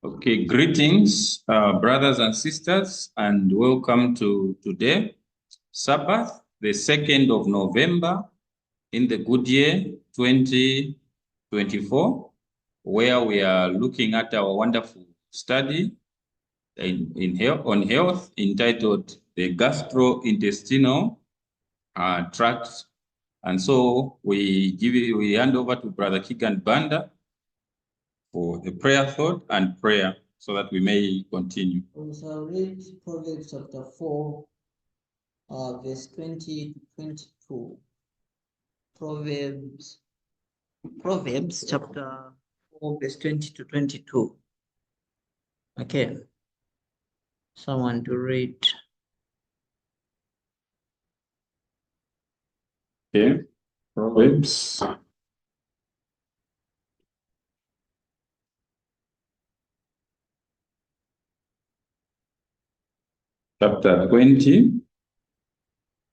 Okay, greetings, brothers and sisters, and welcome to today, Sabbath, the 2nd of November in the good year 2024, where we are looking at our wonderful study on health entitled the Gastrointestinal Tract. And so we hand over to Brother Keagan Banda for the prayer thought and prayer so that we may continue. We shall read Proverbs chapter 4, verse 20 to 22. Proverbs chapter 4, verse 20 to 22. Okay. Someone to read. Okay. Proverbs. Chapter 20,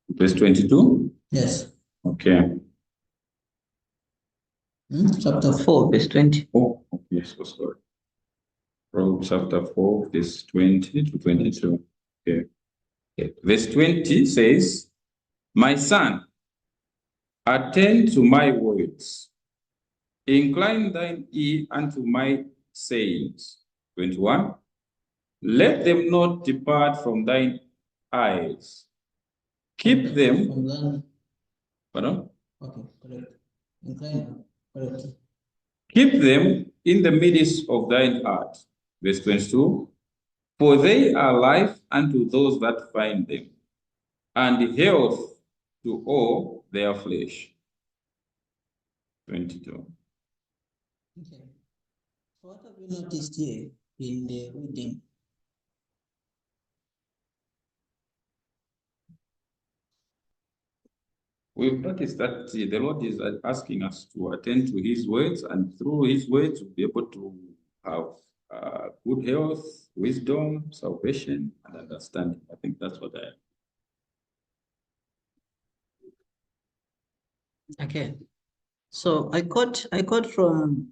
verse 22? Yes. Okay. Chapter 4, verse 20. Oh, yes, so sorry. Proverbs chapter 4, verse 20 to 22. Okay. Verse 20 says, "My son, attend to my words. Incline thine ear unto my sayings." 21. "Let them not depart from thine eyes. Keep them." From thine. Pardon? Okay, correct. Incline, correct. "Keep them in the midst of thine heart." Verse 22. "For they are life unto those that find them, and health to all their flesh. 22. Okay. So what have you noticed here in the reading? We've noticed that the Lord is asking us to attend to his words, and through his words, we'll be able to have good health, wisdom, salvation, and understanding. I think that's what I... Okay. So I got from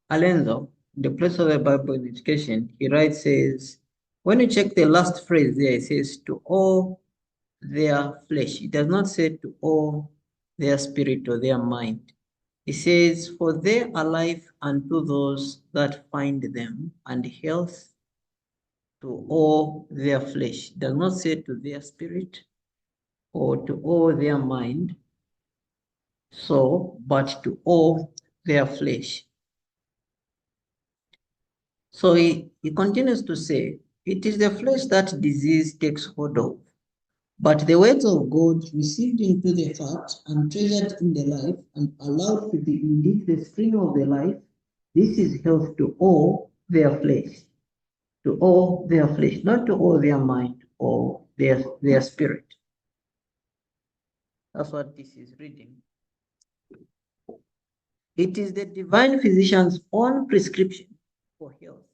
Alonso, the place of the Bible in education. He writes, says, when you check the last phrase there, it says to all their flesh. It does not say to all their spirit or their mind. It says, for they are life unto those that find them, and health to all their flesh. It does not say to their spirit or to all their mind. So, but to all their flesh. So he continues to say, it is the flesh that disease takes hold of, but the words of God received into the heart and treasured in the life and allowed to be indeed the spring of the life, this is health to all their flesh. To all their flesh, not to all their mind or their spirit. That's what this is reading. It is the divine physician's own prescription for health,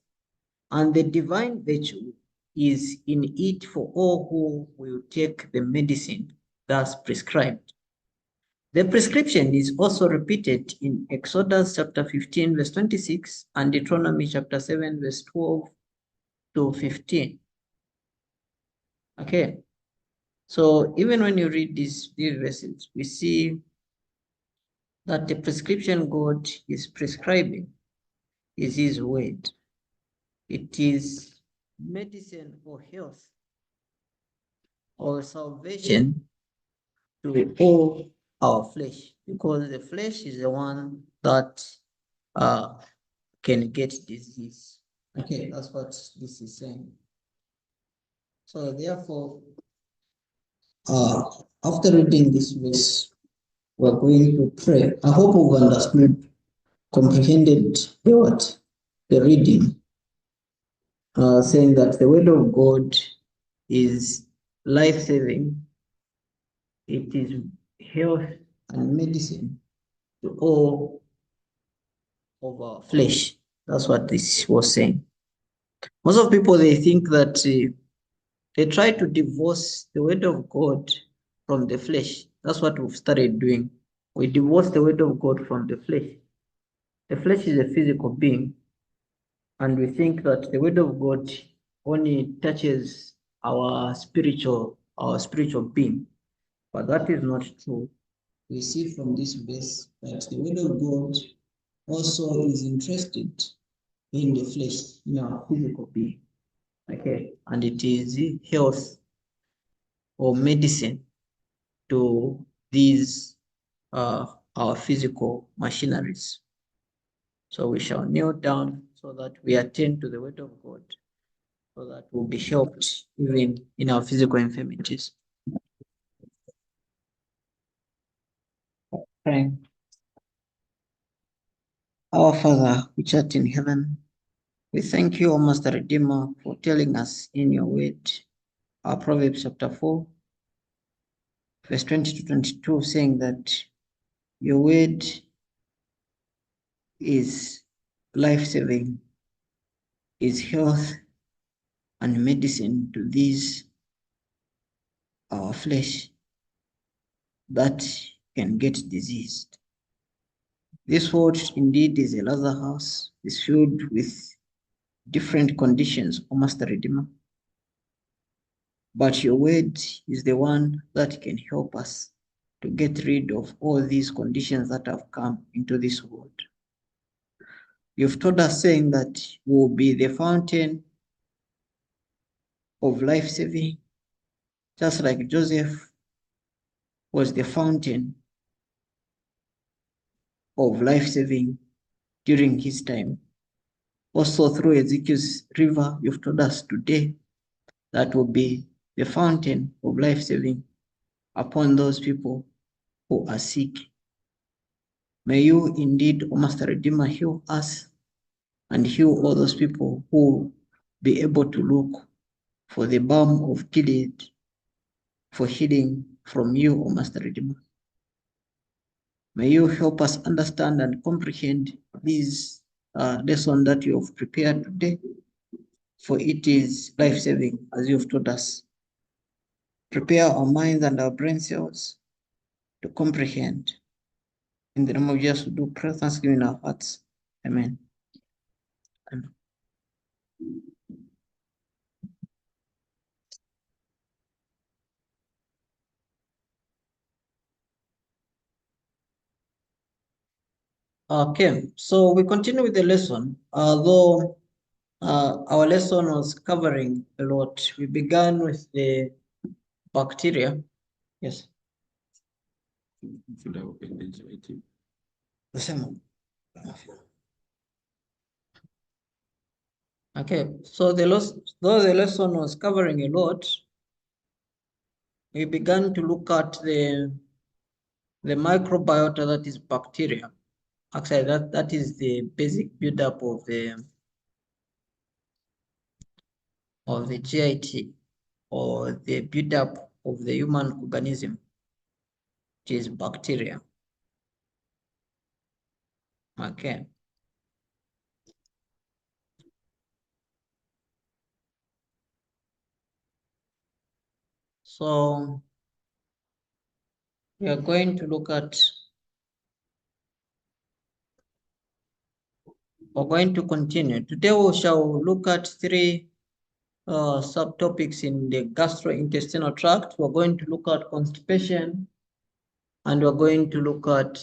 and the divine virtue is in it for all who will take the medicine thus prescribed. The prescription is also repeated in Exodus chapter 15, verse 26, and Deuteronomy chapter 7, verse 12 to 15. Okay. So even when you read these verses, we see that the prescription God is prescribing is his word. It is medicine or health or salvation to all our flesh, because the flesh is the one that can get disease. Okay, that's what this is saying. So therefore, after reading this verse, we're going to pray. I hope we've understood, comprehended the reading, saying that the word of God is life-saving. It is health and medicine to all of our flesh. That's what this was saying. Most of people, they think that they try to divorce the word of God from the flesh. That's what we've started doing. We divorce the word of God from the flesh. The flesh is a physical being, and we think that the word of God only touches our spiritual being, but that is not true. We see from this verse that the word of God also is interested in the flesh, in our physical being. Okay, and it is health or medicine to these our physical machineries. So we shall kneel down so that we attend to the word of God, so that we'll be helped even in our physical infirmities. Praying. Our Father, which art in heaven, we thank you, O Master Redeemer, for telling us in your word, our Proverbs chapter 4, verse 20 to 22, saying that your word is life-saving, is health and medicine to these our flesh that can get diseased. This world indeed is a Lazarus, is filled with different conditions, O Master Redeemer. But your word is the one that can help us to get rid of all these conditions that have come into this world. You've told us saying that we will be the fountain of life-saving, just like Joseph was the fountain of life-saving during his time. Also through Ezekiel's river, you've told us today that will be the fountain of life-saving upon those people who are sick. May you indeed, O Master Redeemer, heal us and heal all those people who be able to look for the balm of Gilead for healing from you, O Master Redeemer. May you help us understand and comprehend this lesson that you have prepared today, for it is life-saving, as you have taught us. Prepare our minds and our brain cells to comprehend. In the name of Jesus, we do pray, thanksgiving in our hearts. Amen. Amen. Okay, so we continue with the lesson. Although our lesson was covering a lot, we began with the bacteria. Yes. Should I open the GIT? The same one. Okay, so though the lesson was covering a lot, we began to look at the microbiota, that is bacteria. Actually, that is the basic buildup of the GIT, or the buildup of the human organism, which is bacteria. Okay. So we are going to look at, we're going to continue. Today we shall look at three subtopics in the gastrointestinal tract. We're going to look at constipation, and we're going to look at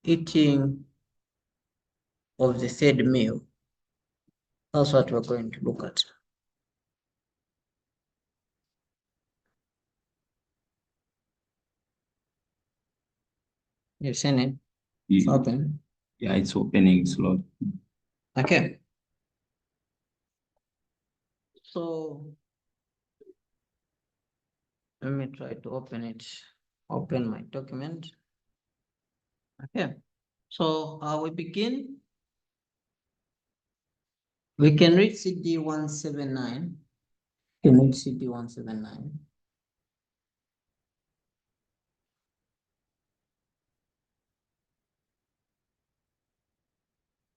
eating of the third meal. That's what we're going to look at. You've seen it? It's open. Yeah, it's opening slowly. Okay. So let me try to open it. Open my document. Okay. So we begin. We can read CD 179. You can read CD 179.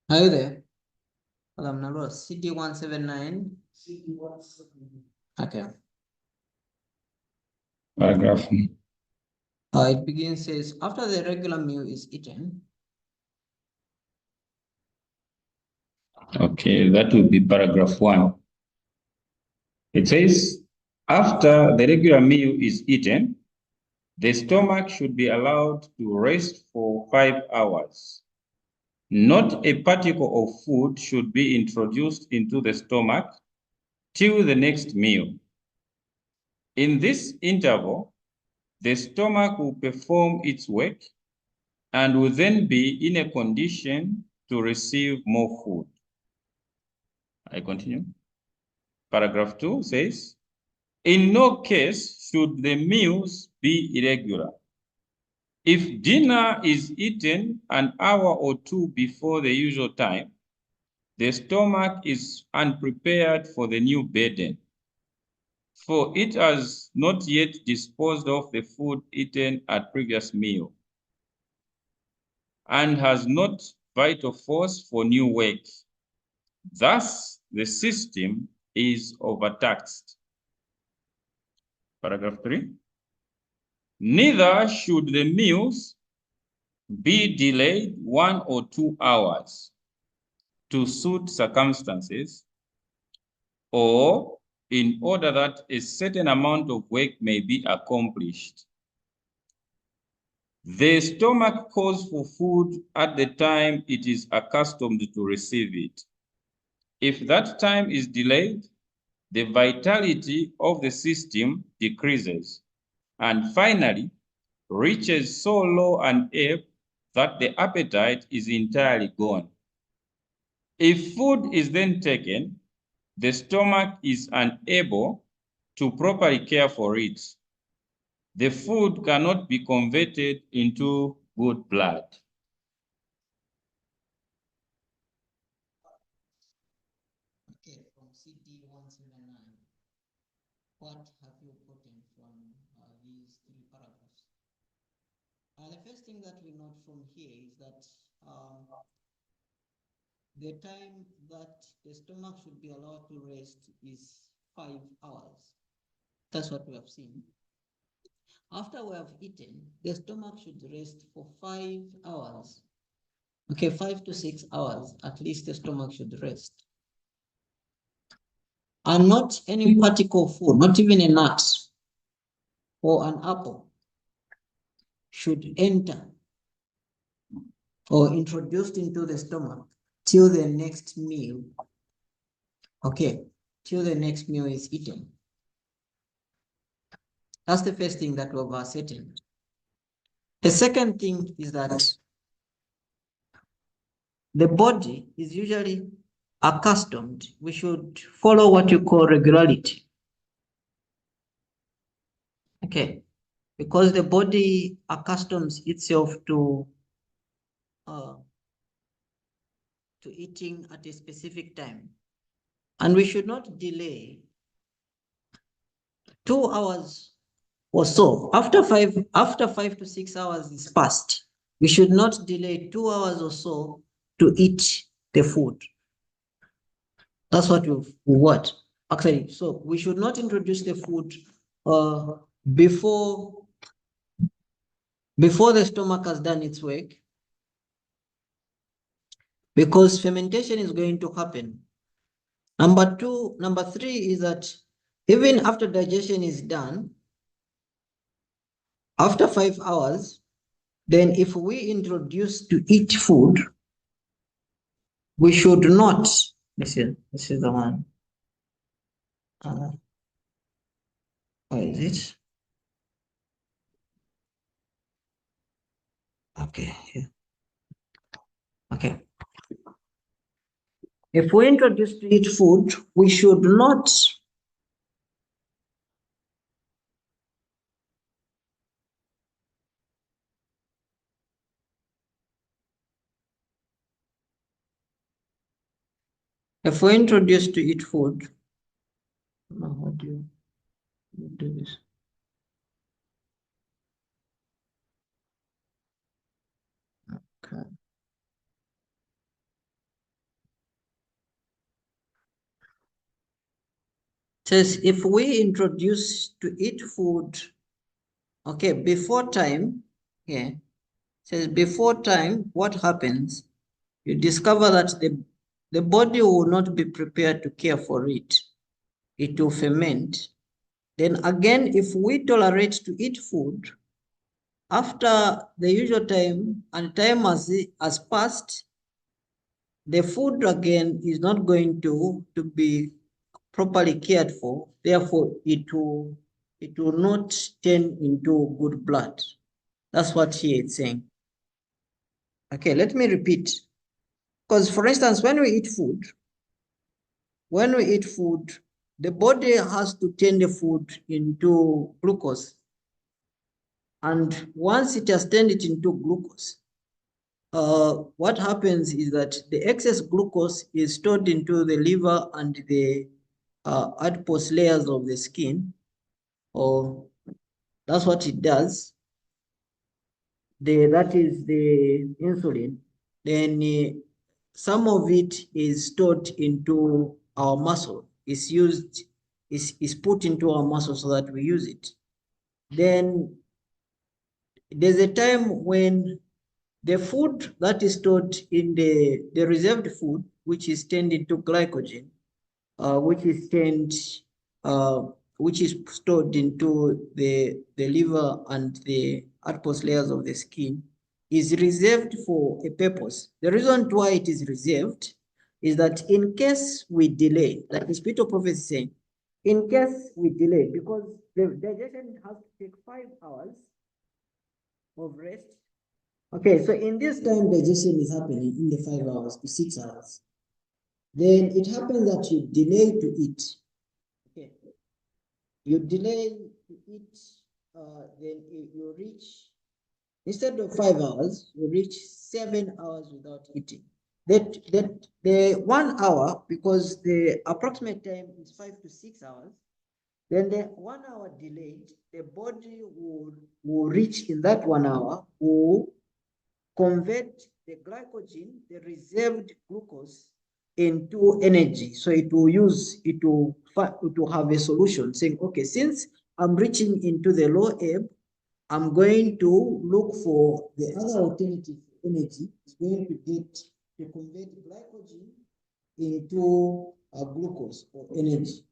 Are you there? I'm not lost. CD 179. CD 179. Okay. Paragraph. It begins, says, after the regular meal is eaten, Okay, that would be paragraph 1. It says, after the regular meal is eaten, the stomach should be allowed to rest for 5 hours. Not a particle of food should be introduced into the stomach till the next meal. In this interval, the stomach will perform its work and will then be in a condition to receive more food. I continue. Paragraph 2 says, in no case should the meals be irregular. If dinner is eaten an hour or two before the usual time, the stomach is unprepared for the new burden, for it has not yet disposed of the food eaten at previous meal, and has not vital force for new work. Thus, the system is overtaxed. Paragraph 3. Neither should the meals be delayed 1 or 2 hours to suit circumstances, or in order that a certain amount of work may be accomplished. The stomach calls for food at the time it is accustomed to receive it. If that time is delayed, the vitality of the system decreases and finally reaches so low an ebb that the appetite is entirely gone. If food is then taken, the stomach is unable to properly care for it. The food cannot be converted into good blood. Okay, from CD 179, what have you put in from these 3 paragraphs? The first thing that we note from here is that the time that the stomach should be allowed to rest is 5 hours. That's what we have seen. After we have eaten, the stomach should rest for 5 hours. Okay, 5 to 6 hours, at least the stomach should rest. And not any particle of food, not even a nut or an apple, should enter or introduced into the stomach till the next meal. Okay, till the next meal is eaten. That's the first thing that we've ascertained. The second thing is that the body is usually accustomed. We should follow what you call regularity. Okay, because the body accustoms itself to eating at a specific time, and we should not delay 2 hours or so. After five to 6 hours is passed, we should not delay 2 hours or so to eat the food. That's what we want. Actually, so we should not introduce the food before the stomach has done its work, because fermentation is going to happen. Number 3 is that even after digestion is done, after 5 hours, then if we introduce to eat food, we should not. This is the one. Where is it? Okay, here. Okay. If we introduce to eat food, we should not if we introduce to eat food, how do you do this? Okay. It says if we introduce to eat food, okay, before time, yeah, it says before time, what happens? You discover that the body will not be prepared to care for it. It will ferment. Then again, if we tolerate to eat food, after the usual time and time has passed, the food again is not going to be properly cared for. Therefore, it will not turn into good blood. That's what he is saying. Okay, let me repeat. Because for instance, when we eat food, the body has to turn the food into glucose. And once it has turned it into glucose, what happens is that the excess glucose is stored into the liver and the adipose layers of the skin, or that's what it does. That is the insulin. Then some of it is stored into our muscle. It's used, is put into our muscle so that we use it. Then there's a time when the food that is stored in the reserved food, which is turned into glycogen, which is stored into the liver and the adipose layers of the skin, is reserved for a purpose. The reason why it is reserved is that in case we delay, like the Spirit of Propheccy is saying, in case we delay, because the digestion has to take 5 hours of rest. Okay, so in this time digestion is happening in the 5 hours to 6 hours. Then it happens that you delay to eat. Okay, you delay to eat, then you reach, instead of 5 hours, you reach 7 hours without eating. That the 1 hour, because the approximate time is 5 to 6 hours, then the 1 hour delayed, the body will reach in that 1 hour, will convert the glycogen, the reserved glucose, into energy. So it will have a solution saying, okay, since I'm reaching into the low ebb, I'm going to look for the other alternative energy. It's going to get to convert glycogen into glucose or energy.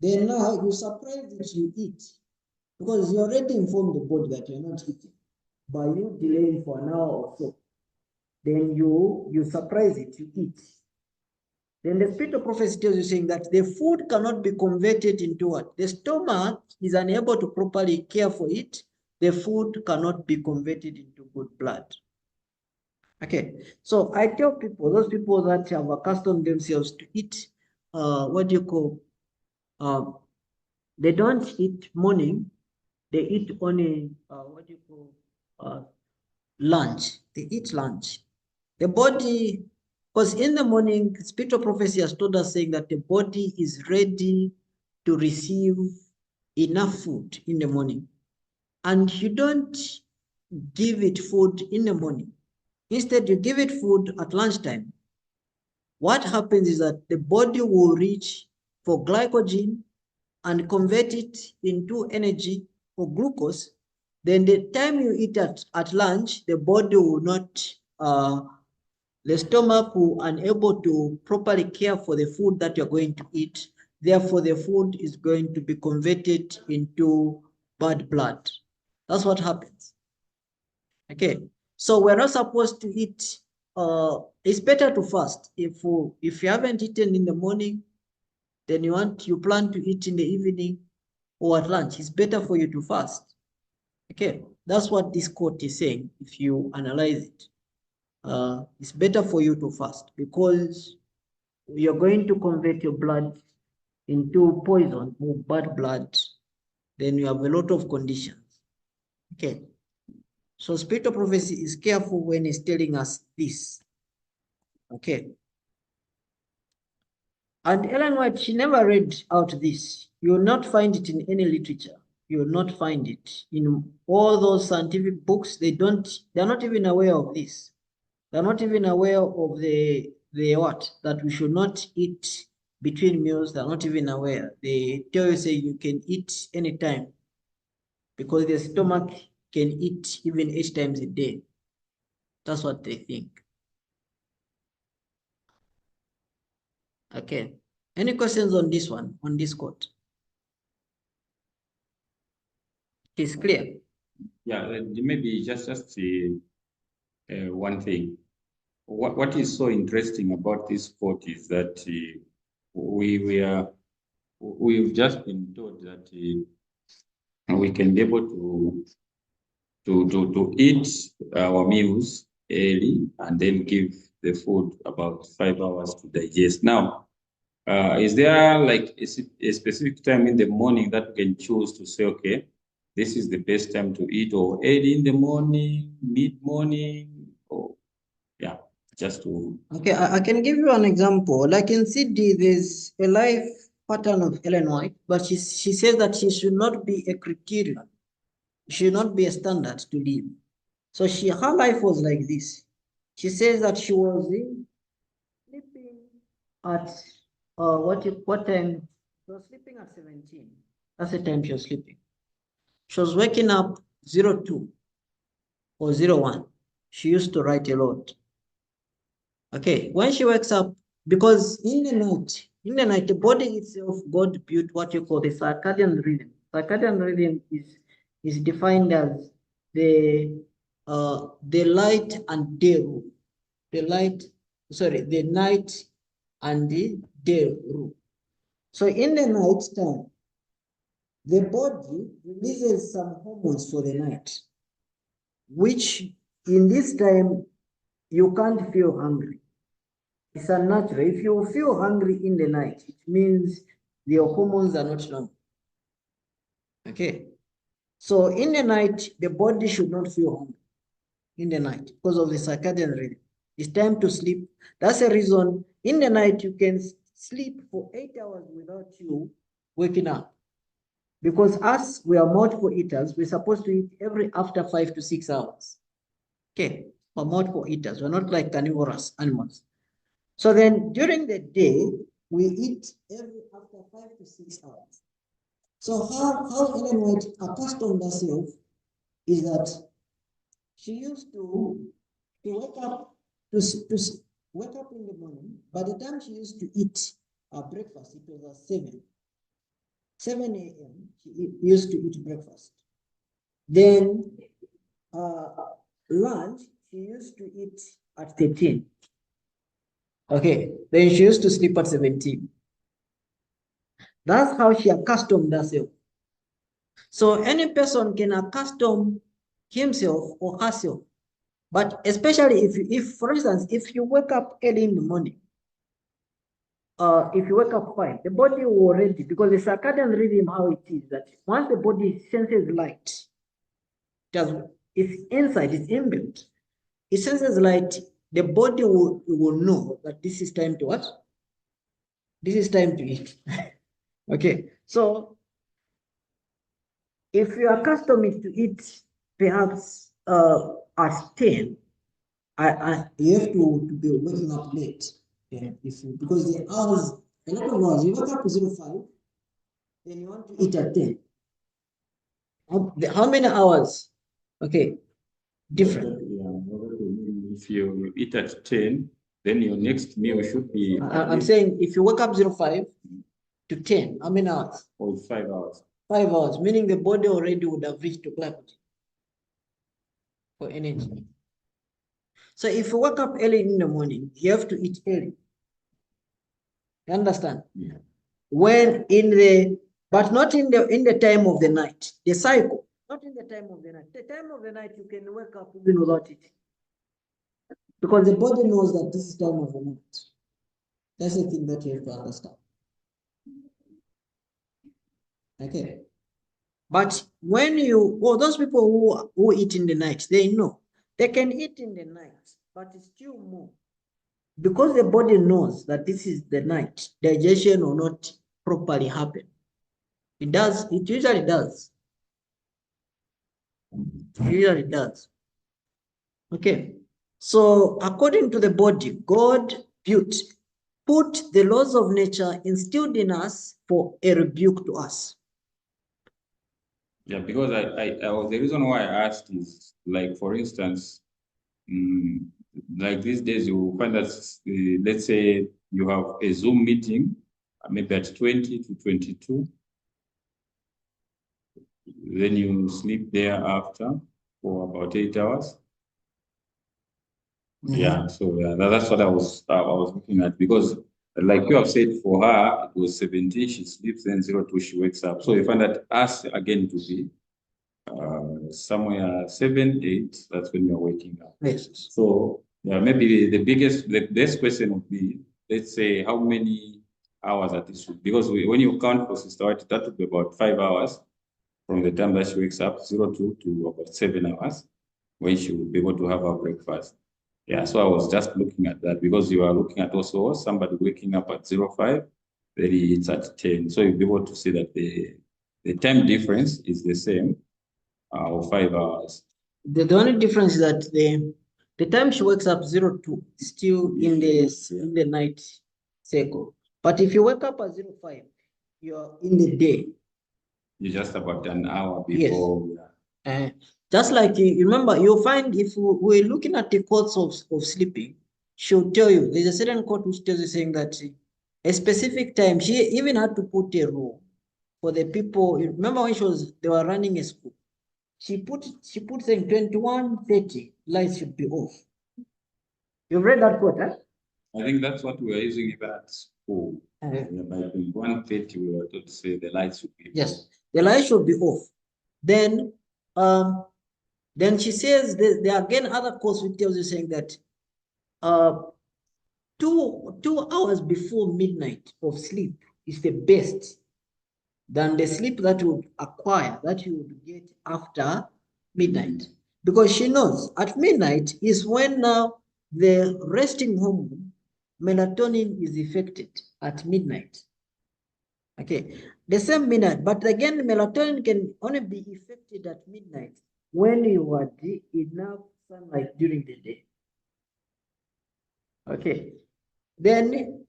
Then now you're surprised that you eat, because you already informed the body that you're not eating by you delaying for an hour or so. Then you surprise it, you eat. Then the Spirit of Propheccy tells you, saying that the food cannot be converted into what? The stomach is unable to properly care for it. The food cannot be converted into good blood. Okay, so I tell people, those people that have accustomed themselves to eat, they don't eat morning, they eat only, lunch. They eat lunch. The body, because in the morning, Spirit of Propheccy has told us, saying that the body is ready to receive enough food in the morning. And you don't give it food in the morning. Instead, you give it food at lunchtime. What happens is that the body will reach for glycogen and convert it into energy or glucose. Then the time you eat at lunch, the body will not, the stomach will unable to properly care for the food that you're going to eat. Therefore, the food is going to be converted into bad blood. That's what happens. Okay, so we're not supposed to eat. It's better to fast. If you haven't eaten in the morning, then you plan to eat in the evening or at lunch, it's better for you to fast. Okay, that's what this quote is saying. If you analyze it, it's better for you to fast, because you're going to convert your blood into poison or bad blood. Then you have a lot of conditions. Okay, so Spirit of Propheccy is careful when he's telling us this. Okay. And Ellen White, she never read out this. You will not find it in any literature. You will not find it in all those scientific books. They're not even aware of this. They're not even aware of the what? That we should not eat between meals. They're not even aware. They tell you, say, you can eat anytime, because the stomach can eat even 8 times a day. That's what they think. Okay. Any questions on this one, on this quote? It's clear. Yeah, maybe just one thing. What is so interesting about this quote is that we've just been told that we can be able to eat our meals early and then give the food about 5 hours to digest. Now, is there like a specific time in the morning that we can choose to say, okay, this is the best time to eat, or early in the morning, mid-morning, or yeah, just to... Okay, I can give you an example. Like in Sydney, there's a life pattern of Ellen White, but she says that she should not be a criterion. She should not be a standard to live. So her life was like this. She says that she was sleeping at what time? She was sleeping at 17. That's the time she was sleeping. She was waking up 02 or 01. She used to write a lot. Okay, when she wakes up, because in the night, the body itself, God built what you call the circadian rhythm. Circadian rhythm is defined as the light and day rule. The night and the day rule. So in the night time, the body releases some hormones for the night, which in this time you can't feel hungry. It's unnatural. If you feel hungry in the night, it means your hormones are not normal. Okay. So in the night, the body should not feel hungry in the night because of the circadian rhythm. It's time to sleep. That's the reason in the night you can sleep for 8 hours without you waking up. Because us, we are multiple eaters. We're supposed to eat every after 5 to 6 hours. Okay. We're multiple eaters. We're not like carnivorous animals. So then during the day, we eat every after 5 to 6 hours. So how Ellen White accustomed herself is that she used to wake up wake up in the morning. By the time she used to eat her breakfast, it was at 7 a.m. She used to eat breakfast. Then lunch, she used to eat at 13. Okay, then she used to sleep at 17. That's how she accustomed herself. So any person can accustom himself or herself. But especially if for instance, if you wake up early in the morning, if you wake up 5, the body will already, because the circadian rhythm, how it is that once the body senses light, it's inside, it's inbuilt. It senses light, the body will know that this is time to what? This is time to eat. Okay, so if you are accustomed to eat perhaps at 10, you have to be waking up late. Yeah, because the hours, a lot of hours, you wake up at 05, then you want to eat at 10. How many hours? Okay, different. If you eat at 10, then your next meal should be... I'm saying if you wake up 05 to 10, how many hours? Or 5 hours. 5 hours, meaning the body already would have reached to glycogen for energy. So if you wake up early in the morning, you have to eat early. You understand? Yeah. But not in the time of the night. The cycle, not in the time of the night. The time of the night you can wake up even without eating, because the body knows that this is time of the night. That's the thing that you have to understand. Okay. But when those people who eat in the night, they know they can eat in the night, but it's still more. Because the body knows that this is the night, digestion will not properly happen. It usually does. It usually does. Okay. So according to the body, God put the laws of nature instilled in us for a rebuke to us. Yeah, because the reason why I asked is, like, for instance, like these days, you will find that, let's say you have a Zoom meeting, maybe at 20 to 22. Then you sleep there after for about 8 hours. Yeah, so yeah, that's what I was looking at, because like you have said, for her it was 17, she sleeps, then 02 she wakes up. So you find that us again to be somewhere 7, 8, that's when you're waking up. Yes. So yeah, maybe the best question would be, let's say, how many hours at this should, because when you count for Sister White, that would be about 5 hours from the time that she wakes up, 02 to about 7 hours, when she will be able to have her breakfast. Yeah, so I was just looking at that, because you are looking at also somebody waking up at 05, then it's at 10. So you'll be able to see that the time difference is the same, of 5 hours. The only difference is that the time she wakes up 02 is still in the night cycle. But if you wake up at 05, you're in the day. You're just about an hour before. Yes. Just like you remember, you'll find if we're looking at the course of sleeping, she'll tell you there's a certain court which tells you saying that a specific time, she even had to put a rule for the people. You remember when they were running a school, she put saying 21:30 lights should be off. You've read that quote, huh? I think that's what we were using even at school. By 21:30, we were told to say the lights should be off. Yes, the lights should be off. Then she says there are again other quotes which tells you saying that 2 hours before midnight of sleep is the best than the sleep that you would acquire, that you would get after midnight. Because she knows at midnight is when now the resting hormone, melatonin, is affected at midnight. Okay, the same midnight, but again, melatonin can only be affected at midnight when you are enough sunlight during the day. Okay, then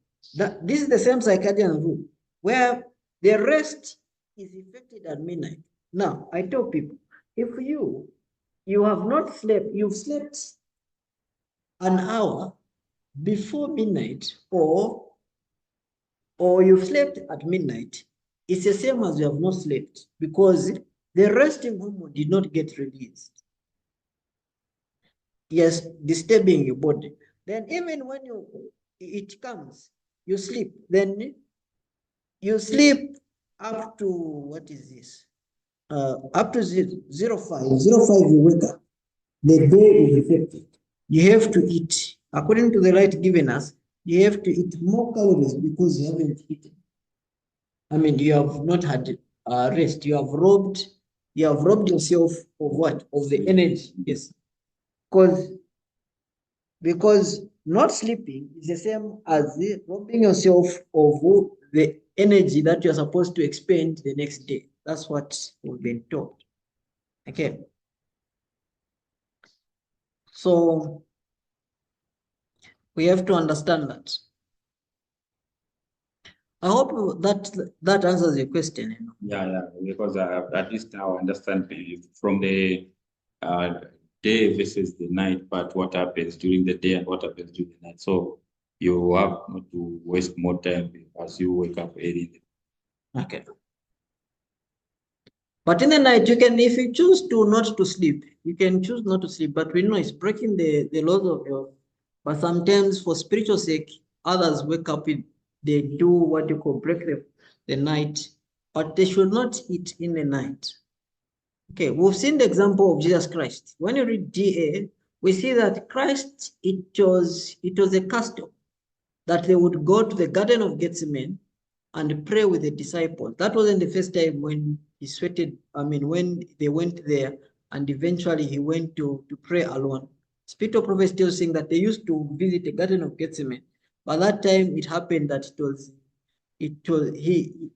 this is the same circadian rule where the rest is affected at midnight. Now, I tell people, if you have not slept, you've slept an hour before midnight, or you've slept at midnight, it's the same as you have not slept, because the resting hormone did not get released. Yes, disturbing your body. Then even when it comes, you sleep, then you sleep up to, what is this? Up to 05. 05 you wake up. The day is affected. You have to eat. According to the light given us, you have to eat more calories because you haven't eaten. I mean, you have not had rest. You have robbed yourself of what? Of the energy. Yes. Because not sleeping is the same as robbing yourself of the energy that you're supposed to expend the next day. That's what we've been taught. Okay. So we have to understand that. I hope that answers your question. You know? Yeah, because at least now I understand from the day versus the night part, what happens during the day and what happens during the night. So you have not to waste more time as you wake up early. Okay. But in the night, you can, if you choose not to sleep, you can choose not to sleep. But we know it's breaking the laws of health. But sometimes, for spiritual sake, others wake up, they do what you call break the night, but they should not eat in the night. Okay, we've seen the example of Jesus Christ. When you read GA, we see that Christ, it was a custom that they would go to the Garden of Gethsemane and pray with the disciples. That wasn't the first time when he sweated, when they went there, and eventually he went to pray alone. Spirit of Propheccy still saying that they used to visit the Garden of Gethsemane. By that time, it happened that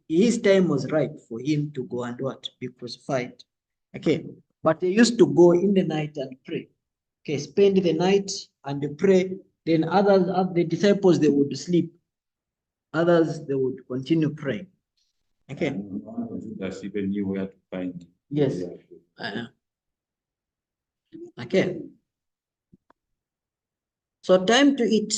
his time was ripe for him to go and be crucified. Okay, but they used to go in the night and pray. Okay, spend the night and pray. Then others, the disciples, they would sleep. Others, they would continue praying. Okay. That's even knew where to find. Yes. Okay. So time to eat.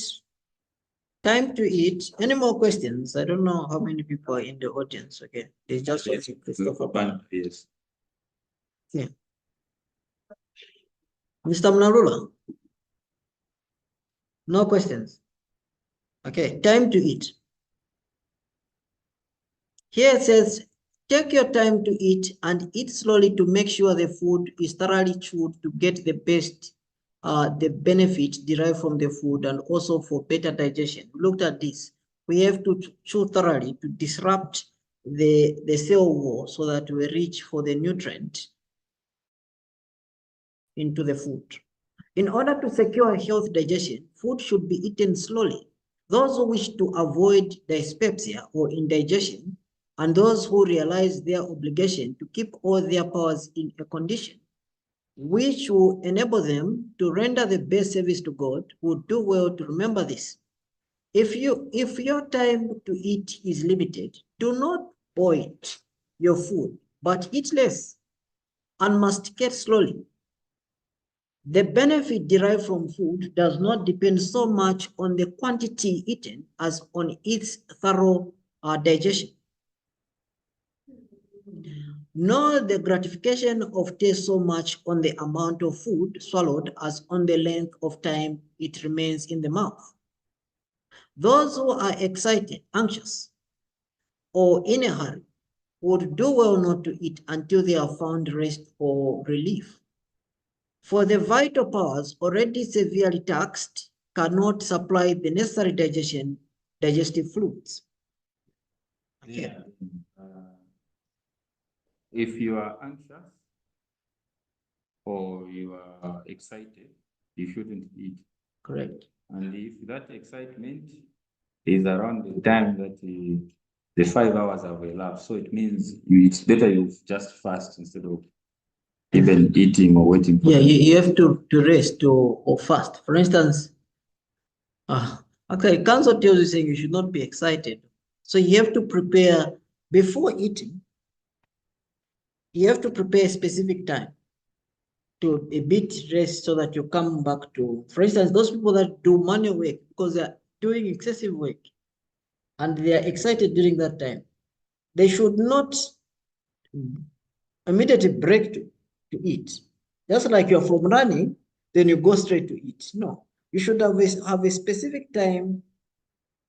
Time to eat. Any more questions? I don't know how many people are in the audience. Okay, there's just Christopher Banda, yes. Yeah. Mr. Mnarula? No questions. Okay, time to eat. Here it says, take your time to eat and eat slowly to make sure the food is thoroughly chewed to get the best, the benefit derived from the food and also for better digestion. We looked at this. We have to chew thoroughly to disrupt the cell wall so that we reach for the nutrient into the food. In order to secure healthy digestion, food should be eaten slowly. Those who wish to avoid dyspepsia or indigestion, and those who realize their obligation to keep all their powers in a condition which will enable them to render the best service to God, would do well to remember this. If your time to eat is limited, do not void your food, but eat less and masticate slowly. The benefit derived from food does not depend so much on the quantity eaten as on its thorough digestion. Nor the gratification of taste so much on the amount of food swallowed as on the length of time it remains in the mouth. Those who are excited, anxious, or in a hurry would do well not to eat until they have found rest or relief. For the vital powers already severely taxed cannot supply the necessary digestive fluids. Okay. Yeah. If you are anxious or you are excited, you shouldn't eat. Correct. And if that excitement is around the time that the 5 hours have elapsed, so it means it's better you just fast instead of even eating or waiting for you have to rest or fast. For instance, okay, council tells you saying you should not be excited. So you have to prepare before eating. You have to prepare a specific time to a bit rest so that you come back to, for instance, those people that do manual work because they're doing excessive work and they are excited during that time, they should not immediately break to eat. Just like you're from running, then you go straight to eat. No, you should have a specific time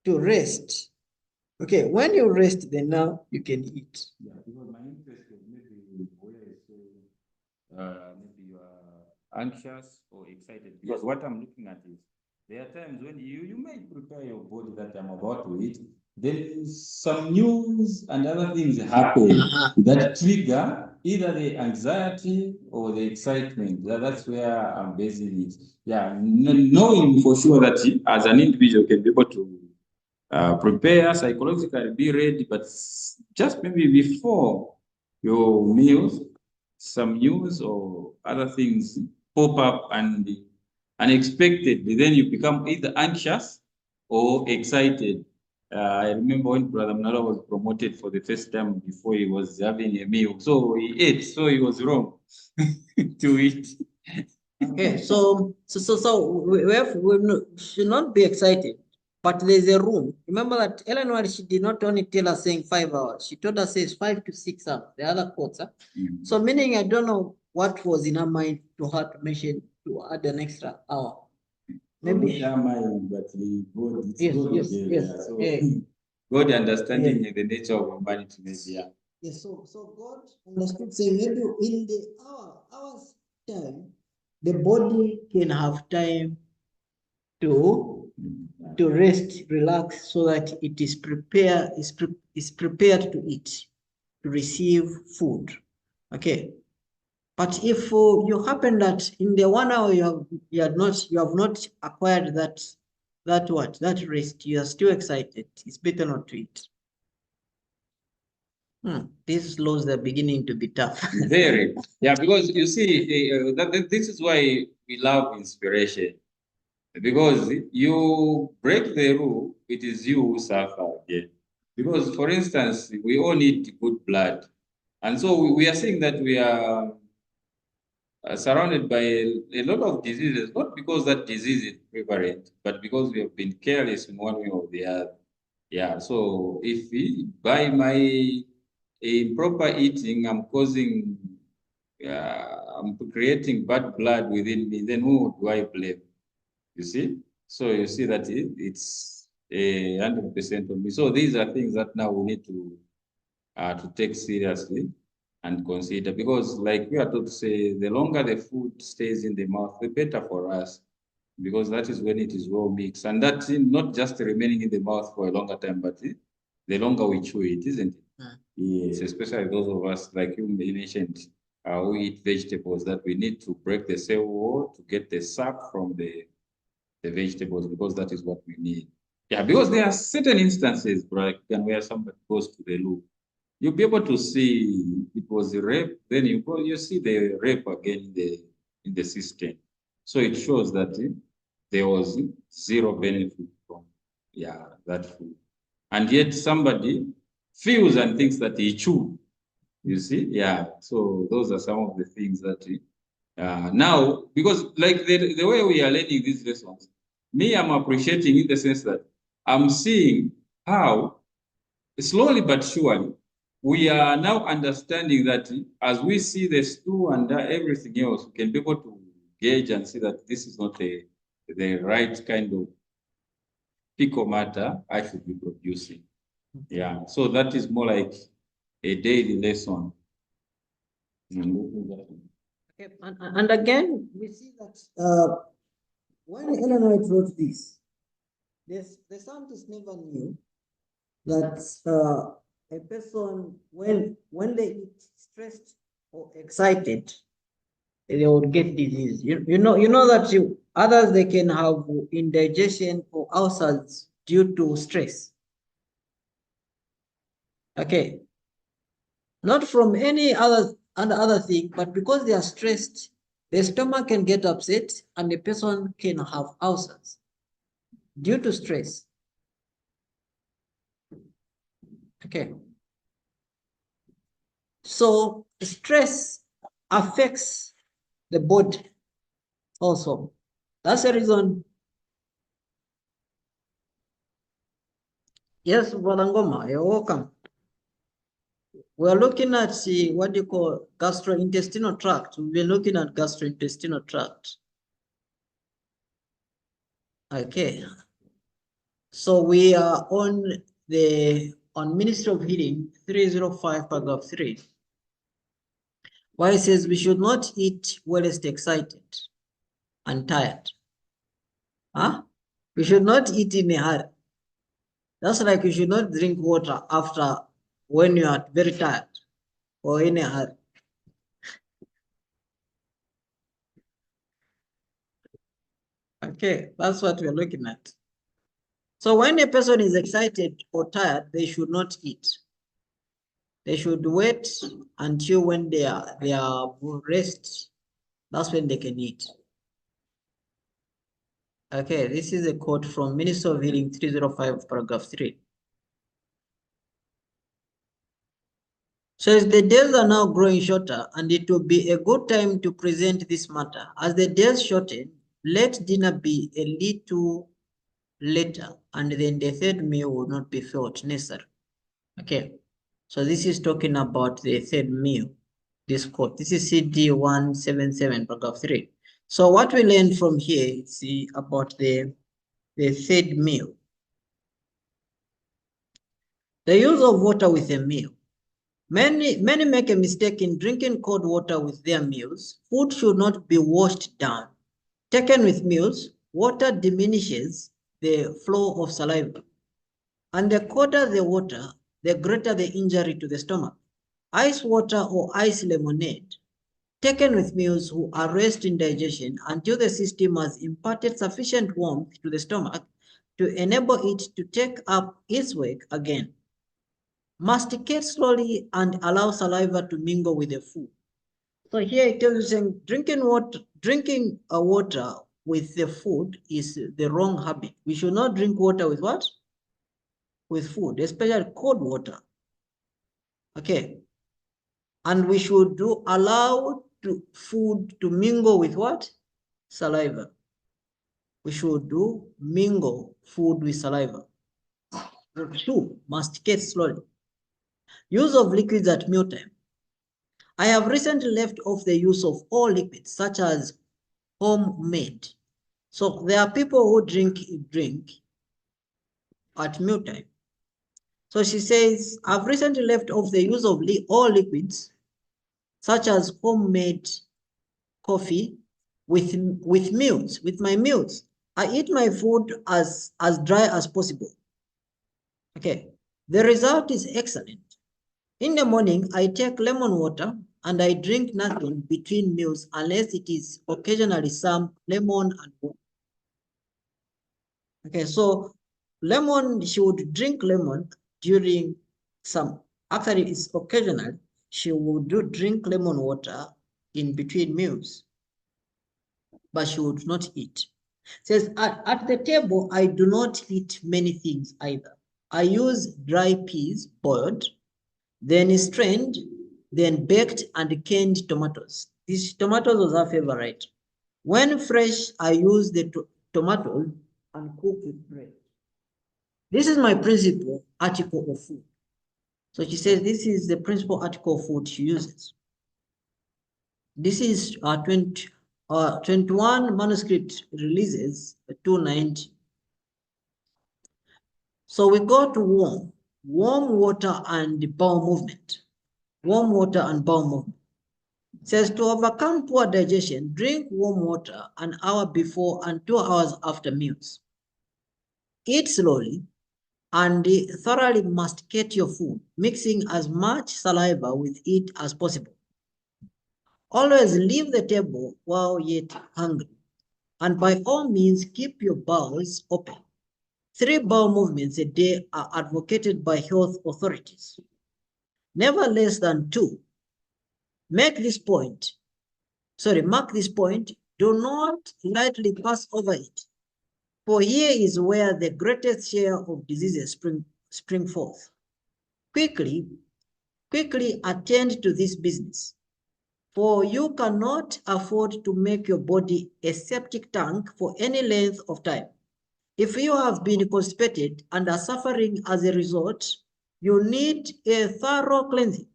to rest. Okay, when you rest, then now you can eat. Yeah, because my interest is maybe where I say maybe you are anxious or excited. Because what I'm looking at is there are times when you may prepare your body that I'm about to eat. Then some news and other things happen that trigger either the anxiety or the excitement. That's where I'm basing it. Yeah, knowing for sure that as an individual can be able to prepare psychologically, be ready, but just maybe before your meals, some news or other things pop up and unexpectedly, then you become either anxious or excited. I remember when Brother Mnara was promoted for the first time before he was having a meal. So he ate, so he was wrong to eat. Okay, so we should not be excited, but there's a room. Remember that Ellen White, she did not only tell us saying 5 hours, she told us says 5 to 6 hours, the other quarter. So meaning I don't know what was in her mind to her to mention to add an extra hour. Maybe mind, but God, it's yes, God yes, again, yes. yeah. So Yeah. God understanding the nature of humanity, maybe, yeah. Yes, so God understood saying maybe in the hour's time, the body can have time to rest, relax, so that it is prepared to eat, to receive food. Okay. But if you happen that in the 1 hour you have not acquired that rest, you are still excited, it's better not to eat. These laws are beginning to be tough. Very. Yeah, because you see, this is why we love inspiration. Because you break the rule, it is you who suffer again. Because, for instance, we all need good blood. And so we are saying that we are surrounded by a lot of diseases, not because that disease is prevalent, but because we have been careless in one way or the other. Yeah, so if by my improper eating, I'm creating bad blood within me, then who do I blame? You see? So you see that it's 100% on me. So these are things that now we need to take seriously and consider, because like we are taught to say, the longer the food stays in the mouth, the better for us, because that is when it is well mixed, and that not just remaining in the mouth for a longer time, but the longer we chew it, isn't it? Yes, especially those of us, like you mentioned, who eat vegetables, that we need to break the cell wall to get the sap from the vegetables, because that is what we need. Yeah, because there are certain instances, right, where somebody goes to the loo, you'll be able to see it was a rape, then you see the rape again in the system. So it shows that there was zero benefit from that food. And yet somebody feels and thinks that he chewed. You see? Yeah. So those are some of the things that now, because like the way we are learning these lessons, me, I'm appreciating in the sense that I'm seeing how slowly but surely we are now understanding that as we see the stew and everything else, we can be able to gauge and see that this is not the right kind of fecal matter I should be producing. Yeah, so that is more like a daily lesson. Okay, and again, we see that when Ellen White wrote this, the scientists never knew that a person, when they get stressed or excited, they would get disease. You know that others, they can have indigestion or ulcers due to stress. Okay, not from any other thing, but because they are stressed, the stomach can get upset and the person can have ulcers due to stress. Okay. So stress affects the body also. That's the reason. Yes, Brother Ngoma, you're welcome. We're looking at what you call gastrointestinal tract. We've been looking at gastrointestinal tract. Okay. So we are on Ministry of Healing 305 paragraph 3. Why it says we should not eat whilst excited and tired. Huh? We should not eat in a hurry. That's like you should not drink water after when you are very tired or in a hurry. Okay, that's what we're looking at. So when a person is excited or tired, they should not eat. They should wait until when they are rest. That's when they can eat. Okay, this is a quote from Minister of Healing 305, paragraph 3. Says the days are now growing shorter, and it will be a good time to present this matter. As the days shorten, let dinner be a little later, and then the third meal will not be felt necessary. Okay, so this is talking about the third meal. This quote, this is CD 177, paragraph 3. So what we learn from here is about the third meal. The use of water with a meal. Many make a mistake in drinking cold water with their meals. Food should not be washed down. Taken with meals, water diminishes the flow of saliva. And the colder the water, the greater the injury to the stomach. Ice water or ice lemonade, taken with meals, will arrest indigestion until the system has imparted sufficient warmth to the stomach to enable it to take up its work again. Masticate slowly and allow saliva to mingle with the food. So here it tells you saying drinking water with the food is the wrong habit. We should not drink water with what? With food, especially cold water. Okay. And we should allow food to mingle with what? Saliva. We should do mingle food with saliva. 2, masticate slowly. Use of liquids at mealtime. I have recently left off the use of all liquids, such as homemade. So there are people who drink at mealtime. So she says, I've recently left off the use of all liquids, such as homemade coffee with my meals. I eat my food as dry as possible. Okay, the result is excellent. In the morning, I take lemon water and I drink nothing between meals unless it is occasionally some lemon and water. Okay, so she would drink lemon during actually it's occasional, she would drink lemon water in between meals, but she would not eat. Says, at the table, I do not eat many things either. I use dry peas boiled, then strained, then baked and canned tomatoes. These tomatoes was her favorite. When fresh, I use the tomatoes and cook with bread. This is my principal article of food. So she says this is the principal article of food she uses. This is 21 manuscript releases, 290. So we go to warm water and bowel movement. Warm water and bowel movement. It says to overcome poor digestion, drink warm water an hour before and 2 hours after meals. Eat slowly and thoroughly masticate your food, mixing as much saliva with it as possible. Always leave the table while yet hungry, and by all means keep your bowels open. 3 bowel movements a day are advocated by health authorities. Never less than 2. Mark this point. Do not lightly pass over it. For here is where the greatest share of diseases spring forth. Quickly attend to this business, for you cannot afford to make your body a septic tank for any length of time. If you have been constipated and are suffering as a result, you need a thorough cleansing,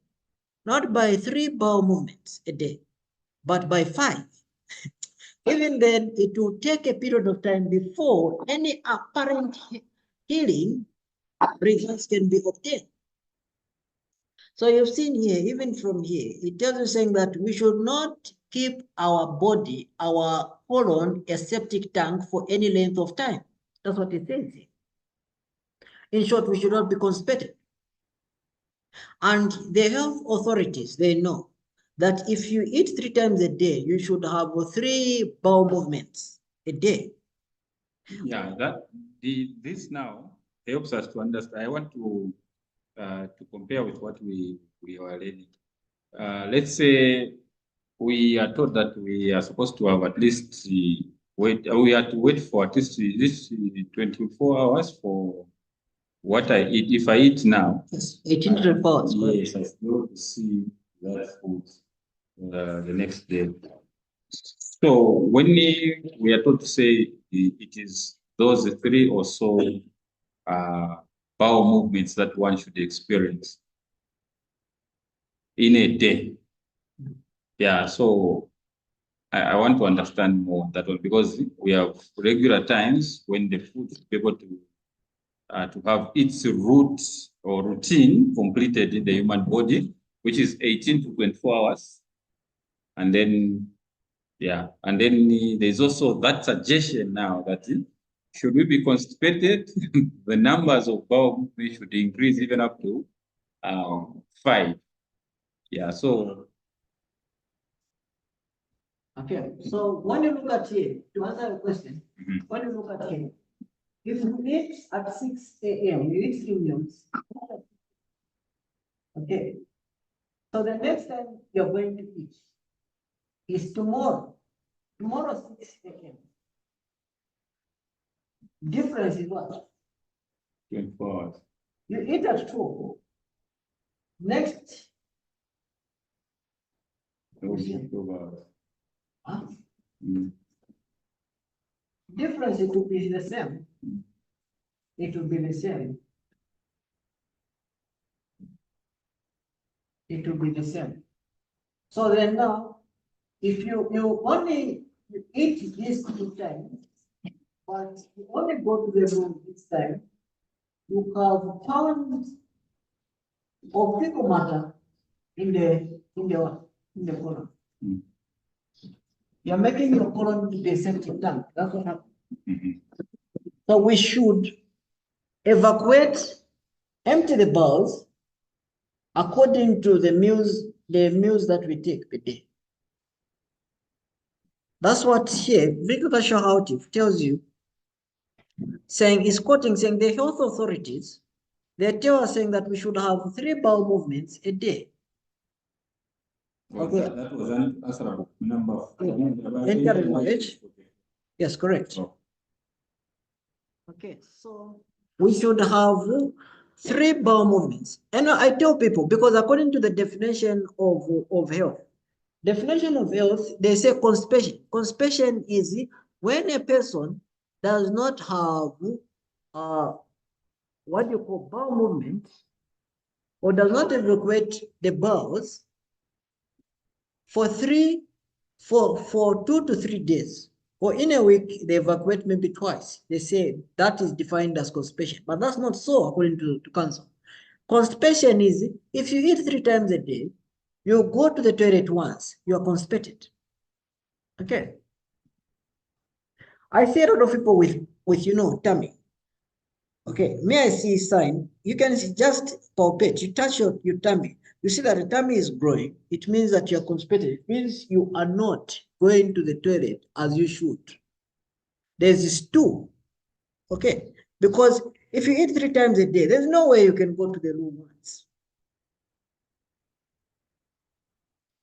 not by 3 bowel movements a day, but by 5. Even then, it will take a period of time before any apparent healing results can be obtained. So you've seen here, even from here, it tells you saying that we should not keep our body, our colon, a septic tank for any length of time. That's what it says here. In short, we should not be constipated. And the health authorities, they know that if you eat 3 times a day, you should have 3 bowel movements a day. Yeah, this now helps us to understand. I want to compare with what we are learning. Let's say we are told that we are supposed to have at least we have to wait for at least this 24 hours for what I eat. If I eat now, yes, 18 to 24 hours. Yes, I still see that food the next day. So when we are told to say it is those 3 or so bowel movements that one should experience in a day. Yeah, so I want to understand more on that one, because we have regular times when the food is able to have its route or routine completed in the human body, which is 18 to 24 hours. And then, yeah, and then there's also that suggestion now that should we be constipated, the numbers of bowel movements should increase even up to 5. Yeah, so. Okay, so when you look at here, to answer your question, when you look at here, if you eat at 6 a.m., you eat 3 meals. Okay. So the next time you're going to eat is tomorrow. Tomorrow 6 a.m. Difference is what? 24 hours. You eat at 2. Next Huh? Difference, it will be the same. It will be the same. It will be the same. So then now, if you only eat this time, but you only go to the room this time, you have tons of fecal matter in the colon. You're making your colon to be a septic tank. That's what happens. So we should evacuate, empty the bowels according to the meals that we take per day. That's what here Victor Houteff tells you, saying, is quoting, saying the health authorities, they tell us saying that we should have 3 bowel movements a day. Okay. That was an answerable number. Yes, correct. Oh. Okay, so we should have 3 bowel movements. And I tell people, because according to the definition of health, they say constipation. Constipation is when a person does not have what you call bowel movement, or does not evacuate the bowels for 2 to 3 days, or in a week they evacuate maybe twice. They say that is defined as constipation, but that's not so according to cancer. Constipation is if you eat 3 times a day, you go to the toilet once, you are constipated. Okay. I see a lot of people with tummy. Okay, may I see sign? You can just palpate. You touch your tummy. You see that the tummy is growing. It means that you're constipated. It means you are not going to the toilet as you should. There's this 2. Okay, because if you eat 3 times a day, there's no way you can go to the room once.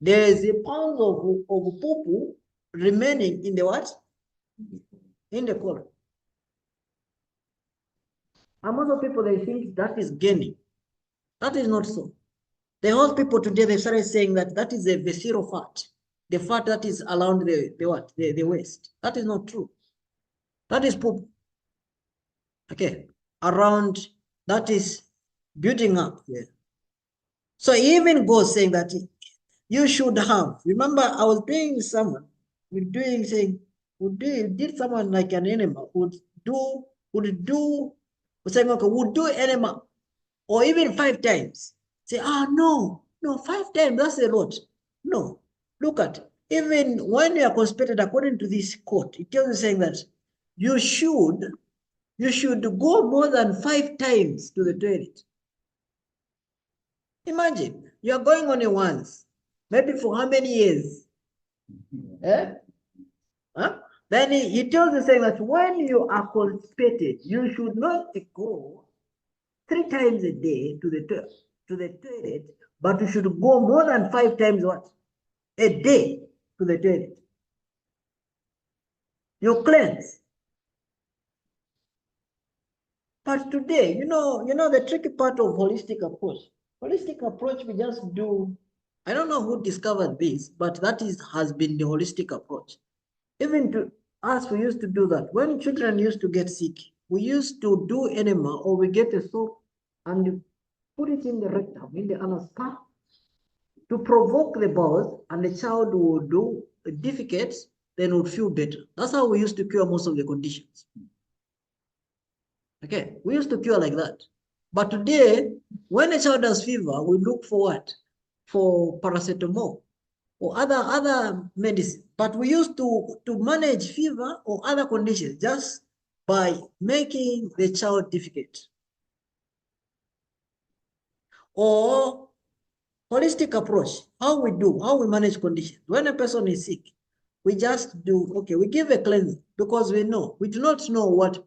There is a pound of poo remaining in the what? In the colon. And most of people, they think that is gaining. That is not so. The whole people today, they started saying that is a visceral fat, the fat that is around the waist. That is not true. That is poop. Okay, around, that is building up there. So he even goes saying that you should have. Remember, I was doing someone, did someone like an animal would do animal, or even 5 times. Say, no, 5 times, that's a lot. No, look at, even when you are constipated, according to this quote, it tells you saying that you should go more than 5 times to the toilet. Imagine, you are going only once, maybe for how many years? Huh? Then he tells you saying that when you are constipated, you should not go 3 times a day to the toilet, but you should go more than 5 times what? A day to the toilet. You cleanse. But today, the tricky part of holistic approach. Holistic approach, we just do, I don't know who discovered this, but has been the holistic approach. Even to us, we used to do that. When children used to get sick, we used to do enema, or we get a soap and put it in the rectum, in the anus part, to provoke the bowels, and the child would do defecates, then would feel better. That's how we used to cure most of the conditions. Okay, we used to cure like that. But today, when a child has fever, we look for what? For paracetamol or other medicine. But we used to manage fever or other conditions just by making the child defecate. Or holistic approach, how we manage conditions. When a person is sick, we just we give a cleanse, because we do not know what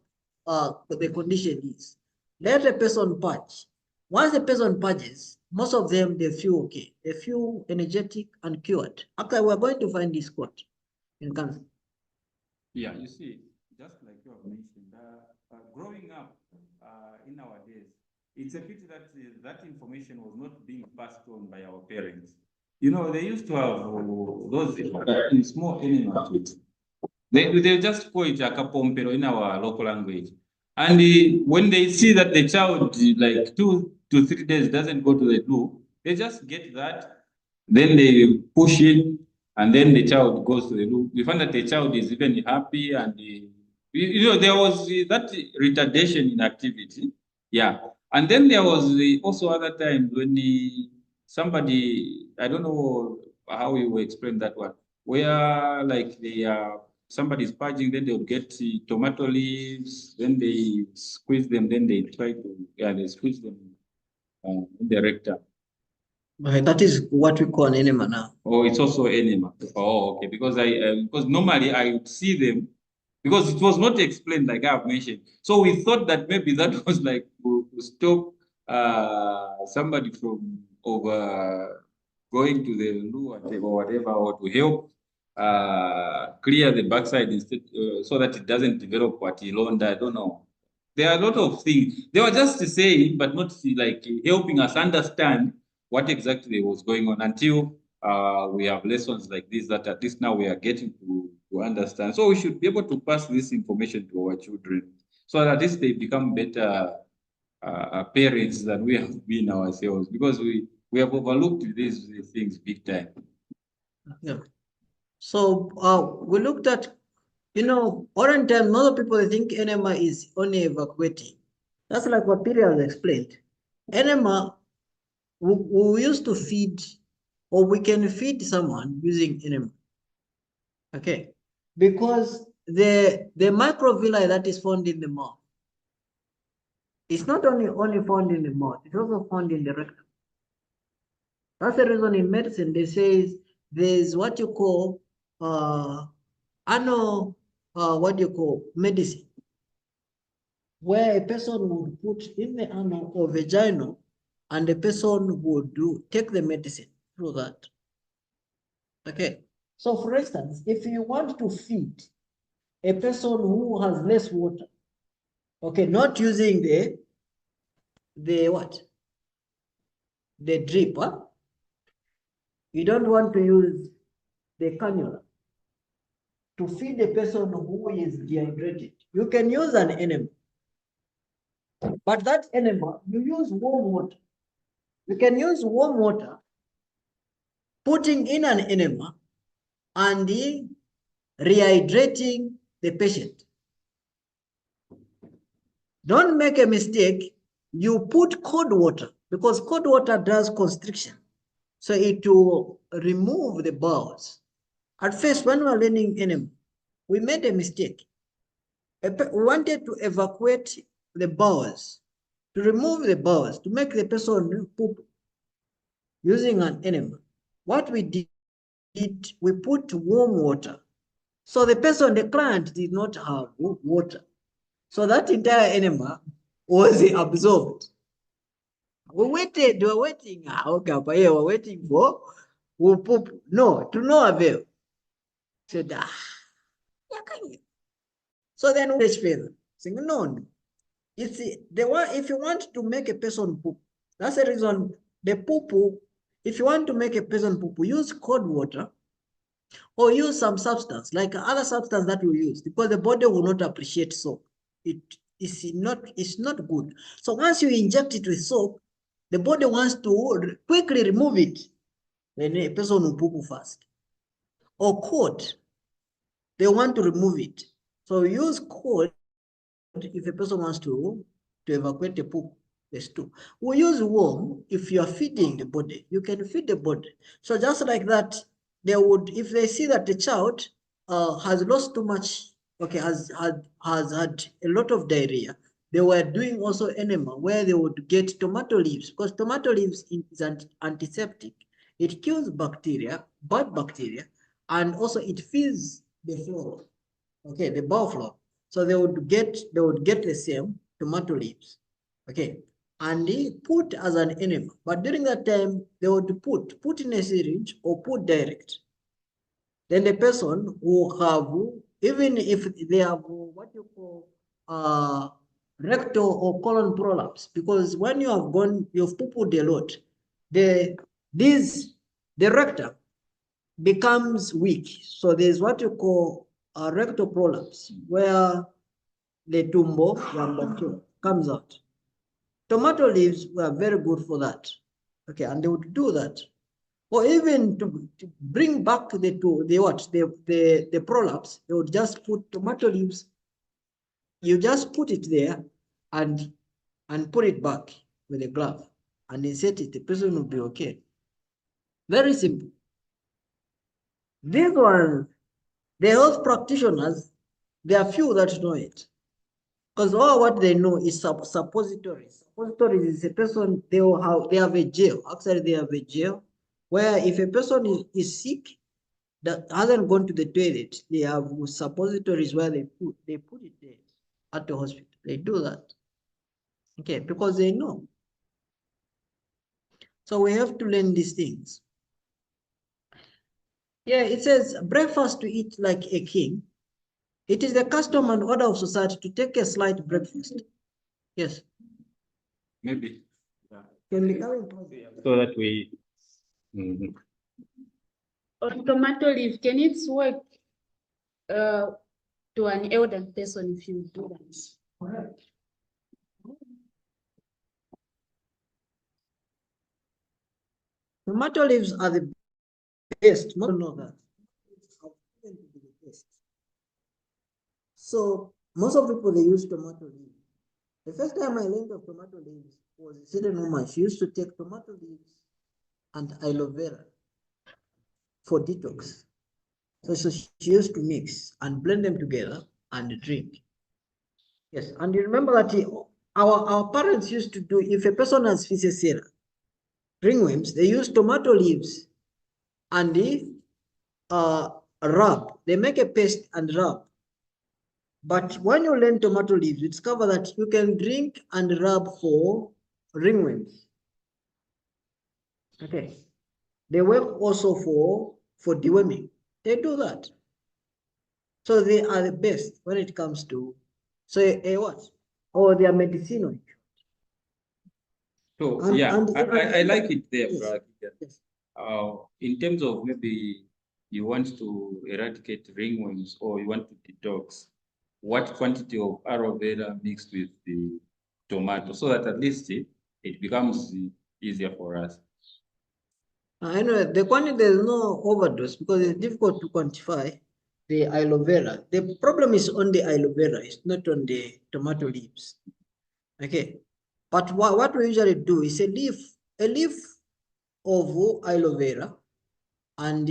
the condition is. Let a person purge. Once a person purges, most of them, they feel okay. They feel energetic and cured. Actually, we're going to find this quote in cancer. Yeah, you see, just like you have mentioned, growing up in our days, it's a pity that that information was not being passed on by our parents. You know, they used to have those small animals. They just call it a kapompero in our local language. And when they see that the child, like 2 to 3 days, doesn't go to the loo, they just get that, then they push it, and then the child goes to the loo. We find that the child is even happy, and you know, there was that retardation in activity. Yeah. And then there was also other times when somebody, I don't know how you will explain that one, where like they are somebody's purging, then they'll get tomato leaves, then they squeeze them, then they try to, yeah, they squeeze them in the rectum. That is what we call an enema now. Oh, it's also enema. Oh, okay. Because because normally I would see them because it was not explained like I've mentioned. So we thought that maybe that was like to stop somebody from over going to the loo or whatever, or to help clear the backside instead, so that it doesn't develop what Ilonda. I don't know. There are a lot of things. They were just saying, but not like helping us understand what exactly was going on until we have lessons like this that at least now we are getting to understand. So we should be able to pass this information to our children so that at least they become better parents than we have been ourselves, because we have overlooked these things big time. Yeah. So we looked at, you know, olden time, most people think enema is only evacuating. That's like what Peter has explained. Enema, we used to feed, or we can feed someone using enema. Okay, because the microvilli that is found in the mouth, it's not only found in the mouth, it's also found in the rectum. That's the reason in medicine they say there's what you call what do you call medicine, where a person would put in the anal or vaginal, and the person would take the medicine through that. Okay, so for instance, if you want to feed a person who has less water, okay, not using the what? The drip, huh? You don't want to use the cannula to feed a person who is dehydrated. You can use an enema, but that enema, you use warm water. You can use warm water, putting in an enema, and rehydrating the patient. Don't make a mistake. You put cold water, because cold water does constriction. So it will remove the bowels. At first, when we were learning enema, we made a mistake. We wanted to evacuate the bowels, to remove the bowels, to make the person poop using an enema. What we did, we put warm water. So the person, the client, did not have water. So that entire enema was absorbed. We were waiting, okay, but yeah, we're waiting for poop. No, to no avail. So so then we further. Saying, no. It's the one, if you want to make a person poop, that's the reason the poo, if you want to make a person poop, use cold water or use some substance, like other substance that we use, because the body will not appreciate soap. It's not good. So once you inject it with soap, the body wants to quickly remove it. Then a person will poop fast. Or cold, they want to remove it. So use cold if a person wants to evacuate the poop. There's two. We use warm if you are feeding the body. You can feed the body. So just like that, they would, if they see that the child has lost too much, okay, has had a lot of diarrhea, they were doing also enema where they would get tomato leaves, because tomato leaves is antiseptic. It kills bacteria, bad bacteria, and also it feeds the flora, okay, the bowel flora. So they would get the same tomato leaves, okay, and they put as an enema. But during that time, they would put in a syringe or put direct. Then the person will have, even if they have what you call rectal or colon prolapse, because when you have you've poo-pooed a lot, these the rectum becomes weak. So there's what you call a rectal prolapse, where the tumbo comes out. Tomato leaves were very good for that. Okay, and they would do that. Or even to bring back the prolapse, they would just put tomato leaves. You just put it there and put it back with a glove and insert it. The person will be okay. Very simple. These ones, the health practitioners, there are few that know it. Because all what they know is suppositories. Suppositories is a person, they have a jail. Actually, they have a jail where if a person is sick, that hasn't gone to the toilet, they have suppositories where they put it there at the hospital. They do that. Okay, because they know. So we have to learn these things. Yeah, it says breakfast to eat like a king. It is the custom and order of society to take a slight breakfast. Yes. Maybe. Yeah. Can we come So that we. On tomato leaf, can it work to an elder person if you do that? Correct. Tomato leaves are the best. Most know that. So most of people, they use tomato leaves. The first time I learned of tomato leaves was a certain woman. She used to take tomato leaves and aloe vera for detox. So she used to mix and blend them together and drink. Yes, and you remember that our parents used to do, if a person has physecia, ringworms, they use tomato leaves and rub. They make a paste and rub. But when you learn tomato leaves, you discover that you can drink and rub for ringworms. Okay. They work also for deworming. They do that. So they are the best when it comes to, so what? Or they are medicinal. So And- yeah, and- I like it there, Yes. brother. Yes. In terms of maybe you want to eradicate ringworms or you want to detox, what quantity of aloe vera mixed with the tomato, so that at least it becomes easier for us. Anyway, the quantity, there's no overdose because it's difficult to quantify the aloe vera. The problem is on the aloe vera, it's not on the tomato leaves. Okay. But what we usually do is a leaf of aloe vera and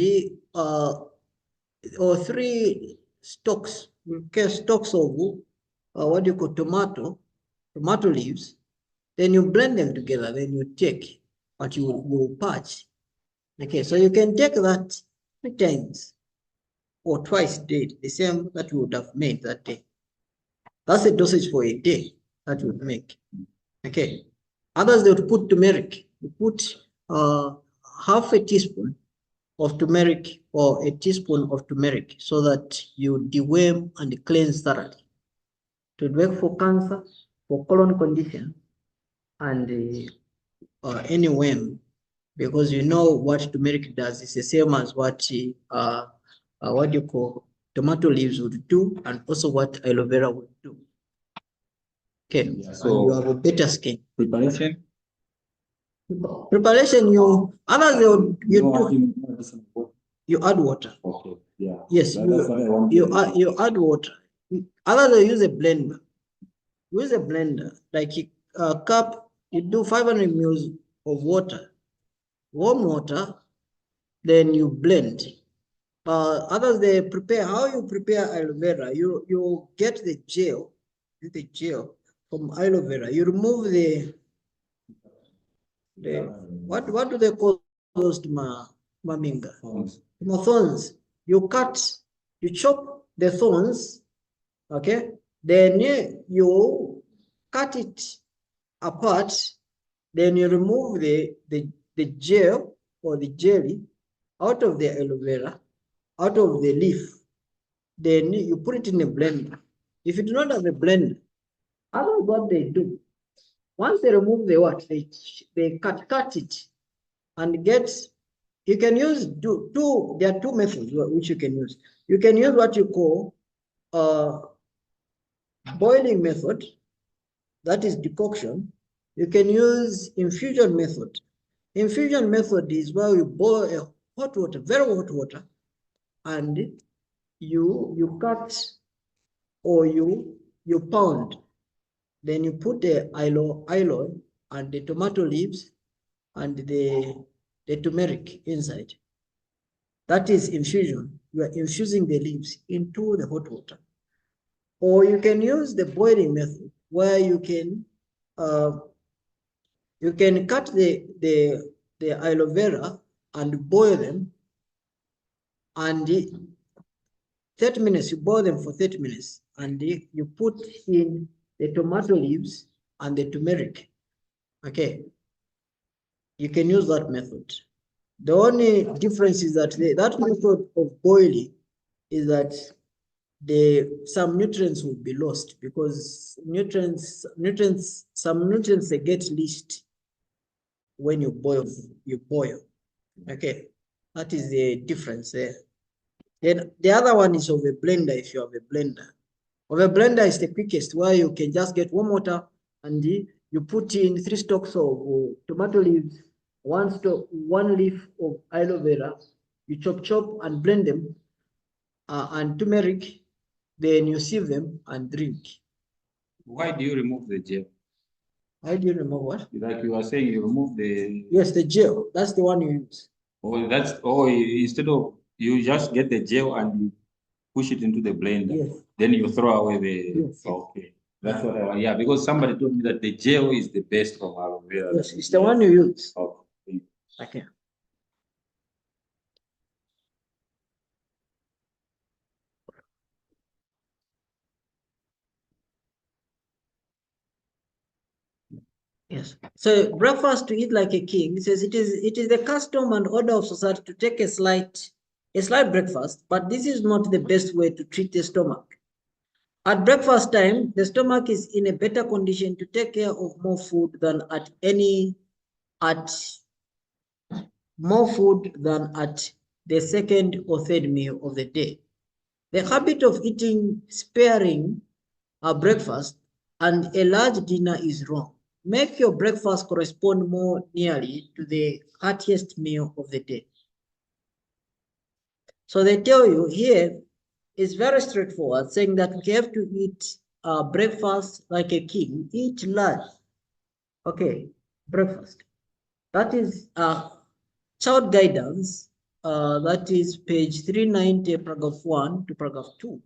or 3 stalks, stalks of what do you call tomato leaves. Then you blend them together. Then you take what you patch. Okay, so you can take that 3 times or twice a day, the same that you would have made that day. That's a dosage for a day that you would make. Okay. Others, they would put turmeric. You put half a teaspoon of turmeric or a teaspoon of turmeric so that you deworm and cleanse thoroughly. To work for cancer, for colon condition, and any worm, because you know what turmeric does. It's the same as what do you call tomato leaves would do, and also what aloe vera would do. Okay, Yeah, so and you have a better skin. Preparation. Preparation, you add water. Okay. Yeah. Yes, you add water. Others they use a blender. Use a blender, like a cup. You do 500 ml of water, warm water, then you blend. Others they prepare. How you prepare aloe vera? You get the gel from aloe vera. You remove the what do they call those maminga? Thorns. You chop the thorns, okay? Then you cut it apart, then you remove the gel or the jelly out of the aloe vera, out of the leaf. Then you put it in a blender. If you do not have a blender, others what they do, once they remove the what, they cut it and get you can use there are two methods which you can use. You can use what you call boiling method, that is decoction. You can use infusion method. Infusion method is where you boil a hot water, very hot water, and you cut or you pound. Then you put the aloe and the tomato leaves and the turmeric inside. That is infusion. You are infusing the leaves into the hot water. Or you can use the boiling method, where you can cut the aloe vera and boil them, and 30 minutes, you boil them for 30 minutes, and you put in the tomato leaves and the turmeric. Okay, you can use that method. The only difference is that that method of boiling is that some nutrients will be lost, because some nutrients they get leached when you boil. Okay, that is the difference there. Then the other one is of a blender. If you have a blender, is the quickest, where you can just get warm water and you put in 3 stalks of tomato leaves, 1 leaf of aloe vera, you chop and blend them, and turmeric, then you sieve them and drink. Why do you remove the gel? Why do you remove what? Like you are saying, you remove the. Yes, the gel. That's the one you use. Instead of you just get the gel and you push it into the blender. Yes. Then you throw away the. Yes. Okay. That's what I want. Yeah, because somebody told me that the gel is the best from aloe vera. Yes, it's the one you use. Okay. Okay. Yes. So breakfast to eat like a king. It says it is the custom and order of society to take a slight breakfast, but this is not the best way to treat the stomach. At breakfast time, the stomach is in a better condition to take care of more food than at the second or third meal of the day. The habit of eating sparing a breakfast and a large dinner is wrong. Make your breakfast correspond more nearly to the heartiest meal of the day. So they tell you here, it's very straightforward, saying that we have to eat breakfast like a king, eat large. Okay, breakfast. That is child guidance. That is page 390, paragraph 1 to paragraph 2.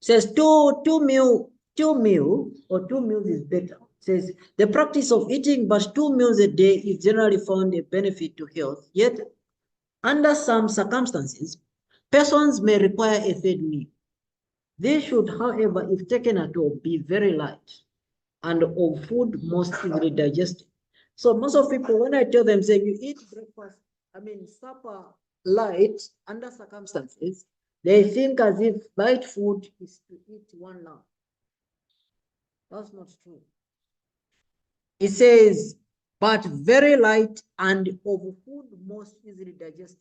Says two meals is better. Says the practice of eating but 2 meals a day is generally found a benefit to health. Yet, under some circumstances, persons may require a 3rd meal. This should, however, if taken at all, be very light and of food most easily digested. So most of people, when I tell them, say you eat supper light under circumstances, they think as if light food is to eat 1 lamb. That's not true. It says, but very light and of food most easily digested.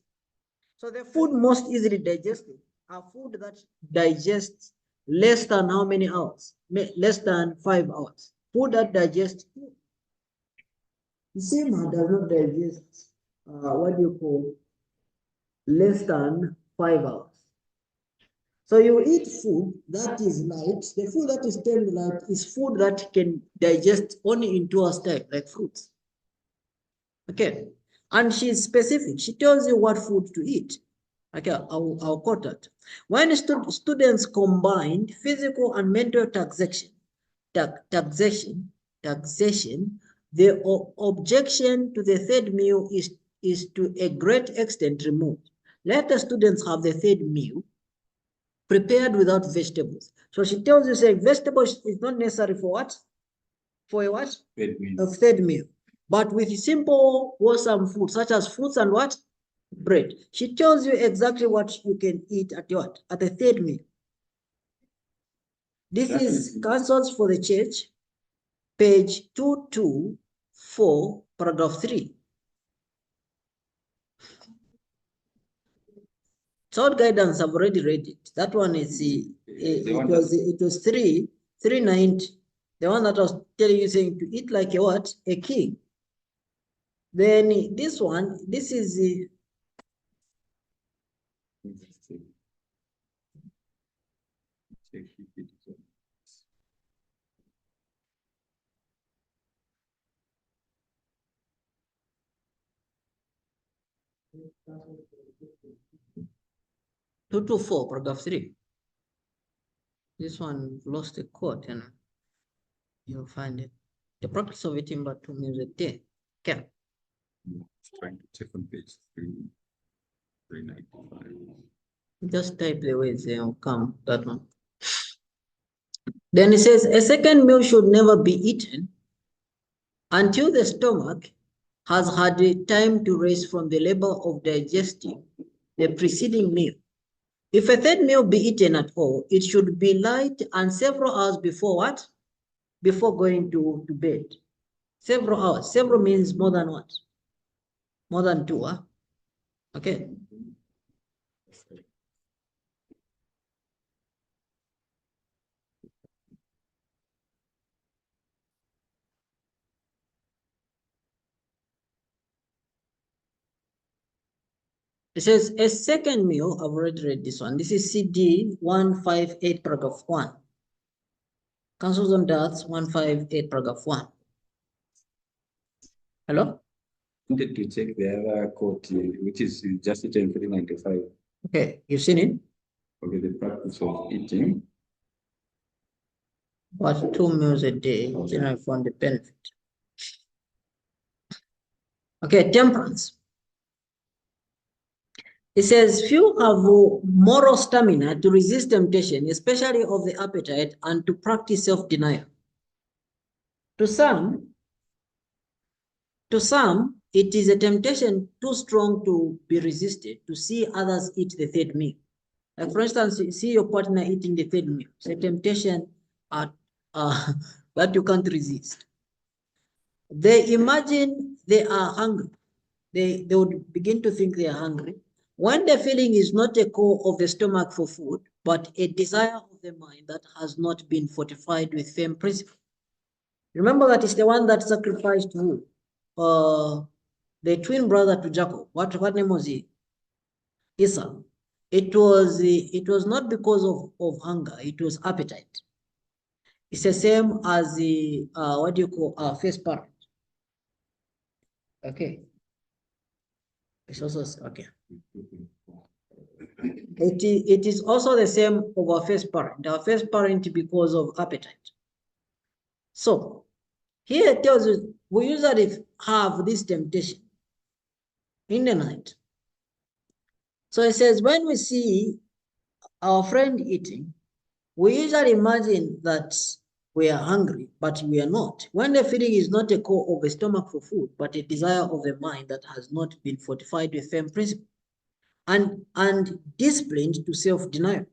So the food most easily digested are food that digests less than how many hours? Less than 5 hours. Food that digests, the same does not digest, less than 5 hours. So you eat food that is light. The food that is termed light is food that can digest only in 2 hours time, like fruits. Okay. And she's specific. She tells you what food to eat. Okay, I'll quote that. When students combined physical and mental taxation, the objection to the 3rd meal is to a great extent removed. Let the students have the 3rd meal prepared without vegetables. So she tells you, saying vegetables is not necessary for what? For a what? 3rd meal. A 3rd meal. But with simple, wholesome food, such as fruits and what? Bread. She tells you exactly what you can eat at what? At the 3rd meal. This is Counsels for the Church, page 224, paragraph 3. Third guidance, I've already read it. That one is it was 390. The one that I was telling you, saying to eat like a what? A king. Then this one, this is 224, paragraph 3. This one lost a quote, and you'll find it. The practice of eating but 2 meals a day. Okay. Trying to check on page 395. Just type the words there will come, that one. Then it says, a second meal should never be eaten until the stomach has had time to rest from the labor of digesting the preceding meal. If a third meal be eaten at all, it should be light and several hours before what? Before going to bed. Several hours. Several means more than what? More than 2, huh? Okay. It says a second meal, I've already read this one. This is CD 158, paragraph 1. Councils on Deaths 158, paragraph 1. Hello? I wanted to check the other quote, which is just written 395. Okay, you've seen it? Okay, the practice of eating. What 2 meals a day, then I found the benefit. Okay, temperance. It says, few have moral stamina to resist temptation, especially of the appetite, and to practice self-denial. To some, it is a temptation too strong to be resisted, to see others eat the third meal. Like for instance, you see your partner eating the third meal. It's a temptation that you can't resist. They imagine they are hungry. They would begin to think they are hungry. When the feeling is not a call of the stomach for food, but a desire of the mind that has not been fortified with firm principle. Remember that it's the one that sacrificed who? The twin brother to Jacob. What name was he? Esau. It was not because of hunger, it was appetite. It's the same as the what do you call first parent. Okay. It's also okay. It is also the same of our first parent. Our first parent because of appetite. So here it tells you we usually have this temptation in the night. So it says when we see our friend eating, we usually imagine that we are hungry, but we are not. When the feeling is not a call of the stomach for food, but a desire of the mind that has not been fortified with firm principle and disciplined to self-denial.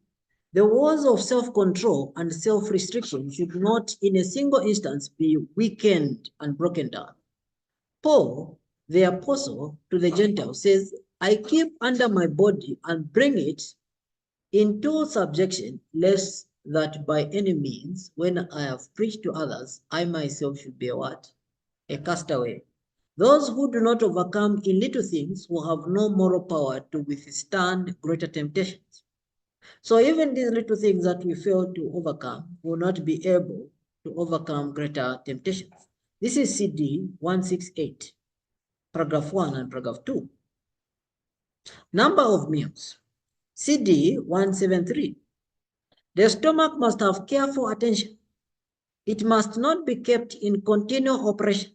The walls of self-control and self-restriction should not in a single instance be weakened and broken down. Paul, the apostle to the Gentiles, says, I keep under my body and bring it into subjection, lest that by any means, when I have preached to others, I myself should be a what? A castaway. Those who do not overcome in little things will have no moral power to withstand greater temptations. So even these little things that we fail to overcome will not be able to overcome greater temptations. This is CD 168, paragraph 1 and paragraph 2. Number of meals. CD 173. The stomach must have careful attention. It must not be kept in continual operation.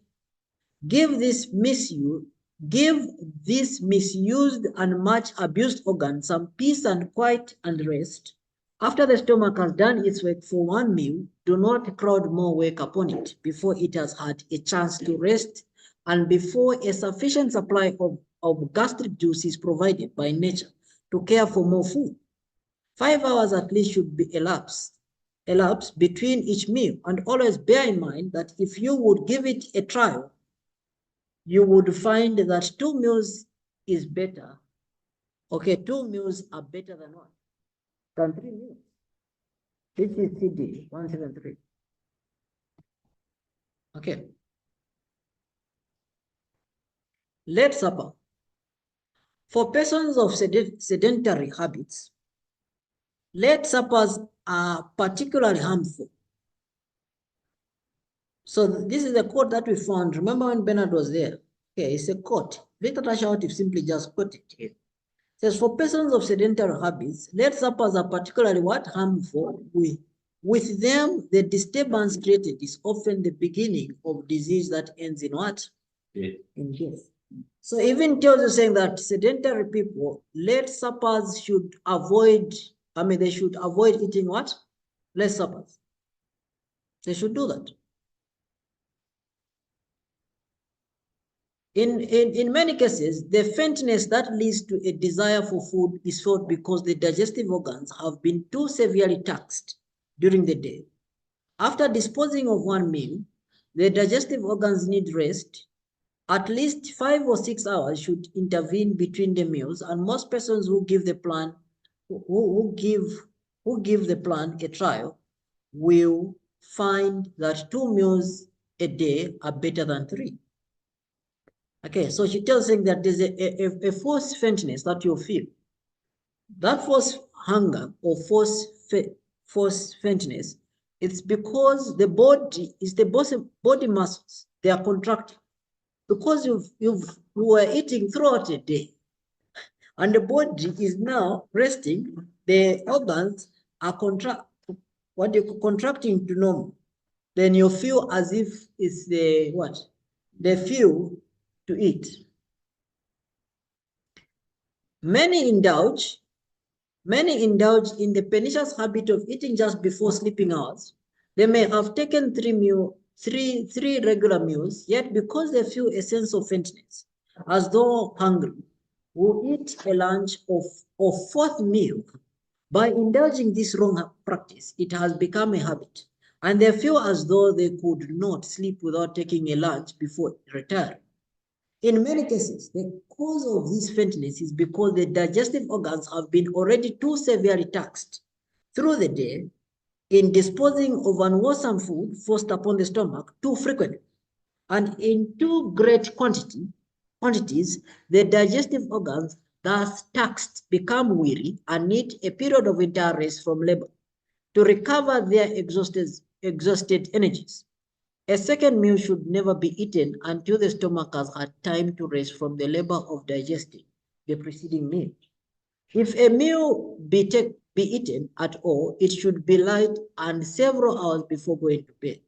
Give this misused and much abused organ some peace and quiet and rest. After the stomach has done its work for one meal, do not crowd more work upon it before it has had a chance to rest and before a sufficient supply of gastric juice is provided by nature to care for more food. 5 hours at least should be elapsed between each meal, and always bear in mind that if you would give it a trial, you would find that 2 meals is better Okay, 2 meals are better than what? Than 3 meals. This is CD 173. Okay. Late supper. For persons of sedentary habits, late suppers are particularly harmful. So this is a quote that we found. Remember when Bernard was there? Okay, it's a quote. Victor Houteff simply just quoted it here. It says, for persons of sedentary habits, late suppers are particularly what? Harmful. With them, the disturbance created is often the beginning of disease that ends in what? Yeah. In death. So even tells you saying that sedentary people, late suppers should avoid, they should avoid eating what? Late suppers. They should do that. In many cases, the faintness that leads to a desire for food is felt because the digestive organs have been too severely taxed during the day. After disposing of one meal, the digestive organs need rest. At least 5 or 6 hours should intervene between the meals, and most persons who give the plan who give the plan a trial will find that 2 meals a day are better than 3. Okay, so she tells saying that there's a forced faintness that you feel. That forced hunger or forced faintness, it's because the body muscles, they are contracting. Because you were eating throughout the day, and the body is now resting, the organs are contracting to normal. Then you feel as if it's the what? The fuel to eat. Many indulge in the pernicious habit of eating just before sleeping hours. They may have taken three regular meals, yet because they feel a sense of faintness, as though hungry, will eat a lunch of 4th meal. By indulging this wrong practice, it has become a habit, and they feel as though they could not sleep without taking a lunch before retiring. In many cases, the cause of this faintness is because the digestive organs have been already too severely taxed through the day in disposing of unwholesome food forced upon the stomach too frequently. And in too great quantities, the digestive organs, thus taxed, become weary and need a period of entire rest from labor to recover their exhausted energies. A second meal should never be eaten until the stomach has had time to rest from the labor of digesting the preceding meal. If a meal be eaten at all, it should be light and several hours before going to bed.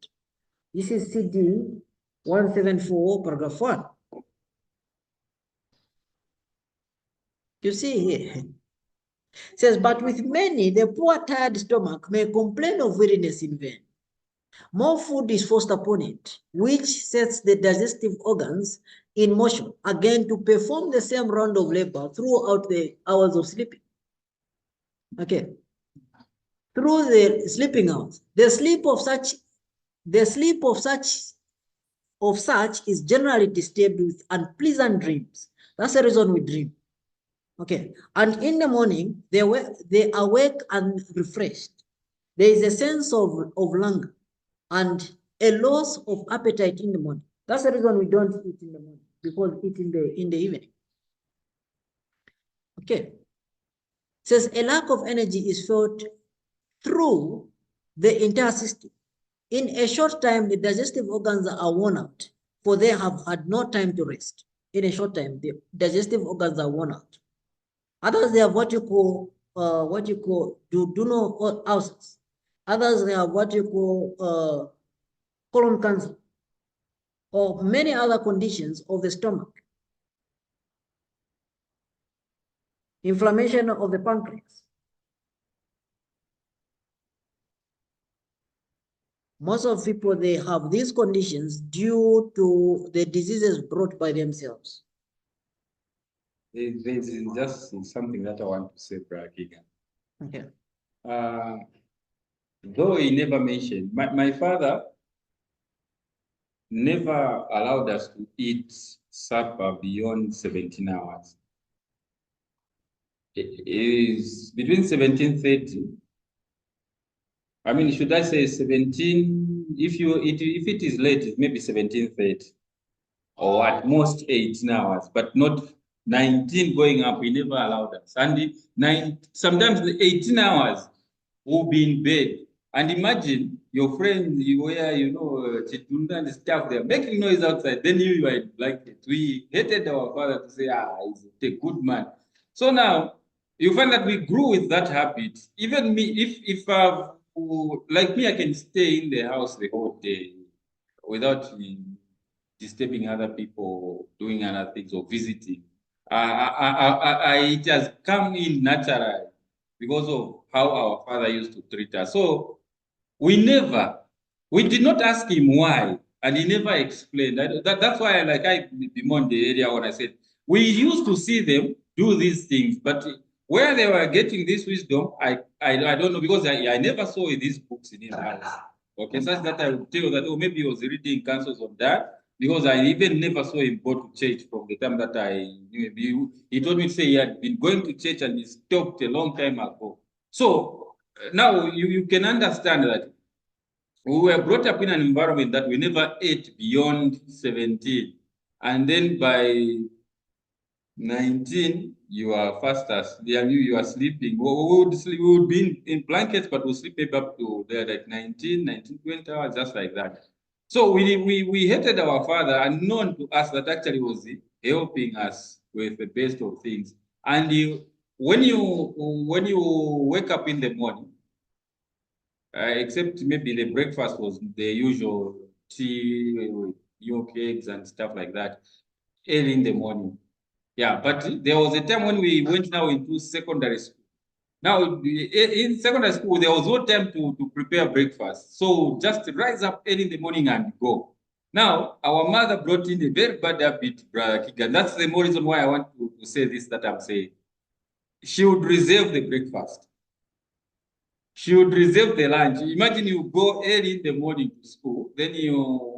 This is CD 174, paragraph 1. You see here, it says, but with many, the poor tired stomach may complain of weariness in vain. More food is forced upon it, which sets the digestive organs in motion again to perform the same round of labor throughout the hours of sleeping. Okay. Through the sleeping hours, the sleep of such is generally disturbed with unpleasant dreams. That's the reason we dream. Okay. And in the morning, they awake and refreshed. There is a sense of languor and a loss of appetite in the morning. That's the reason we don't eat in the morning, because eat in the evening. Okay. It says a lack of energy is felt through the entire system. In a short time, the digestive organs are worn out, for they have had no time to rest. In a short time, the digestive organs are worn out. Others, they have what you call duodenal ulcers. Others, they have what you call colon cancer, or many other conditions of the stomach. Inflammation of the pancreas. Most of people, they have these conditions due to the diseases brought by themselves. There's just something that I want to say, Keagan. Okay. Though he never mentioned, my father never allowed us to eat supper beyond 17 hours. is between 1730. I mean, should I say 17? If it is late, it's maybe 1730, or at most 18 hours, but not 19 going up. We never allowed us. And sometimes the 18 hours will be in bed. And imagine your friends, you wear, chitunda and stuff, they're making noise outside. Then you are in blanket. We hated our father to say, he's a good man. So now you find that we grew with that habit. Even me, if like me, I can stay in the house the whole day without disturbing other people, doing other things, or visiting. It has come in naturally because of how our father used to treat us. So we did not ask him why, and he never explained. That's why I bemoaned the area when I said, we used to see them do these things, but where they were getting this wisdom, I don't know, because I never saw these books in his house. Okay, such that I would tell you that, maybe he was reading counsels of that, because I even never saw him go to church from the time that I knew him. He told me to say he had been going to church and he stopped a long time ago. So now you can understand that we were brought up in an environment that we never ate beyond 17. And then by 19, you are fast asleep, you are sleeping. We would be in blankets, but we'll sleep maybe up to like 19, 20 hours, just like that. So we hated our father, unknown to us that actually was helping us with the best of things. And when you wake up in the morning, except maybe the breakfast was the usual tea with yolk, eggs, and stuff like that, early in the morning. Yeah, but there was a time when we went now into secondary school. Now, in secondary school, there was no time to prepare breakfast. So just rise up early in the morning and go. Now, our mother brought in a very bad habit, Brother Keagan. That's the more reason why I want to say this that I'm saying. She would reserve the breakfast. She would reserve the lunch. Imagine you go early in the morning to school, then we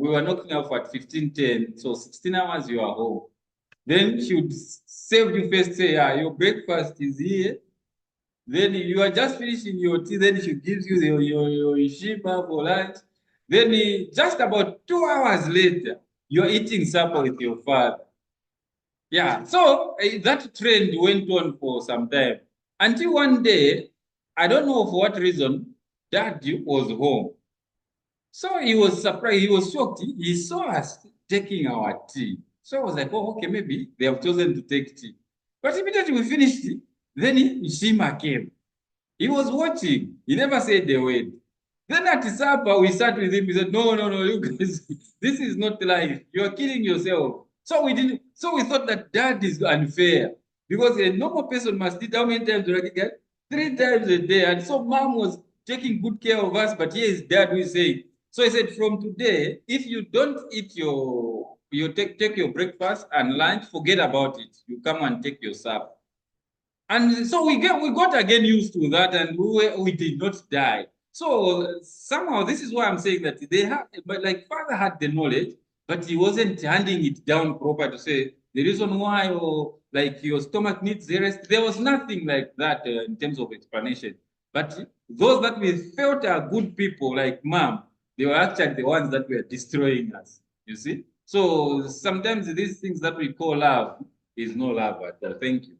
were knocking off at 15:10, so 16 hours you are home. Then she would save you first, say, your breakfast is here. Then you are just finishing your tea, then she gives you your shima for lunch. Then just about 2 hours later, you're eating supper with your father. Yeah, so that trend went on for some time until one day, I don't know for what reason, Dad was home. So he was surprised, he was shocked. He saw us taking our tea. So I was like, okay, maybe they have chosen to take tea. But immediately we finished it, then Shima came. He was watching. He never said a word. Then at supper, we sat with him. He said, no, you guys, this is not life. You're killing yourself. So we thought that Dad is unfair. Because a normal person must eat how many times do I get? 3 times a day. And so Mom was taking good care of us, but here is Dad who is saying. So he said, from today, if you don't eat you take your breakfast and lunch, forget about it. You come and take your supper. And so we got again used to that, and we did not die. So somehow this is why I'm saying that they have, but like father had the knowledge, but he wasn't handing it down proper to say the reason why, or like your stomach needs the rest. There was nothing like that in terms of explanation. But those that we felt are good people, like Mom, they were actually the ones that were destroying us. You see. So sometimes these things that we call love is no love at all. Thank you.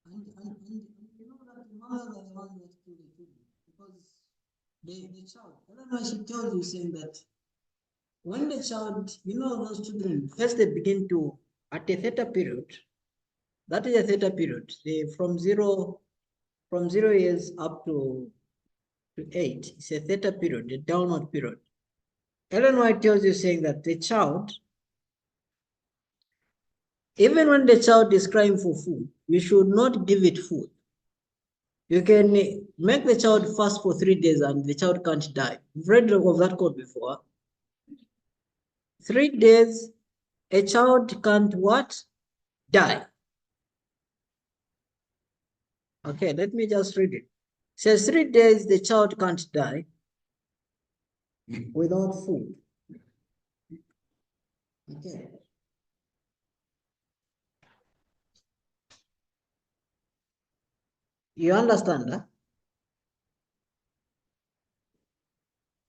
And you know that the mother is the one that killed the children, because the child, I don't know, she tells you saying that when the child, those children, first they begin to, at a theta period, that is a theta period, they from zero years up to 8, it's a theta period, a downward period. Ellen White tells you saying that the child, even when the child is crying for food, you should not give it food. You can make the child fast for 3 days and the child can't die. You've read of that quote before. 3 days, a child can't what? Die. Okay, let me just read it. It says 3 days, the child can't die without food. Okay. You understand, huh?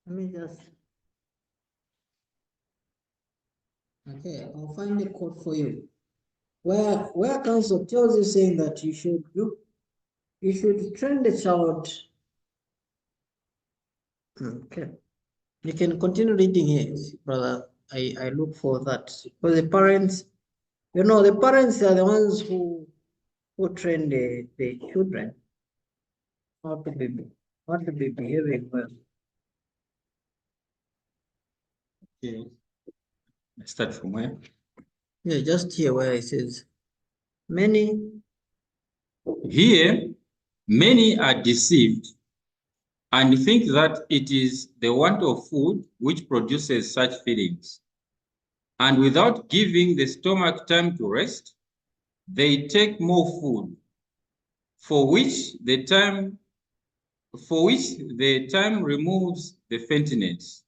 Let me just. Okay, I'll find a quote for you. Where counsel tells you saying that you should train the child. Okay. You can continue reading here, brother. I look for that. For the parents, the parents are the ones who train the children how to be behaving well. Okay. Let's start from where? Yeah, just here where it says many. Here, many are deceived and think that it is the want of food which produces such feelings. And without giving the stomach time to rest, they take more food, for which the time removes the fatness.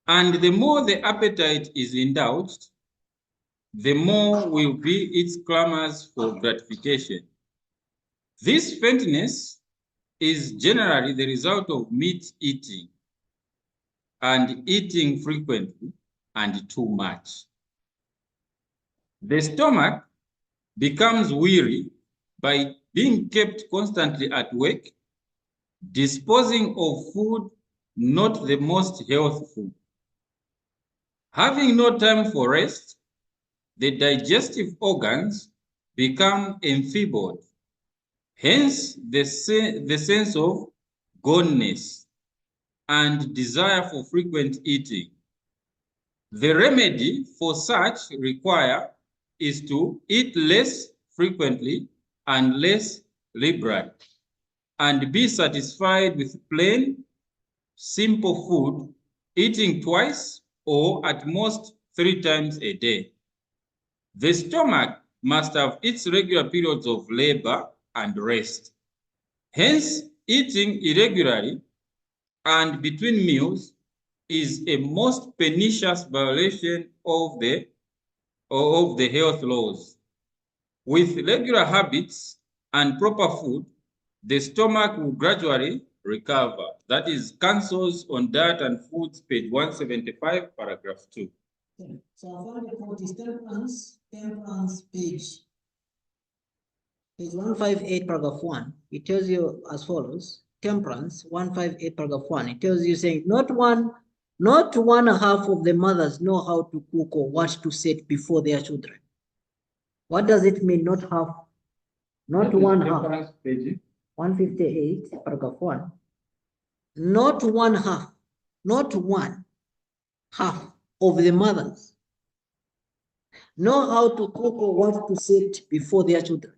And the more the appetite is indulged, the more will be its clamors for gratification. This fatness is generally the result of meat eating and eating frequently and too much. The stomach becomes weary by being kept constantly at work, disposing of food not the most healthful. Having no time for rest, the digestive organs become enfeebled. Hence, the sense of goneness and desire for frequent eating. The remedy for such is to eat less frequently and less liberally, and be satisfied with plain, simple food, eating twice or at most 3 times a day. The stomach must have its regular periods of labor and rest. Hence, eating irregularly and between meals is a most pernicious violation of the health laws. With regular habits and proper food, the stomach will gradually recover. That is Counsels on Diet and Foods, page 175, paragraph 2. Okay. So I found the quote is temperance page 158, paragraph 1. It tells you as follows. Temperance 158, paragraph 1. It tells you saying not one half of the mothers know how to cook or what to set before their children. What does it mean? Not half. Not one half. Page 158, paragraph 1. Not one half. Not one half of the mothers know how to cook or what to set before their children.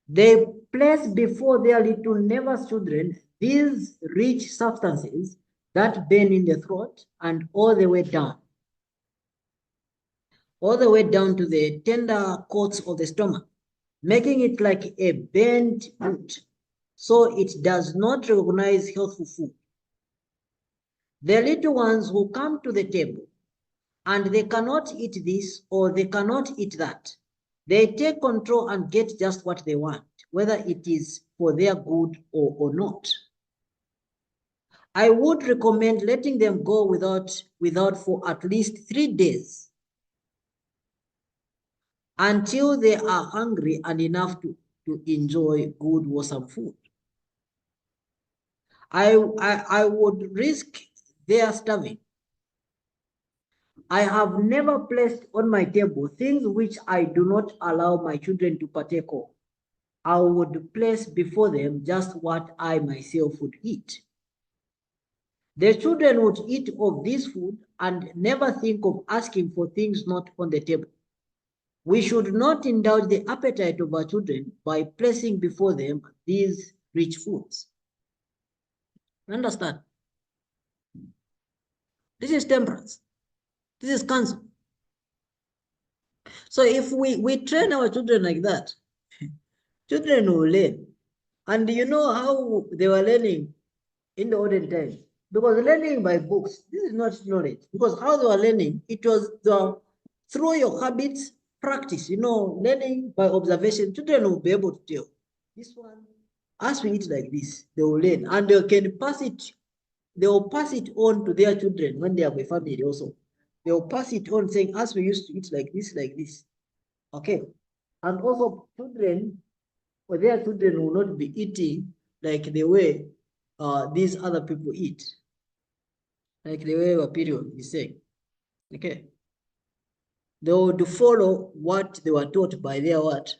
They place before their little nervous children these rich substances that burn in the throat and all the way down to the tender coats of the stomach, making it like a burnt wood, so it does not recognize healthful food. The little ones who come to the table and they cannot eat this or they cannot eat that, they take control and get just what they want, whether it is for their good or not. I would recommend letting them go without for at least 3 days until they are hungry and enough to enjoy good, wholesome food. I would risk their starving. I have never placed on my table things which I do not allow my children to partake of. I would place before them just what I myself would eat. The children would eat of this food and never think of asking for things not on the table. We should not indulge the appetite of our children by placing before them these rich foods. Understand? This is temperance. This is counsel. So if we train our children like that, children will learn. And you know how they were learning in the olden times? Because learning by books, this is not knowledge. Because how they were learning, it was through your habits, practice, learning by observation. Children will be able to tell. this one, as we eat like this, they will learn and they can pass it. They will pass it on to their children when they have a family also. They will pass it on saying, as we used to eat like this, like this. Okay. And also children, or their children will not be eating like the way these other people eat. Like the way our period is saying. Okay. They would follow what they were taught by their what?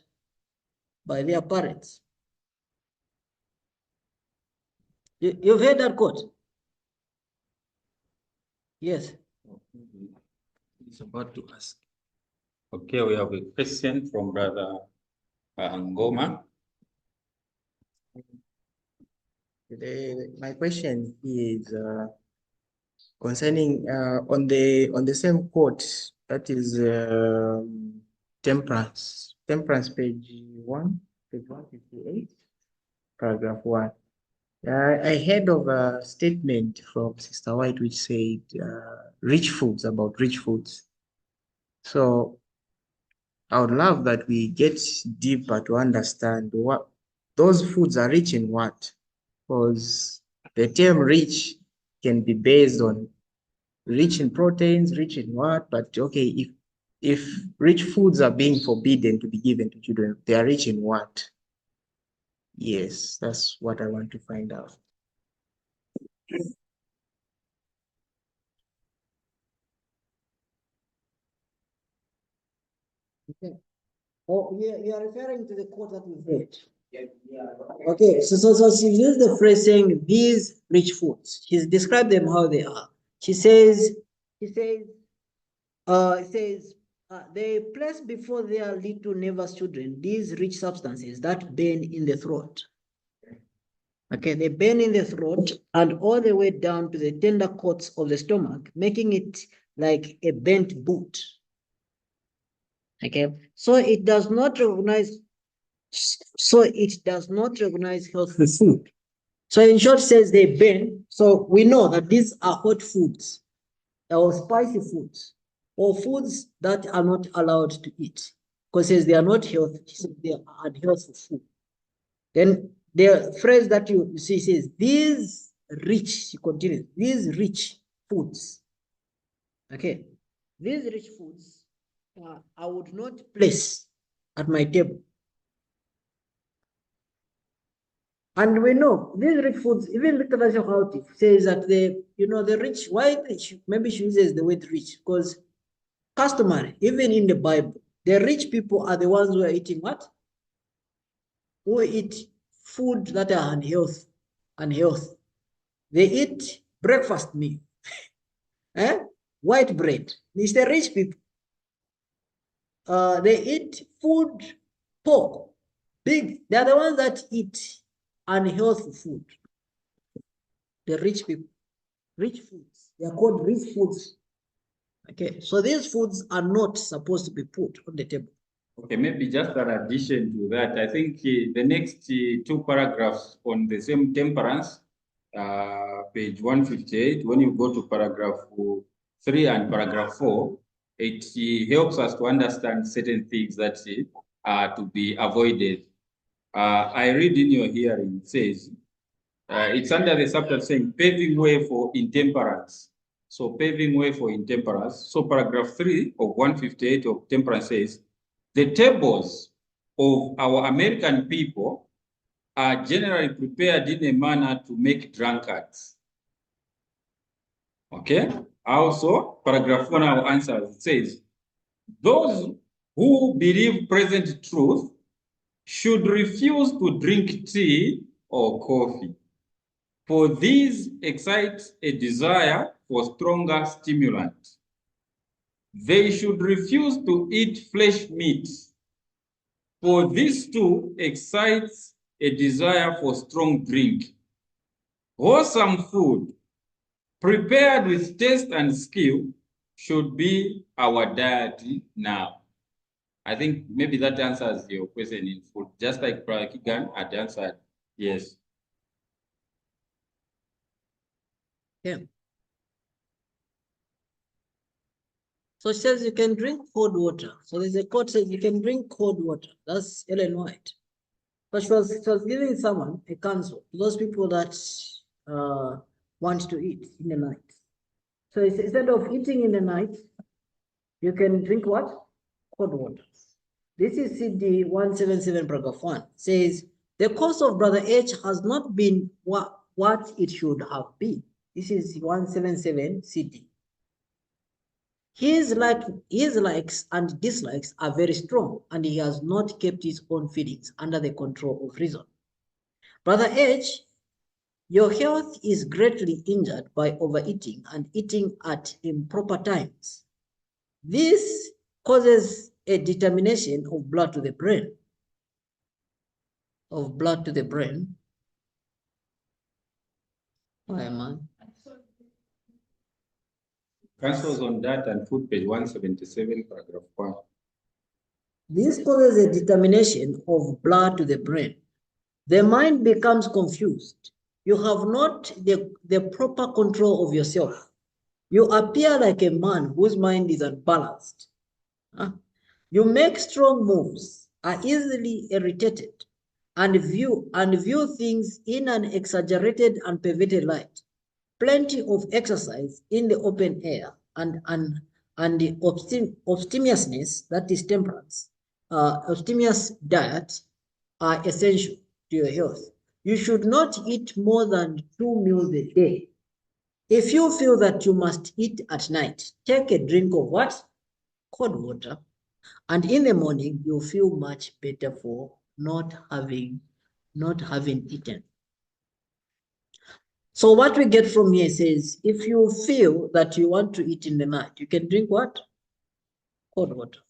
By their parents. You've heard that quote? Yes. He's about to ask. Okay, we have a question from Brother Ngoma. My question is concerning on the same quote, that is temperance page 158, paragraph 1. I heard of a statement from Sister White which said rich foods, about rich foods. So I would love that we get deeper to understand what those foods are rich in what, because the term rich can be based on rich in proteins, rich in what, but okay, if rich foods are being forbidden to be given to children, they are rich in what? Yes, that's what I want to find out. Okay. Oh, yeah, you are referring to the quote that we read. Okay, so she uses the phrase saying these rich foods. She's described them how they are. She says, it says, they place before their little nervous children these rich substances that burn in the throat. Okay, they burn in the throat and all the way down to the tender coats of the stomach, making it like a bent boot. Okay, so it does not recognize healthy food. So in short says they burn. So we know that these are hot foods or spicy foods or foods that are not allowed to eat because says they are not healthy, they are unhealthy food. Then the phrase that you see says these rich, she continues, these rich foods. Okay, these rich foods I would not place at my table. And we know these rich foods, even Victor Houteff says that the rich, why maybe she uses the word rich, because customary, even in the Bible, the rich people are the ones who are eating what? Who eat food that are unhealthy. They eat breakfast meal, white bread. It's the rich people. They eat food, pork, big. They are the ones that eat unhealthy food. The rich people, rich foods. They are called rich foods. Okay, so these foods are not supposed to be put on the table. Okay, maybe just an addition to that, I think the next two paragraphs on the same temperance, page 158, when you go to paragraph 3 and paragraph 4, it helps us to understand certain things that are to be avoided. I read in your hearing, it says, it's under the subtitle saying paving way for intemperance. So paving way for intemperance. So paragraph 3 of 158 of temperance says, the tables of our American people are generally prepared in a manner to make drunkards. Okay? Also, paragraph 1 our answer says, those who believe present truth should refuse to drink tea or coffee, for these excite a desire for stronger stimulant. They should refuse to eat flesh meat, for this too excites a desire for strong drink. Wholesome food, prepared with taste and skill, should be our diet now. I think maybe that answers your question in full, just like Brother Keagan had answered, yes. Yeah. So it says you can drink cold water. So there's a quote says you can drink cold water. That's Ellen White. But she was giving someone a counsel, those people that want to eat in the night. So instead of eating in the night, you can drink what? Cold water. This is CD 177 paragraph 1. Says the course of Brother H has not been what it should have been. This is 177 CD. His likes and dislikes are very strong, and he has not kept his own feelings under the control of reason. Brother H, your health is greatly injured by overeating and eating at improper times. This causes a determination of blood to the brain. Why am I? Counsels on that and food, page 177, paragraph 1. This causes a determination of blood to the brain. The mind becomes confused. You have not the proper control of yourself. You appear like a man whose mind is unbalanced. You make strong moves, are easily irritated, and view things in an exaggerated and perverted light. Plenty of exercise in the open air and the abstemiousness, that is temperance, abstemious diet are essential to your health. You should not eat more than 2 meals a day. If you feel that you must eat at night, take a drink of what? Cold water. And in the morning, you'll feel much better for not having eaten. So what we get from here says, if you feel that you want to eat in the night, you can drink what? Cold water.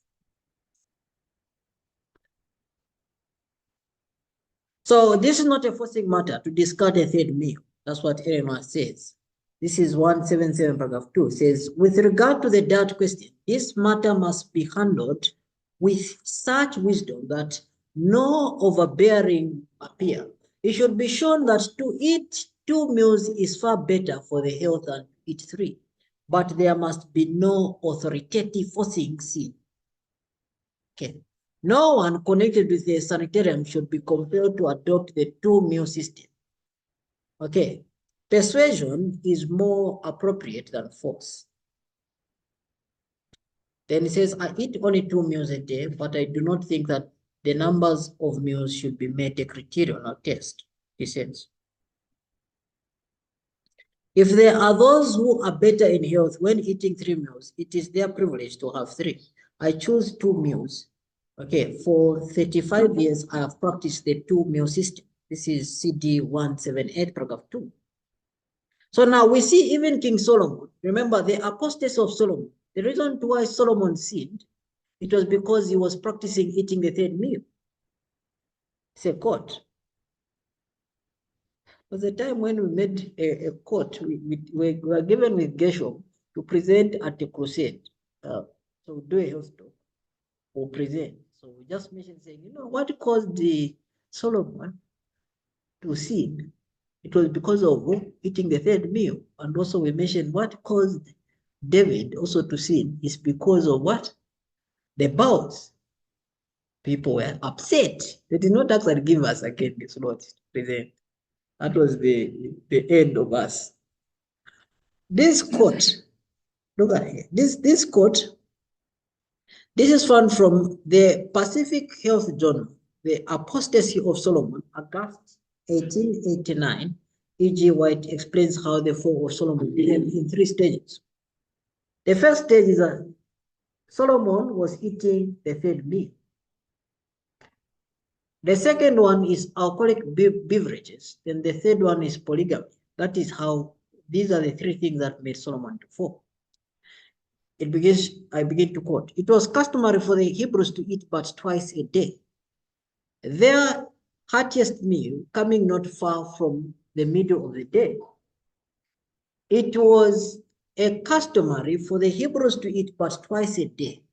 So this is not a forcing matter to discard a third meal. That's what Eleanor says. This is 177 paragraph 2 says, with regard to the diet question, this matter must be handled with such wisdom that no overbearing appear. It should be shown that to eat 2 meals is far better for the health than to eat 3. But there must be no authoritative forcing sin. Okay. No one connected with the sanitarium should be compelled to adopt the 2-meal system. Okay. Persuasion is more appropriate than force. Then it says, I eat only 2 meals a day, but I do not think that the numbers of meals should be made a criterion or test, he says. If there are those who are better in health when eating 3 meals, it is their privilege to have 3. I choose 2 meals. Okay, for 35 years, I have practiced the 2-meal system. This is CD 178, paragraph 2. So now we see even King Solomon, remember the apostasy of Solomon, the reason why Solomon sinned, it was because he was practicing eating the 3rd meal. It's a court. There was a time when we made a court, we were given with Gershom to present at a crusade. So we do a health talk or present. So we just mentioned saying, you know, what caused the Solomon to sin? It was because of eating the 3rd meal. And also we mentioned what caused David also to sin is because of what? The bowels. People were upset. They did not actually give us again this Lord present. That was the end of us. This quote, look at here. This quote, this is found from the Pacific Health Journal, the Apostasy of Solomon, August 1889. E.G. White explains how the fall of Solomon began in 3 stages. The first stage is that Solomon was eating the 3rd meal. The second one is alcoholic beverages. Then the 3rd one is polygamy. That is how, these are the 3 things that made Solomon to fall. It begins, I begin to quote, it was customary for the Hebrews to eat but twice a day. Their heartiest meal coming not far from the middle of the day. It was a customary for the Hebrews to eat but twice a day.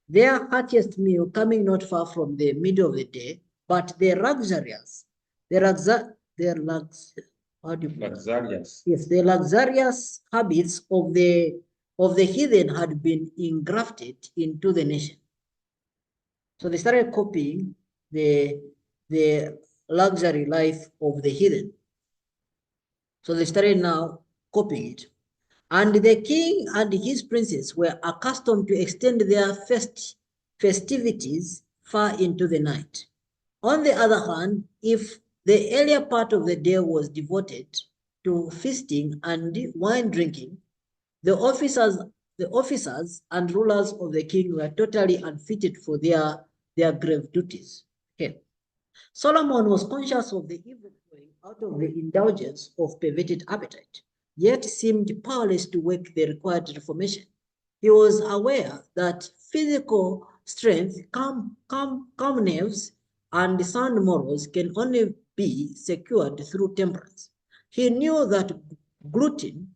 Their heartiest meal coming not far from the middle of the day, but the luxurious habits of the heathen had been engrafted into the nation. So they started copying the luxury life of the heathen. So they started now copying it. And the king and his princes were accustomed to extend their festivities far into the night. On the other hand, if the earlier part of the day was devoted to feasting and wine drinking, the officers and rulers of the king were totally unfitted for their grave duties. Okay. Solomon was conscious of the evil flowing out of the indulgence of perverted appetite, yet seemed powerless to work the required reformation. He was aware that physical strength, calm nerves, and sound morals can only be secured through temperance. He knew that gluttony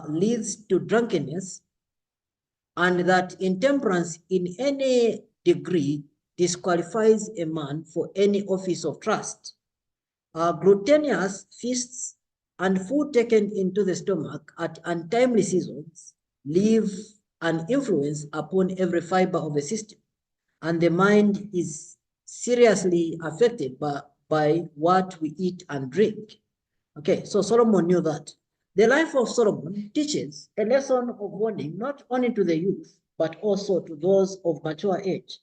leads to drunkenness, and that intemperance in any degree disqualifies a man for any office of trust. Gluttonous feasts and food taken into the stomach at untimely seasons leave an influence upon every fiber of the system, and the mind is seriously affected by what we eat and drink. Okay, so Solomon knew that. The life of Solomon teaches a lesson of warning not only to the youth, but also to those of mature age.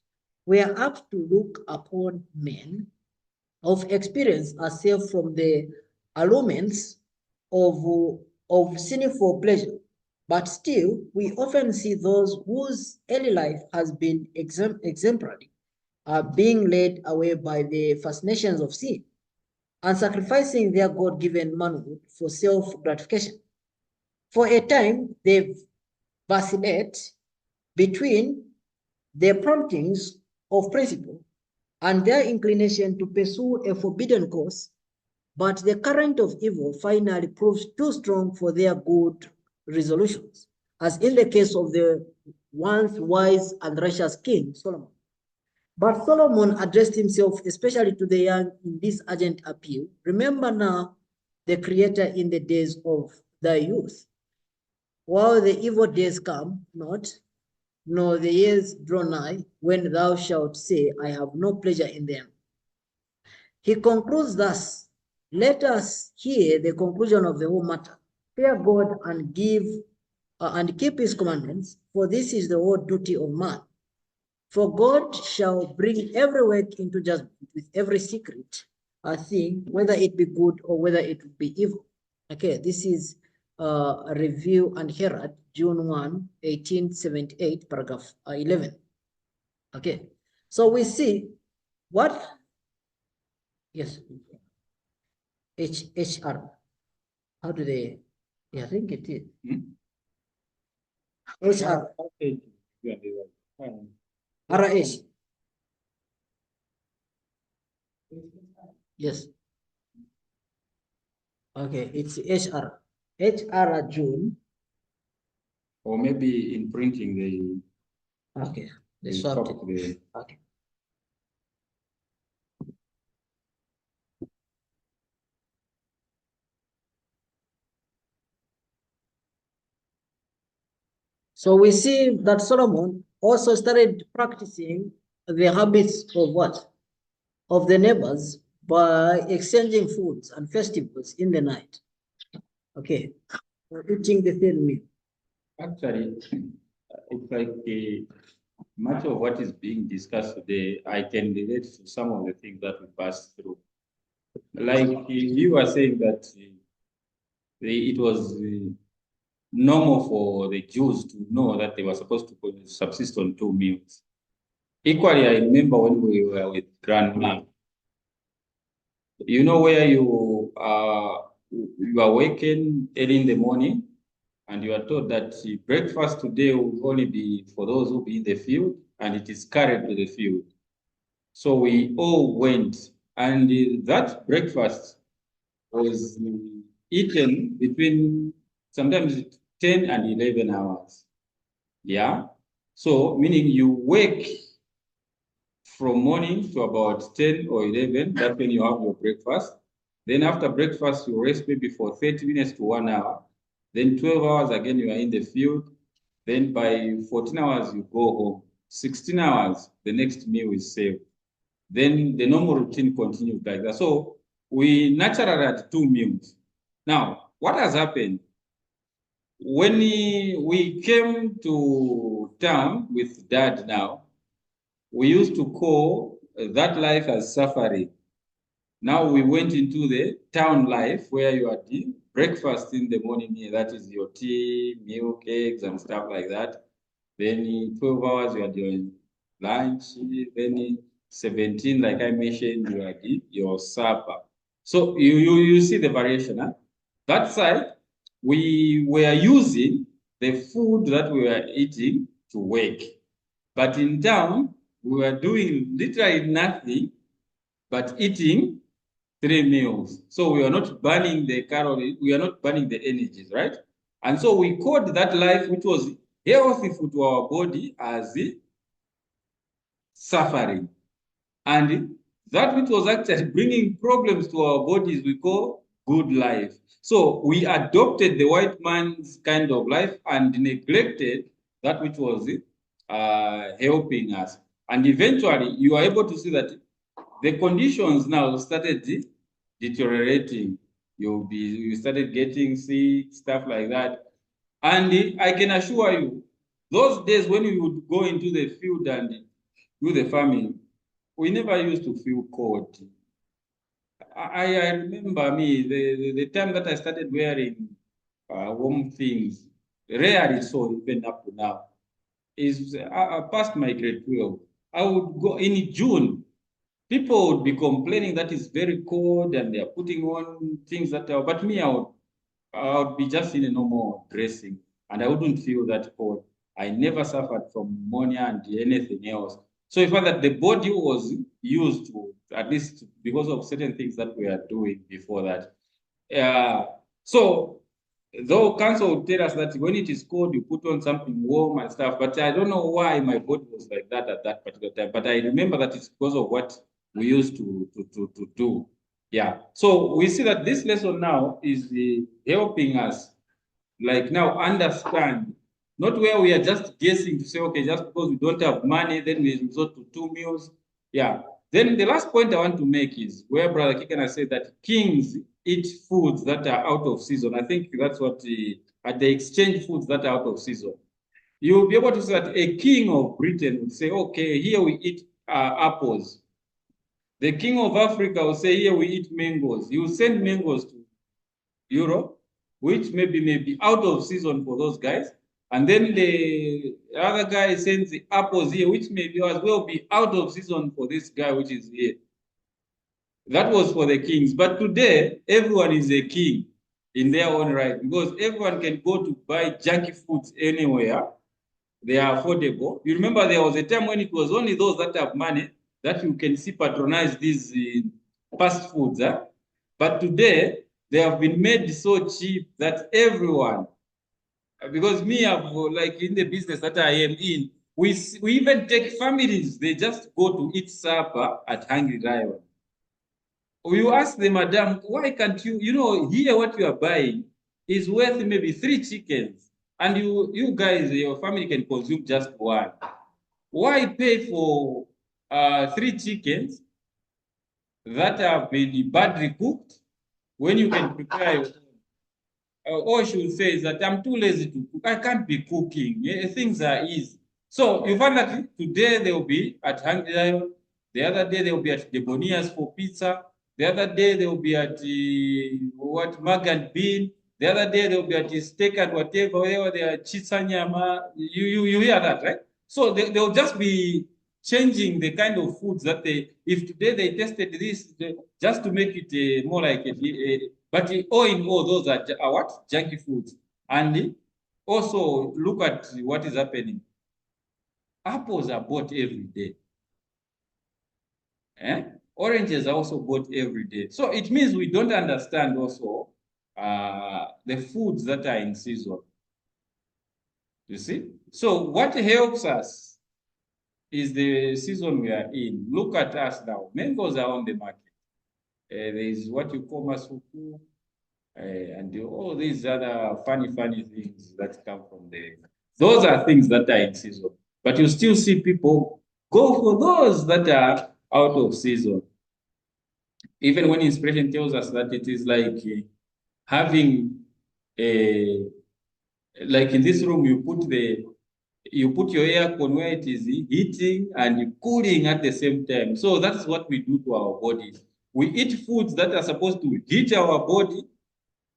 We are apt to look upon men of experience as safe from the allurements of sinful pleasure, but still we often see those whose early life has been exemplary being led away by the fascinations of sin and sacrificing their God-given manhood for self-gratification. For a time, they vacillate between the promptings of principle and their inclination to pursue a forbidden course, but the current of evil finally proves too strong for their good resolutions, as in the case of the once wise and righteous king Solomon. But Solomon addressed himself especially to the young in this urgent appeal. Remember now the Creator in the days of thy youth, while the evil days come not, nor the years draw nigh, when thou shalt say, I have no pleasure in them. He concludes thus. Let us hear the conclusion of the whole matter. Fear God and keep his commandments, for this is the whole duty of man. For God shall bring every work into judgment with every secret thing, whether it be good or whether it be evil. Okay, this is a Review and Herald, June 1, 1878, paragraph 11. Okay, so we see what, yes, HR. How do they, yeah, I think it is. HR. RH. Yes. Okay, it's HR. HR June. Or maybe in printing they Okay, they they swapped swap it. the Okay. So we see that Solomon also started practicing the habits of what? Of the neighbors by exchanging foods and festivals in the night. Okay, eating the third meal. Actually, it's like much of what is being discussed today, I can relate to some of the things that we passed through. Like you were saying that it was normal for the Jews to know that they were supposed to subsist on 2 meals. Equally, I remember when we were with grandma, you know, where you are waking early in the morning and you are told that breakfast today will only be for those who be in the field, and it is carried to the field. So we all went, and that breakfast was eaten between sometimes 10 and 11 hours. Yeah. So meaning you wake from morning to about 10 or 11, that's when you have your breakfast. Then after breakfast, you rest maybe for 30 minutes to 1 hour. Then 12 hours again, you are in the field. Then by 14 hours, you go home. 16 hours, the next meal is served. Then the normal routine continues like that. So we naturally had 2 meals. Now, what has happened? When we came to town with Dad now, we used to call that life as suffering. Now we went into the town life where you are doing breakfast in the morning here. That is your tea, milk, eggs, and stuff like that. Then in 12 hours, you are doing lunch. Then 17, like I mentioned, you are doing your supper. So you see the variation. Huh? That side, we were using the food that we were eating to work. But in town, we were doing literally nothing but eating 3 meals. So we are not burning the calories, we are not burning the energies, right? And so we called that life, which was healthy food to our body, as suffering. And that which was actually bringing problems to our bodies, we call good life. So we adopted the white man's kind of life and neglected that which was helping us. And eventually, you are able to see that the conditions now started deteriorating. You started getting sick, stuff like that. And I can assure you, those days when we would go into the field and do the farming, we never used to feel cold. I remember the time that I started wearing warm things, rarely so even up to now, is past my grade 12. I would go in June. People would be complaining that it's very cold and they are putting on things that are, but me, I would be just in a normal dressing and I wouldn't feel that cold. I never suffered from pneumonia and anything else. So I found that the body was used to, at least because of certain things that we are doing before that. So though cancer would tell us that when it is cold, you put on something warm and stuff, but I don't know why my body was like that at that particular time. But I remember that it's because of what we used to do. Yeah. So we see that this lesson now is helping us, like now, understand, not where we are just guessing to say, okay, just because we don't have money, then we resort to 2 meals. Yeah. Then the last point I want to make is where Brother Keagan has said that kings eat foods that are out of season. I think that's what at the exchange foods that are out of season. You'll be able to see that a king of Britain would say, okay, here we eat apples. The king of Africa will say, here we eat mangoes. You send mangoes to Europe, which may be out of season for those guys. And then the other guy sends the apples here, which may be as well be out of season for this guy, which is here. That was for the kings. But today, everyone is a king in their own right, because everyone can go to buy junky foods anywhere. They are affordable. You remember there was a time when it was only those that have money that you can see patronize these fast foods. Huh? But today, they have been made so cheap that everyone, because me, I'm like in the business that I am in, we even take families, they just go to eat supper at Hungry Lion. You ask the madam, why can't you, here what you are buying is worth maybe 3 chickens, and you guys, your family can consume just 1. Why pay for 3 chickens that have been badly cooked when you can prepare your own? All she will say is that I'm too lazy to cook. I can't be cooking. Things are easy. So you find that today they will be at Hungry Lion. The other day they will be at Debonias for pizza. The other day they will be at Mag and Bean. The other day they will be at steak and whatever they are chisanyama. You hear that, right? So they'll just be changing the kind of foods that if today they tested this, just to make it more like but all in all, those are what? Junky foods. And also look at what is happening. Apples are bought every day. Oranges are also bought every day. So it means we don't understand also the foods that are in season. You see? So what helps us is the season we are in. Look at us now. Mangoes are on the market. There is what you call masuku, and all these other funny things that come from there. Those are things that are in season. But you still see people go for those that are out of season. Even when inspiration tells us that it is like having a, like in this room, you put your aircon where it is heating and cooling at the same time. So that's what we do to our bodies. We eat foods that are supposed to heat our body,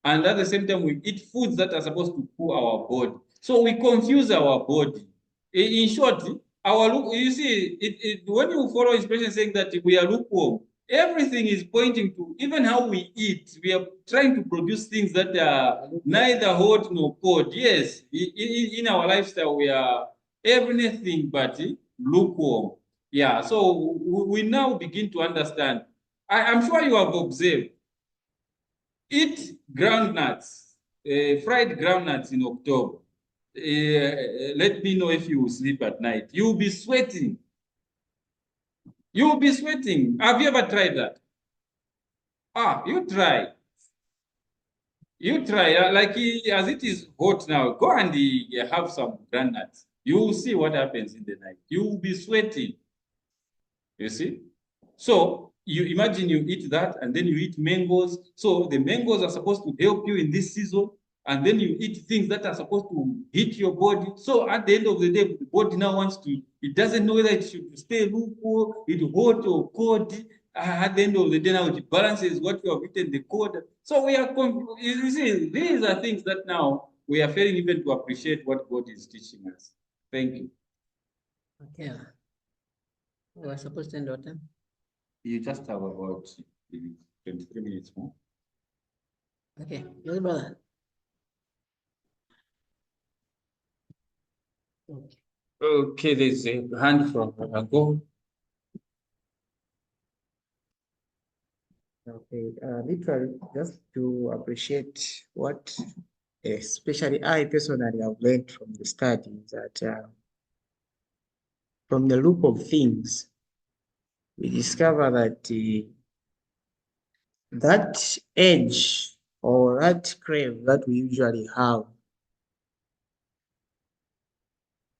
and at the same time, we eat foods that are supposed to cool our body. So we confuse our body. In short, you see, when you follow inspiration saying that we are lukewarm, everything is pointing to even how we eat. We are trying to produce things that are neither hot nor cold. Yes, in our lifestyle, we are everything but lukewarm. Yeah, so we now begin to understand. I'm sure you have observed, eat groundnuts, fried groundnuts in October. Let me know if you will sleep at night. You'll be sweating. You'll be sweating. Have you ever tried that? You try. You try. Like as it is hot now, go and have some groundnuts. You will see what happens in the night. You will be sweating. You see? So you imagine you eat that and then you eat mangoes. So the mangoes are supposed to help you in this season. And then you eat things that are supposed to heat your body. So at the end of the day, the body now wants to, it doesn't know whether it should stay lukewarm, it hot or cold. At the end of the day, now it balances what you have eaten, the cold. So we are, you see, these are things that now we are failing even to appreciate what God is teaching us. Thank you. Okay. We are supposed to end our time. You just have about 23 minutes more. Okay, yes, brother. Okay. Okay, there's a hand from Go. Okay, literally, just to appreciate what, especially I personally have learned from the study, that from the look of things, we discover that that edge or that crave that we usually have,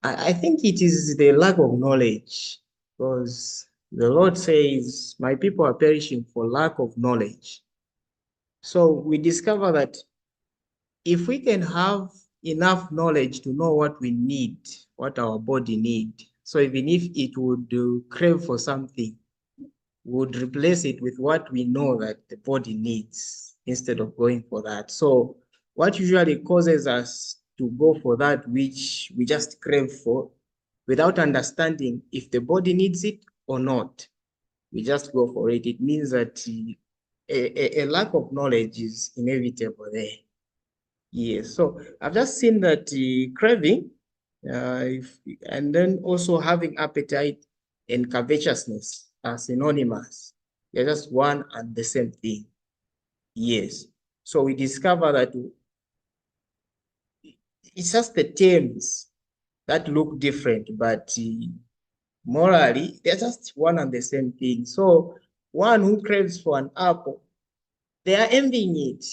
I think it is the lack of knowledge, because the Lord says, my people are perishing for lack of knowledge. So we discover that if we can have enough knowledge to know what we need, what our body needs, so even if it would crave for something, we would replace it with what we know that the body needs instead of going for that. So what usually causes us to go for that which we just crave for without understanding if the body needs it or not, we just go for it. It means that a lack of knowledge is inevitable there. Yes, so I've just seen that craving, and then also having appetite and covetousness are synonymous. They're just one and the same thing. Yes. So we discover that it's just the terms that look different, but morally, they're just one and the same thing. So one who craves for an apple, they are envying it.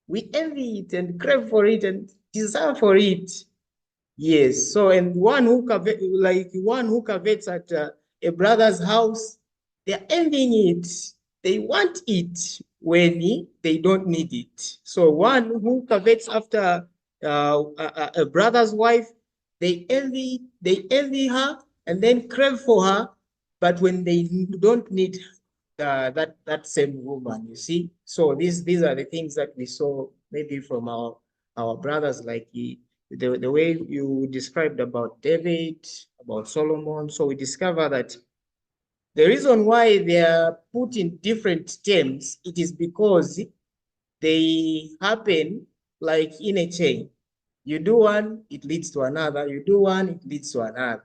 We envy it and crave for it and desire for it. Yes. So, and one who covets at a brother's house, they're envying it. They want it when they don't need it. So one who covets after a brother's wife, they envy her and then crave for her, but when they don't need that same woman, you see. So these are the things that we saw maybe from our brothers, like the way you described about David, about Solomon. So we discover that the reason why they are put in different terms, it is because they happen like in a chain. You do one, it leads to another. You do one, it leads to another.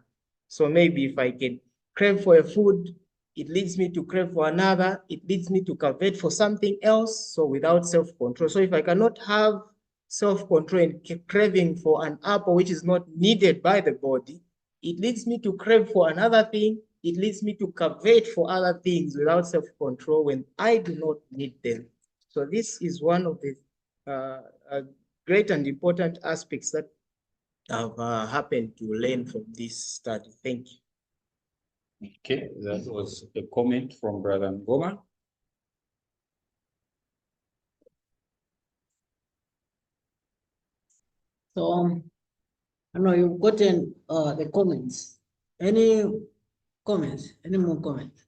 So maybe if I can crave for a food, it leads me to crave for another. It leads me to covet for something else. So without self-control. So if I cannot have self-control and craving for an apple which is not needed by the body, it leads me to crave for another thing. It leads me to covet for other things without self-control when I do not need them. So this is one of the great and important aspects that I've happened to learn from this study. Thank you. Okay, that was a comment from Brother Ngoma. So I know you've gotten the comments. Any comments? Any more comments?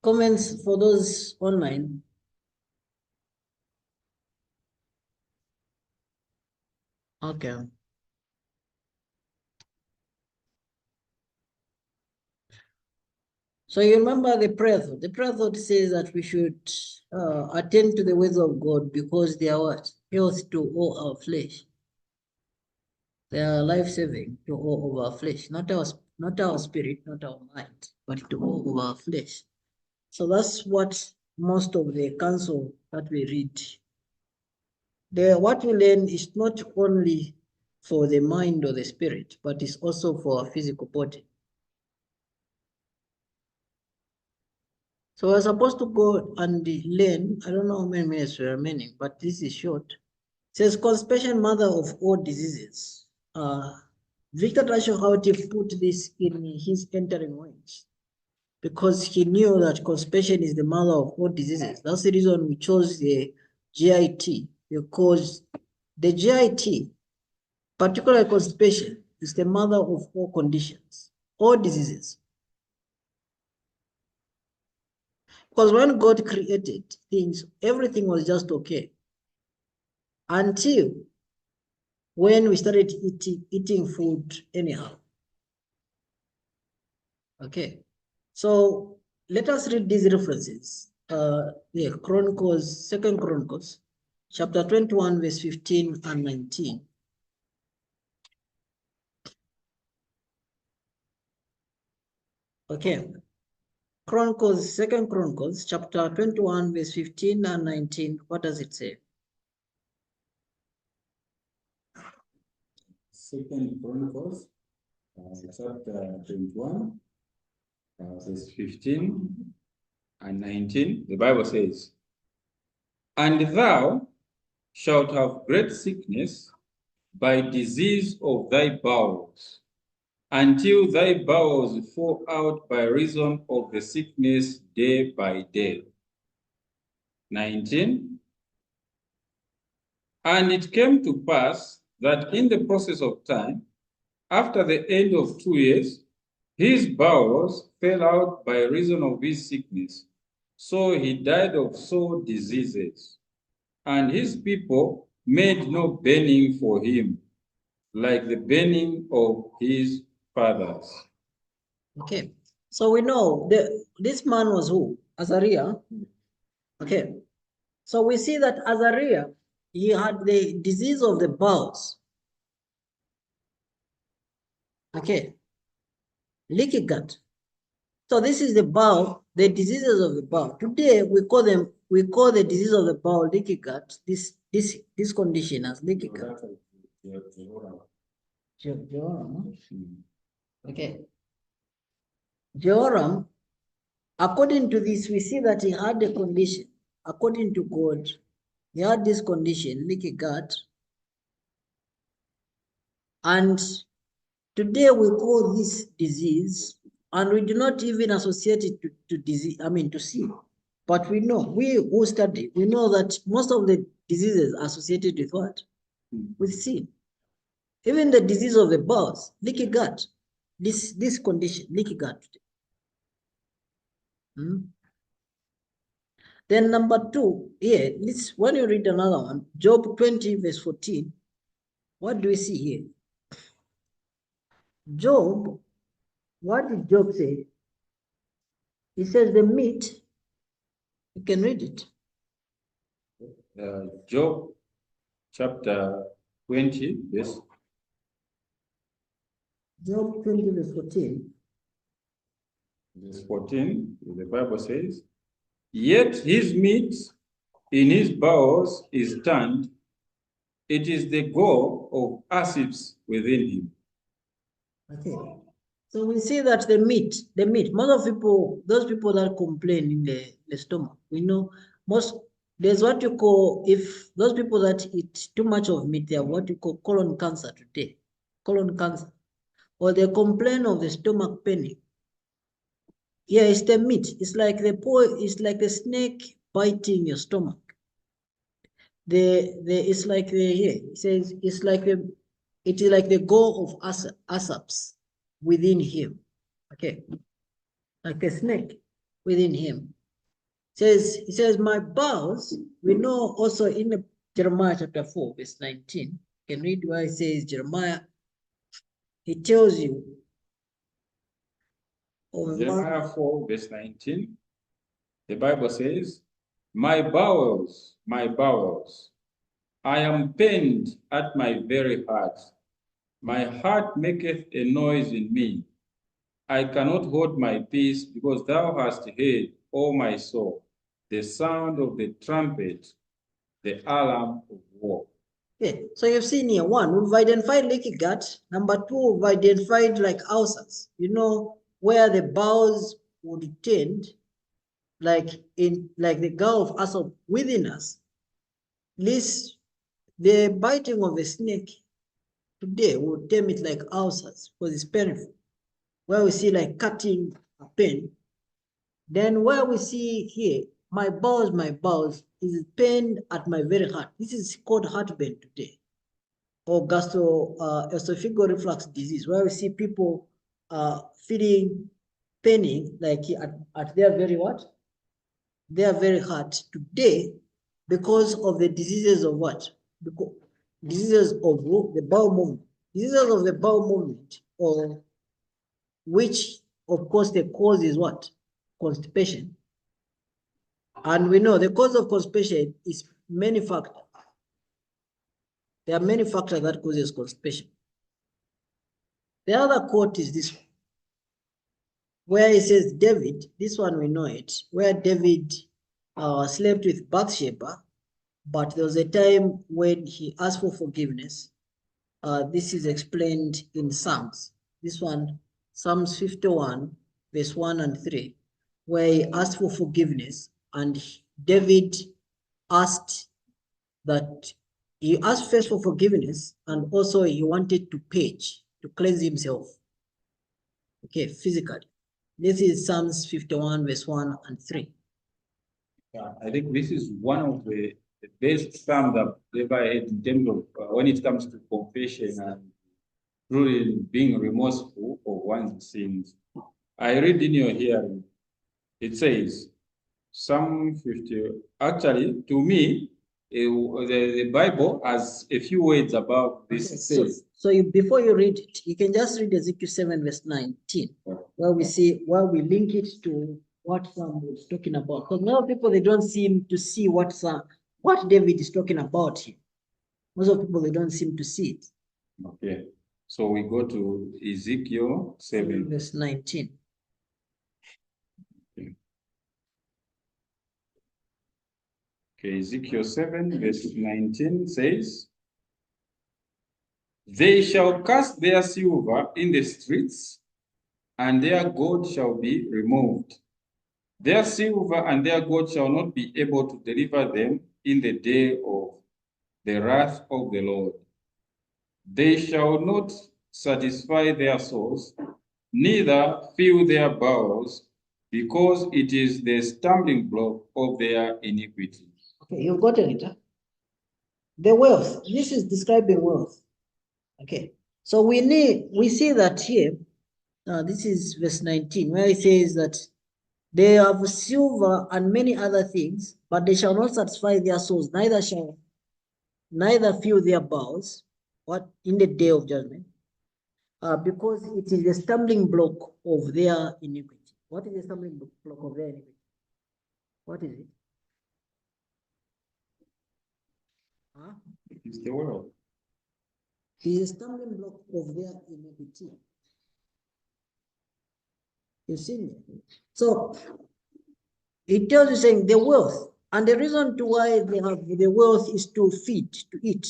Comments for those online? Okay. So you remember the prayer thought. The prayer thought says that we should attend to the ways of God because they are what? Health to all our flesh. They are life-saving to all of our flesh, not our spirit, not our mind, but to all of our flesh. So that's what most of the counsel that we read. What we learn is not only for the mind or the spirit, but it's also for our physical body. So we're supposed to go and learn. I don't know how many minutes we're remaining, but this is short. It says constipation, mother of all diseases. Victor Houteff put this in his entering words because he knew that constipation is the mother of all diseases. That's the reason we chose the GIT, because the GIT, particularly constipation, is the mother of all conditions, all diseases. Because when God created things, everything was just okay. Until when we started eating food anyhow. Okay. So let us read these references. Chronicles, 2 Chronicles, chapter 21, verse 15 and 19. Okay. Chronicles, 2 Chronicles, chapter 21, verse 15 and 19. What does it say? 2 Chronicles, chapter 21, verse 15 and 19. The Bible says, "And thou shalt have great sickness by disease of thy bowels, until thy bowels fall out by reason of the sickness day by day." 19. "And it came to pass that in the process of time, after the end of 2 years, his bowels fell out by reason of his sickness. So he died of sore diseases. And his people made no burning for him, like the burning of his fathers." Okay. So we know this man was who? Azariah. Okay. So we see that Azariah, he had the disease of the bowels. Okay. Leaky gut. So this is the bowel, the diseases of the bowel. Today we call the disease of the bowel leaky gut. This condition as leaky gut. Jehoram. Okay. Jehoram, according to this, we see that he had a condition. According to God, he had this condition, leaky gut. And today we call this disease, and we do not even associate it to disease, to sin. But we know, we who study, we know that most of the diseases are associated with what? With sin. Even the disease of the bowels, leaky gut, this condition, leaky gut. Then number 2, here, when you read another one, Job 20, verse 14, what do we see here? Job, what did Job say? He says the meat, you can read it. Job chapter 20, yes. Job 20, verse 14. Verse 14, the Bible says, "Yet his meat in his bowels is turned, it is the gall of asps within him." Okay. So we see that the meat, most of people, those people that complain in the stomach, we know there's what you call, if those people that eat too much of meat, they have what you call colon cancer today. colon cancer, or they complain of the stomach paining. Yeah, it's the meat. It's like the snake biting your stomach. It's like it says it is like the goal of Asaps within him. Okay, like a snake within him. It says, my bowels, we know also in the Jeremiah chapter 4, verse 19. You can read where it says Jeremiah, he tells you. Jeremiah 4, verse 19. The Bible says, my bowels, I am pained at my very heart. My heart maketh a noise in me. I cannot hold my peace, because thou hast heard, O my soul, the sound of the trumpet, the alarm of war. Okay, so you've seen here, one, we've identified leaky gut. Number two, we've identified like ulcers, where the bowels would tend, like the gall of Asop within us. Least the biting of a snake today would term it like ulcers because it's painful. Where we see like cutting a pain. Then where we see here, my bowels is pain at my very heart. This is called heartburn today. Or esophageal reflux disease, where we see people feeling paining like at their very what? Their very heart today, because of the diseases of what? Because diseases of the bowel movement. Diseases of the bowel movement, or which of course the cause is what? Constipation. And we know the cause of constipation is many factors. There are many factors that causes constipation. The other quote is this one, where it says David, this one we know it, where David slept with Bathsheba, but there was a time when he asked for forgiveness. This is explained in Psalms. This one, Psalms 51, verse 1 and 3, where he asked for forgiveness, and David asked that he asked first for forgiveness, and also he wanted to purge, to cleanse himself, okay, physically. This is Psalms 51, verse 1 and 3. I think this is one of the best psalms I've ever heard in terms of when it comes to confession and truly being remorseful of one's sins. I read in your hearing, it says, Psalm 50, actually, to me, the Bible has a few words about this. Okay, so before you read it, you can just read Ezekiel 7, verse 19, where we link it to what Psalm was talking about. Because most people, they don't seem to see what David is talking about here. Most of people, they don't seem to see it. Okay, so we go to Ezekiel 7. Verse 19. Okay, Ezekiel 7, verse 19 says, they shall cast their silver in the streets, and their gold shall be removed. Their silver and their gold shall not be able to deliver them in the day of the wrath of the Lord. They shall not satisfy their souls, neither fill their bowels, because it is the stumbling block of their iniquity. Okay, you've gotten it, huh? The wealth. This is describing wealth. Okay, so we see that here. This is verse 19, where it says that they have silver and many other things, but they shall not satisfy their souls, neither fill their bowels, what in the day of judgment, because it is the stumbling block of their iniquity. What is the stumbling block of their iniquity? What is it? Huh? It is the world. It is a stumbling block of their iniquity. You see me? So it tells you saying the wealth, and the reason to why they have the wealth is to feed, to eat.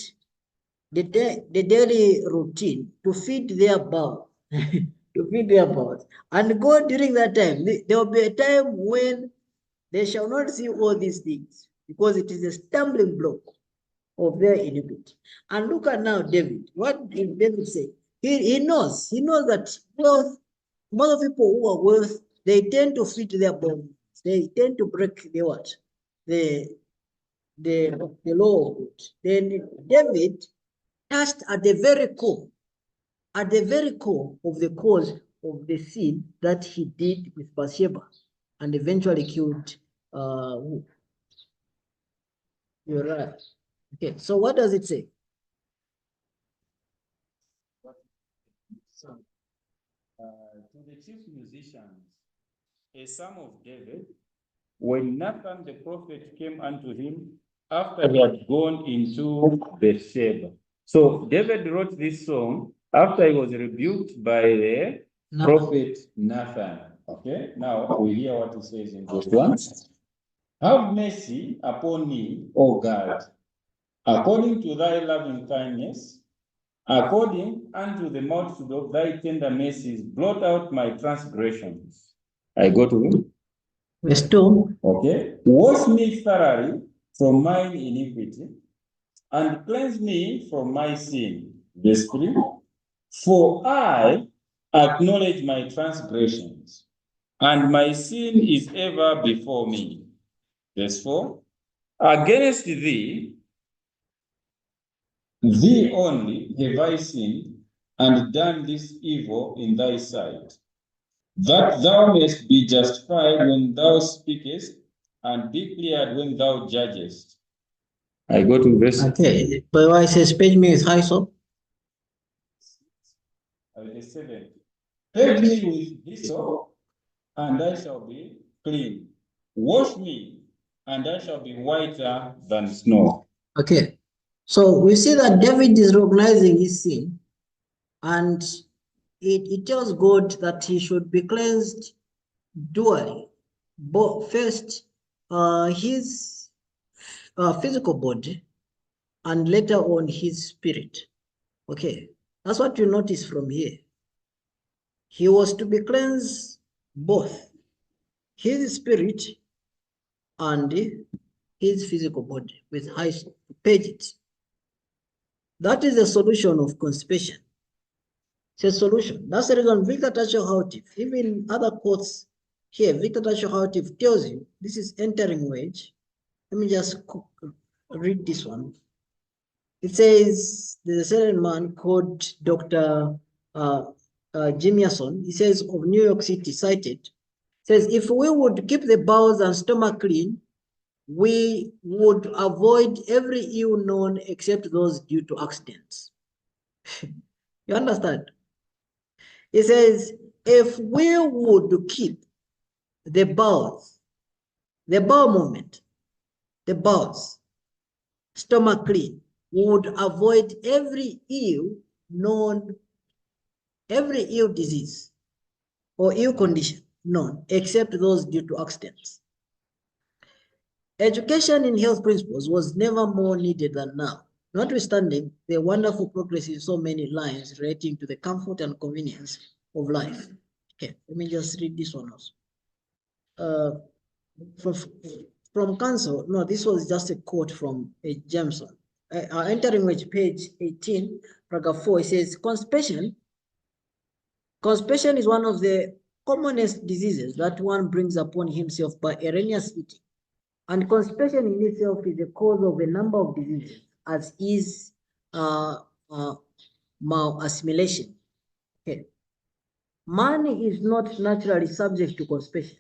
The daily routine, to feed their bowels, to feed their bowels. And God, during that time, there will be a time when they shall not see all these things, because it is a stumbling block of their iniquity. And look at now David. What did David say? He knows that wealth, most people who are wealth, they tend to feed their bodies. They tend to break the what? The law of God. Then David touched at the very core of the cause of the sin that he did with Bathsheba and eventually killed Uriah. Okay, so what does it say? So, to the chief musicians, a psalm of David, when Nathan the prophet came unto him after he had gone into Bathsheba. So David wrote this song after he was rebuked by the prophet Nathan. Okay, now we hear what he says in verse 1. Have mercy upon me, O God, according to thy loving kindness, according unto the multitude of thy tender mercies, blot out my transgressions. I go to Verse 2. okay. Wash me thoroughly from mine iniquity and cleanse me from my sin. Verse 3. For I acknowledge my transgressions, and my sin is ever before me. Verse 4. Against thee only have I sinned and done this evil in thy sight, that thou mayest be justified when thou speakest, and be cleared when thou judgest. I go to verse. Okay, but why it says page me with hyssop? Verse 7. Purge me with hyssop, and I shall be clean. Wash me, and I shall be whiter than snow. Okay, so we see that David is recognizing his sin, and it tells God that he should be cleansed dually, but first his physical body, and later on his spirit. Okay, that's what you notice from here. He was to be cleansed both his spirit and his physical body with hyssop. Page it. That is the solution of constipation. It's a solution. That's the reason Victor Houteff, even other quotes here, Victor Houteff tells you this is entering wage. Let me just read this one. It says there's a certain man called Dr. Jimiason. He says of New York City, cited, says if we would keep the bowels and stomach clean, we would avoid every ill known except those due to accidents. You understand? He says, if we would keep the bowels, the bowel movement, the bowels, stomach clean, we would avoid every ill disease or ill condition known except those due to accidents. Education in health principles was never more needed than now, notwithstanding the wonderful progress in so many lines relating to the comfort and convenience of life. Okay, let me just read this one also. From council, no, this was just a quote from a Jameson. Entering which page 18, paragraph 4, it says, constipation is one of the commonest diseases that one brings upon himself by erroneous eating. And constipation in itself is the cause of a number of diseases, as is malassimilation. Okay. Man is not naturally subject to constipation.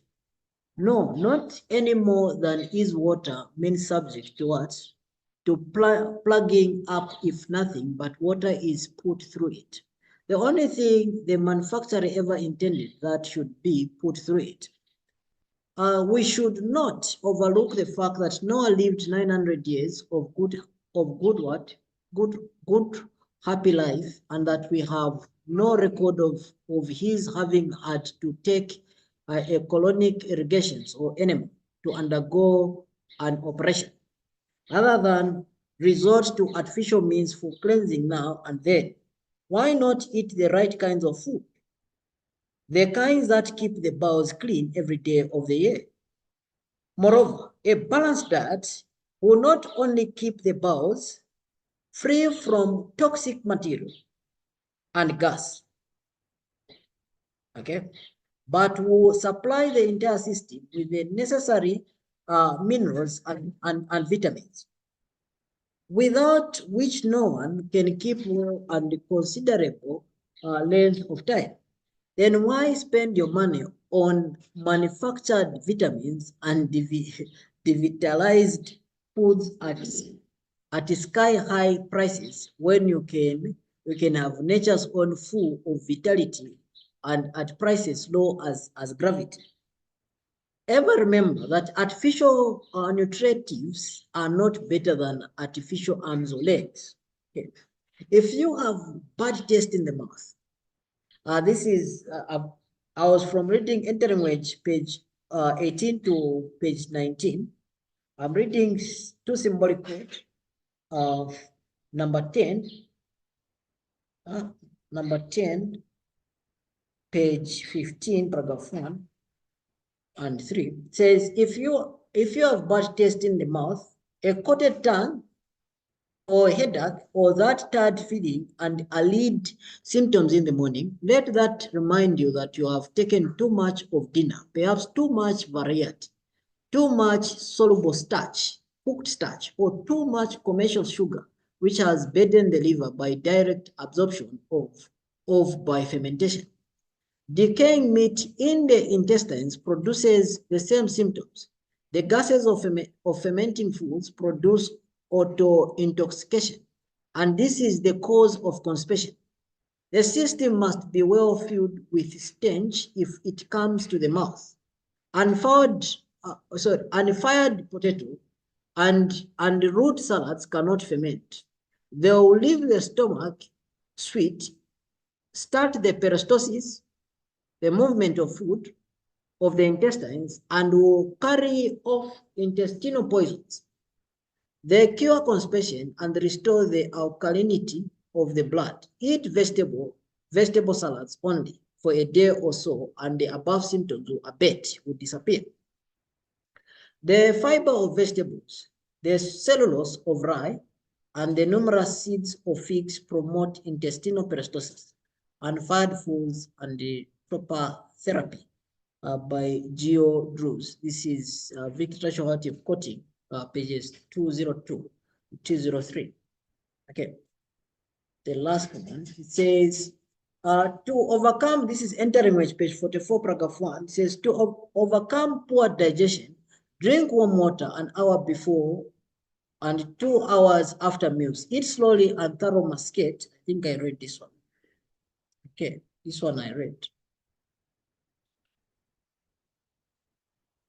No, not any more than is water means subject to what? To plugging up, if nothing but water is put through it. The only thing the manufacturer ever intended that should be put through it. We should not overlook the fact that Noah lived 900 years of good happy life, and that we have no record of his having had to take a colonic irrigations or enema to undergo an operation, rather than resort to artificial means for cleansing now and then. Why not eat the right kinds of food? The kinds that keep the bowels clean every day of the year. Moreover, a balanced diet will not only keep the bowels free from toxic material and gas. Okay, but will supply the entire system with the necessary minerals and vitamins, without which no one can keep well and considerable length of time. Then why spend your money on manufactured vitamins and devitalized foods at sky-high prices when you can have nature's own full of vitality and at prices low as gravity? Ever remember that artificial nutritives are not better than artificial arms or legs. Okay. If you have bad taste in the mouth, this is, I was from reading Entering Wage, page 18 to page 19. I'm reading two symbolic quotes of number 10, page 15, paragraph 1 and 3. It says, if you have bad taste in the mouth, a coated tongue, or headache, or that tired feeling and alleged symptoms in the morning, let that remind you that you have taken too much of dinner, perhaps too much variety, too much soluble starch, cooked starch, or too much commercial sugar, which has burdened the liver by direct absorption of by fermentation. Decaying meat in the intestines produces the same symptoms. The gases of fermenting foods produce auto-intoxication, and this is the cause of constipation. The system must be well filled with stench if it comes to the mouth. Unfired potato and root salads cannot ferment. They will leave the stomach sweet, start the peristalsis, the movement of food of the intestines, and will carry off intestinal poisons. They cure constipation and restore the alkalinity of the blood. Eat vegetable salads only for a day or so, and the above symptoms will disappear. The fiber of vegetables, the cellulose of rye, and the numerous seeds of figs promote intestinal peristalsis, unfired foods, and the proper therapy by Geo Drews. This is Victor Houteff quoting pages 202, 203. Okay. The last one, it says, to overcome, this is Entering Wage, page 44, paragraph 1. It says, to overcome poor digestion, drink warm water an hour before and 2 hours after meals. Eat slowly and thorough masticate. I think I read this one. Okay, this one I read.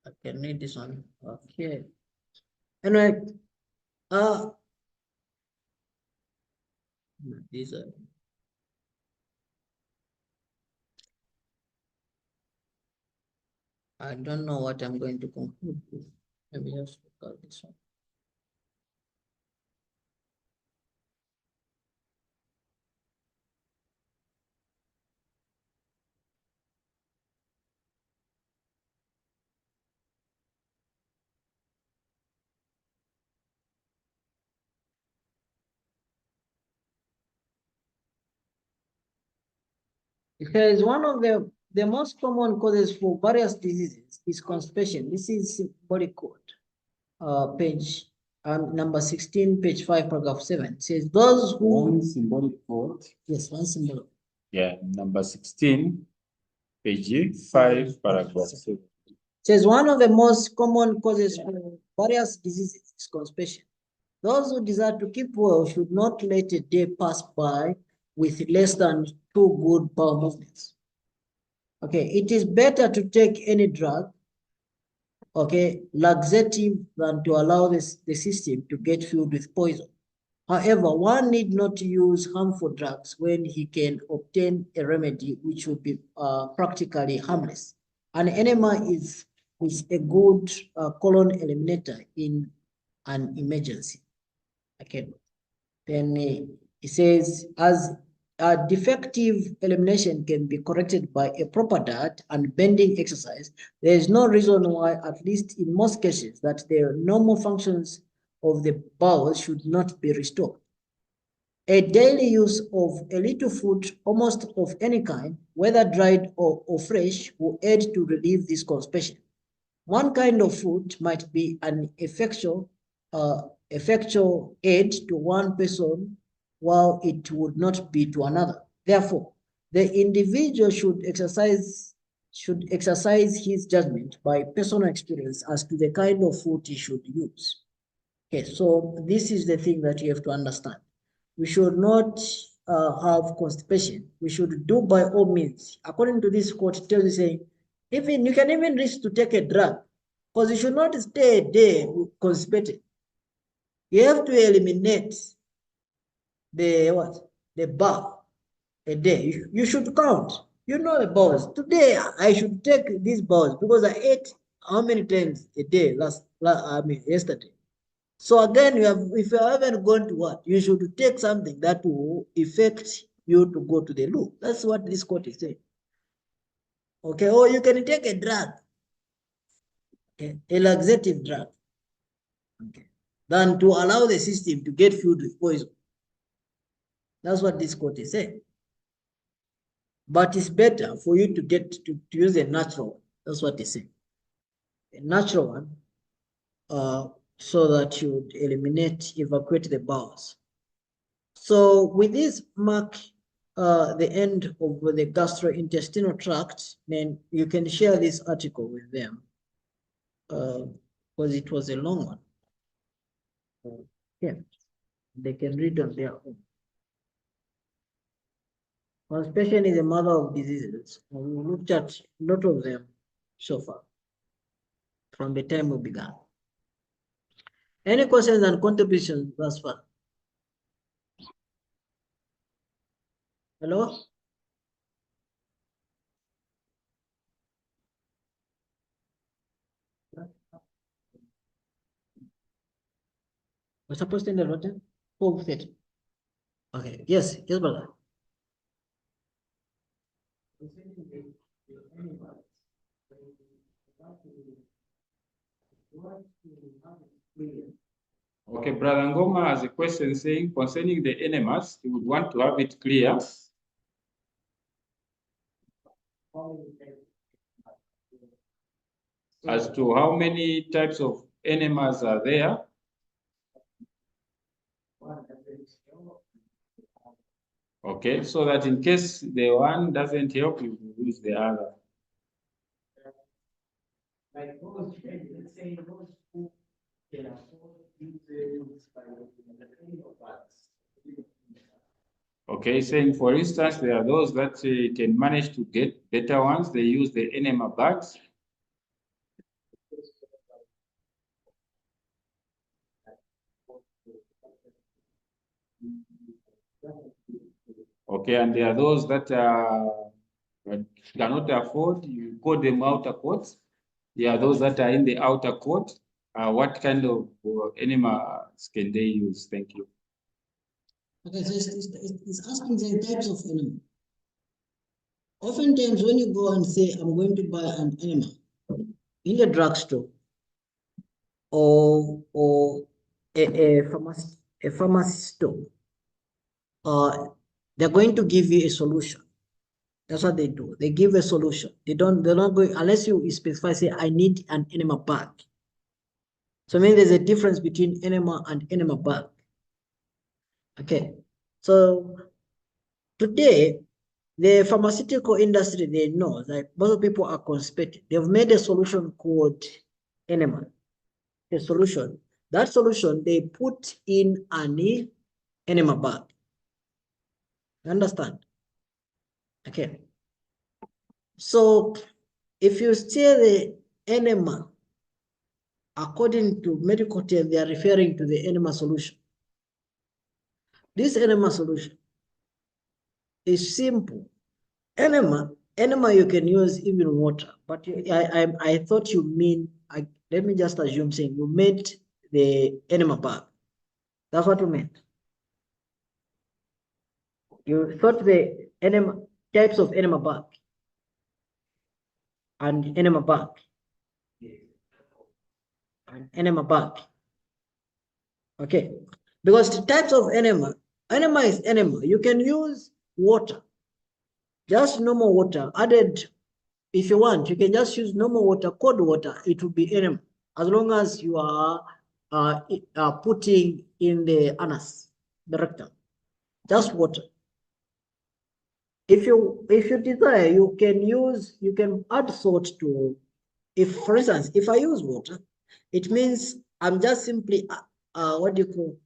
I can read this one. Okay. Anyway, these are. I don't know what I'm going to conclude with. Maybe just look at this one. Because one of the most common causes for various diseases is constipation. This is body code, page number 16, page 5, paragraph 7. It says those who One symbolic code. yes, one symbol. Yeah, number 16, page 5, paragraph 7. It says one of the most common causes for various diseases is constipation. Those who desire to keep well should not let a day pass by with less than 2 good bowel movements. Okay, it is better to take any drug, okay, laxative, than to allow the system to get filled with poison. However, one need not use harmful drugs when he can obtain a remedy which would be practically harmless. An enema is a good colon eliminator in an emergency. Okay. Then it says, as defective elimination can be corrected by a proper diet and bending exercise, there is no reason why, at least in most cases, that the normal functions of the bowel should not be restored. A daily use of a little fruit, almost of any kind, whether dried or fresh, will aid to relieve this constipation. One kind of fruit might be an effectual aid to one person, while it would not be to another. Therefore, the individual should exercise his judgment by personal experience as to the kind of fruit he should use. Okay, so this is the thing that you have to understand. We should not have constipation. We should do by all means. According to this quote, it tells you saying, even you can even risk to take a drug, because you should not stay a day constipated. You have to eliminate the what? The bar a day. You should count. You know the bowls. Today I should take these bowls because I ate how many times a day yesterday. So again, if you haven't gone to what, you should take something that will affect you to go to the loo. That's what this quote is saying. Okay, or you can take a drug, okay, a laxative drug, okay, than to allow the system to get filled with poison. That's what this quote is saying. But it's better for you to get to use a natural one. That's what it's saying. A natural one, so that you evacuate the bowels. So with this mark the end of the gastrointestinal tract, then you can share this article with them because it was a long one. Yeah, they can read on their own. Constipation is a mother of diseases. We looked at a lot of them so far from the time we began. Any questions and contributions thus far? Hello? We're supposed to end the button? Oh, fit. Okay, yes, brother. Okay, Brother Ngoma has a question saying concerning the enemas, he would want to have it clear. As to how many types of enemas are there. Okay, so that in case the one doesn't help, you use the other. Like those, let's say those who can afford users by Okay, saying for instance, there are those that can manage to get better ones. They use the enema bags. Okay, and there are those that cannot afford. You call them outer courts. There are those that are in the outer court. What kind of enemas can they use? Thank you. Okay, so it's asking the types of enema. Oftentimes, when you go and say, I'm going to buy an enema in the drugstore or a pharmacy store, they're going to give you a solution. That's what they do. They give a solution. They're not going, unless you specify, say, I need an enema bag. So I mean, there's a difference between enema and enema bag. Okay, so today, the pharmaceutical industry, they know that most people are constipated. They've made a solution called enema. A solution. That solution, they put in an enema bag. You understand? Okay. So if you steer the enema, according to medical terms, they are referring to the enema solution. This enema solution is simple. Enema you can use even water, but I thought you mean, let me just assume saying you made the enema bag. That's what you meant. You thought the enema types of enema bag and enema bag and enema bag. Okay, because the types of enema, Enema is enema. You can use water, just normal water added. If you want, you can just use normal water, cold water. It will be enema, as long as you are putting in the anus, the rectum, just water. If you desire, you can add salt to. If, for instance, if I use water, it means I'm just simply what do you call,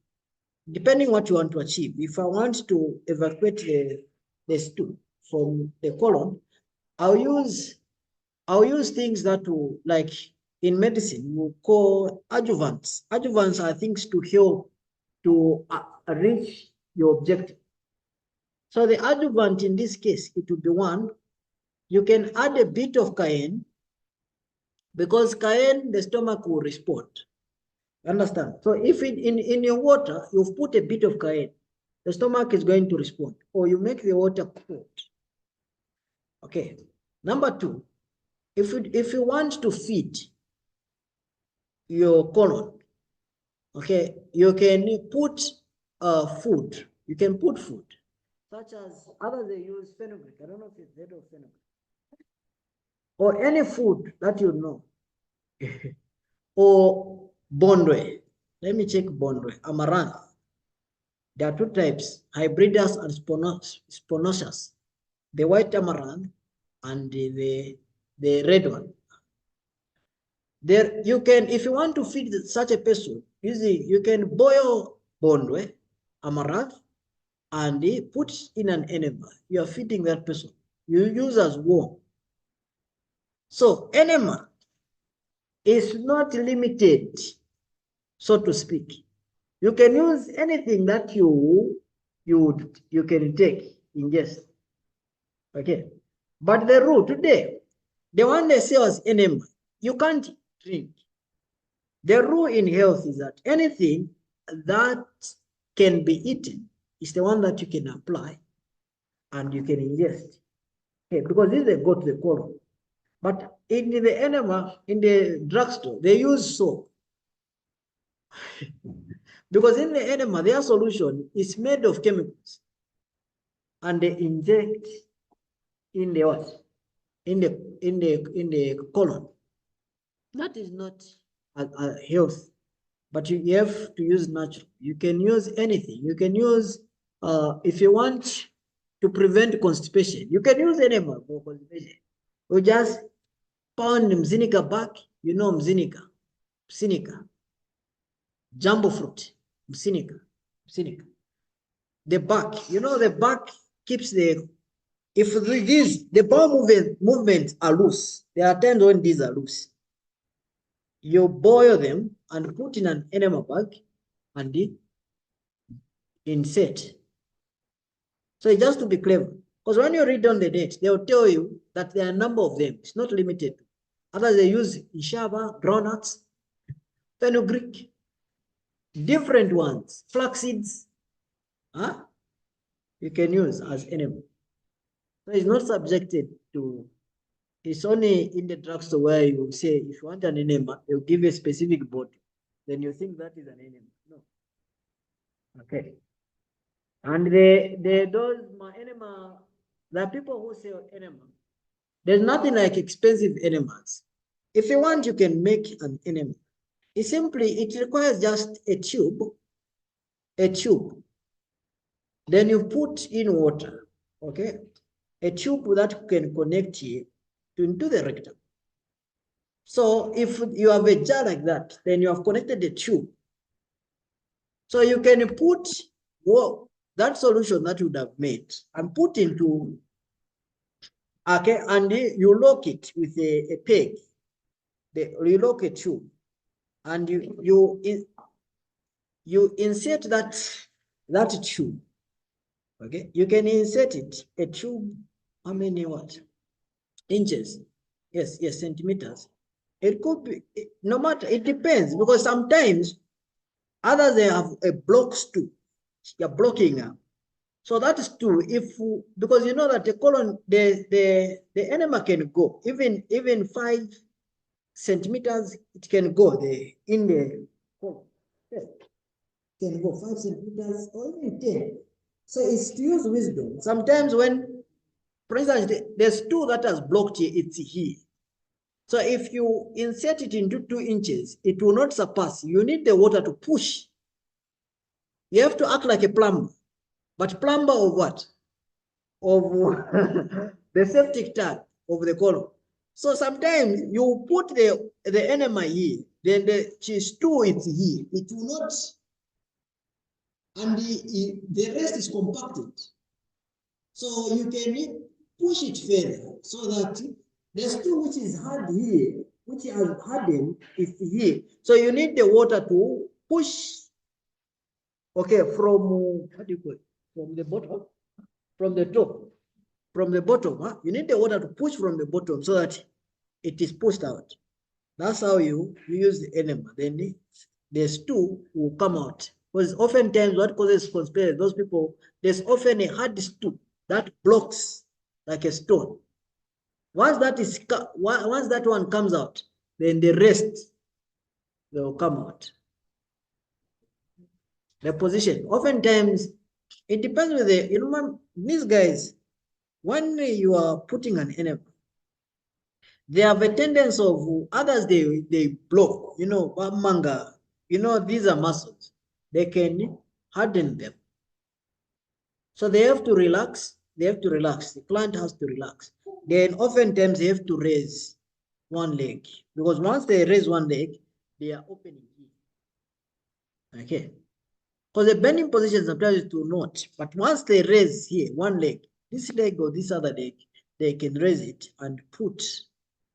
depending what you want to achieve. If I want to evacuate the stool from the colon, I'll use things that will, like in medicine, we call adjuvants. Adjuvants are things to help to reach your objective. So the adjuvant in this case, it will be one. You can add a bit of cayenne, because cayenne, the stomach will respond. Understand? So if in your water, you've put a bit of cayenne, the stomach is going to respond, or you make the water cold. Okay. Number two, if you want to feed your colon, okay, you can put food. You can put food, such as others, they use fenugreek. I don't know if you've heard of fenugreek. Or any food that you know. Or bondwe. Let me check bondwe. Amaranth. There are two types, hybridus and spinoceous. The white amaranth and the red one. There you can, if you want to feed such a person, you can boil bondwe, amaranth, and put in an enema. You are feeding that person. You use as warm. So enema is not limited, so to speak. You can use anything that you can take, ingest. Okay. But the rule today, the one they say as enema, you can't drink. The rule in health is that anything that can be eaten is the one that you can apply and you can ingest. Okay, because this they go to the colon. But in the enema, in the drugstore, they use soap. Because in the enema, their solution is made of chemicals, and they inject in the what? In the colon. That is not a health, but you have to use natural. You can use anything. You can use if you want to prevent constipation, you can use enema for constipation. You just pound mzinika back, you know mzinika, psinica, jumbo fruit, mzinika. The back, you know, the back keeps the, if the bowel movements are loose, there are times when these are loose. You boil them and put in an enema bag and insert. So it just to be clever, because when you read on the net, they'll tell you that there are a number of them. It's not limited. Others they use ishaba, groundnuts, fenugreek, different ones, flax seeds. You can use as enema. So it's not subjected to, it's only in the drugstore where you say, if you want an enema, they'll give you a specific bottle. Then you think that is an enema. No. Okay. And those enema, the people who sell enema, there's nothing like expensive enemas. If you want, you can make an enema. It requires just a tube. Then you put in water, okay? A tube that can connect you into the rectum. So if you have a jar like that, then you have connected the tube. So you can put that solution that you would have made and put into, okay, and you lock it with a peg. You lock a tube, and you insert that tube. Okay, you can insert it, a tube, how many inches? Yes, centimeters. It could be, no matter, it depends, because sometimes others they have a block stool. You're blocking up. So that is true. Because you know that the colon, the enema can go even 5 centimeters. It can go in the colon. Yes. Can go 5 centimeters or even 10. So it's to use wisdom. Sometimes when, for instance, there's two that has blocked here, it's here. So if you insert it into 2 inches, it will not surpass. You need the water to push. You have to act like a plumber. But plumber of what? Of the septic tank of the column. So sometimes you put the enema here, then the stew is here. It will not, and the rest is compacted. So you can push it further so that the stew which is hard here, which has hardened, is here. So you need the water to push, okay, from, what do you call it? From the bottom, from the top, from the bottom. Huh? You need the water to push from the bottom so that it is pushed out. That's how you use the enema. Then the stew will come out. Because oftentimes what causes conspiracy, those people, there's often a hard stew that blocks like a stone. Once that one comes out, then the rest will come out. The position. Oftentimes, it depends with the, these guys, when you are putting an enema, they have a tendency of others, they block, manga, these are muscles. They can harden them. So they have to relax. They have to relax. The client has to relax. Then oftentimes they have to raise one leg, because once they raise one leg, they are opening here. Okay. Because the bending position sometimes is to not, but once they raise here one leg, this leg or this other leg, they can raise it and put.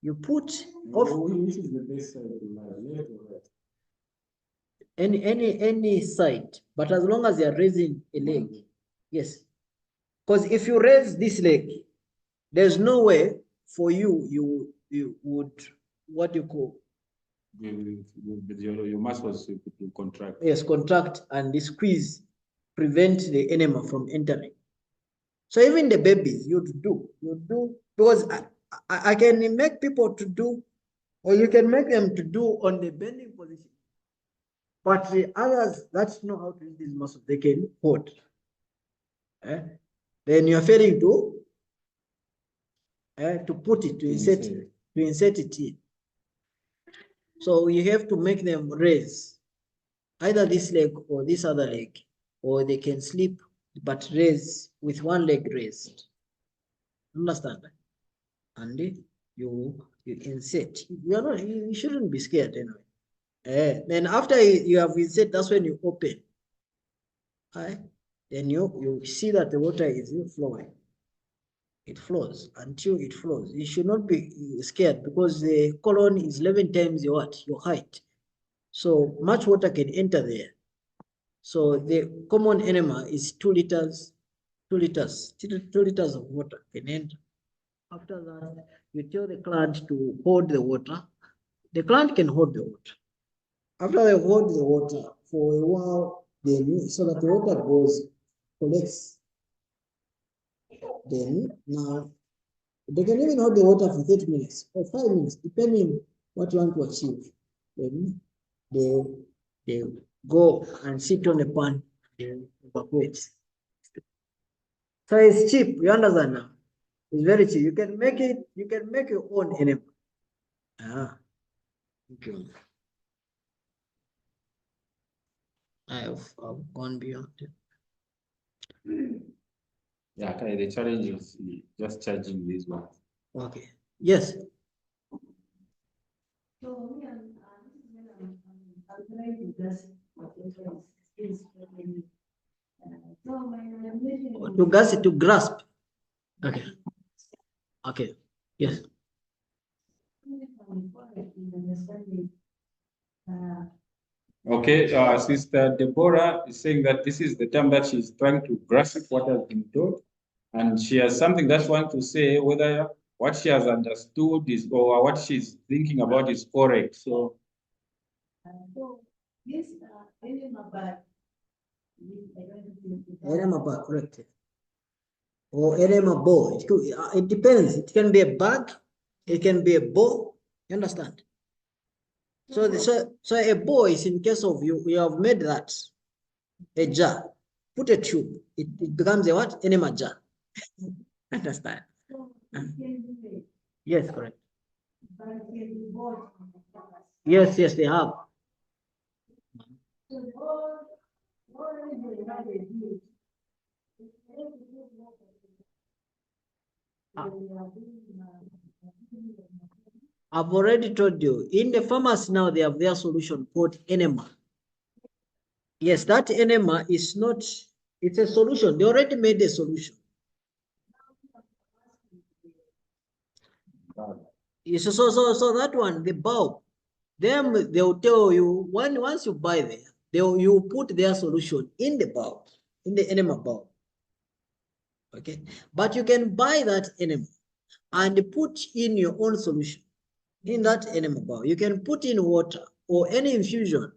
You put off. Which is the best side to lie, left or right? Any side, but as long as you are raising a leg, yes. Because if you raise this leg, there's no way for you would, what do you call? Your muscles will contract. Yes, contract and squeeze, prevent the enema from entering. So even the babies, you do, because I can make people to do, or you can make them to do on the bending position. But the others that know how to use these muscles, they can hold. Then you're failing to put it, to insert it in. So you have to make them raise either this leg or this other leg, or they can sleep but raise with one leg raised. Understand? And you insert. You shouldn't be scared anyway. Then after you have insert, that's when you open. Then you see that the water is flowing. It flows until it flows. You should not be scared, because the colon is 11 times your height. So much water can enter there. So the common enema is 2 liters. 2 liters of water can enter. After that, you tell the client to hold the water. The client can hold the water. After they hold the water for a while, so that the water collects. Then now, they can even hold the water for 30 minutes or 5 minutes, depending what you want to achieve. Then they go and sit on a pan and evacuate. So it's cheap, you understand now? It's very cheap. You can make your own enema. Okay. I've gone beyond it. Yeah, okay, the challenge is just charging these ones. Okay. Yes. To grasp. Okay. Okay. Yes. Okay, Sister Deborah is saying that this is the time that she's trying to grasp what has been taught, and she has something that she wants to say, whether what she has understood is, or what she's thinking about is correct. So Yes, enema bag, correct. Or enema bow. It depends. It can be a bag, it can be a bow. You understand? So a bow is in case of you have made that a jar. put a tube, it becomes a what? Enema jar. Understand? Yes, correct. Yes, they have. I've already told you, in the pharmacy now, they have their solution called enema. Yes, that enema is not, it's a solution. They already made a solution. Yes, so that one, the bulb, them, they'll tell you, once you buy there, you put their solution in the bulb, in the enema bulb. Okay, but you can buy that enema and put in your own solution in that enema bulb. You can put in water or any infusion.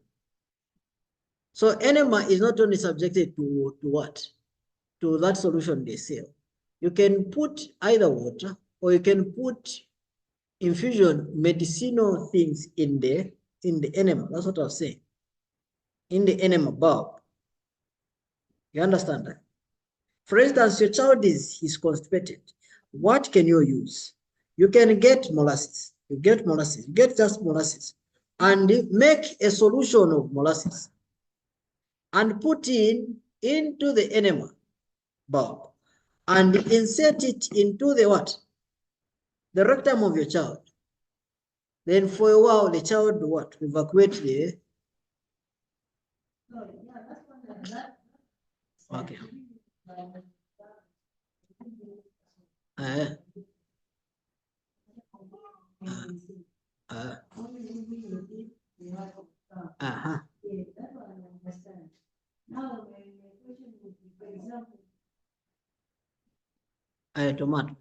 So enema is not only subjected to what? To that solution they sell. You can put either water or you can put infusion medicinal things in the enema. That's what I was saying. In the enema bulb. You understand that? For instance, your child is constipated. What can you use? You can get molasses. You get just molasses and make a solution of molasses and put into the enema bulb and insert it into the what? The rectum of your child. Then for a while, the child what? Evacuate the. Okay. Tomato.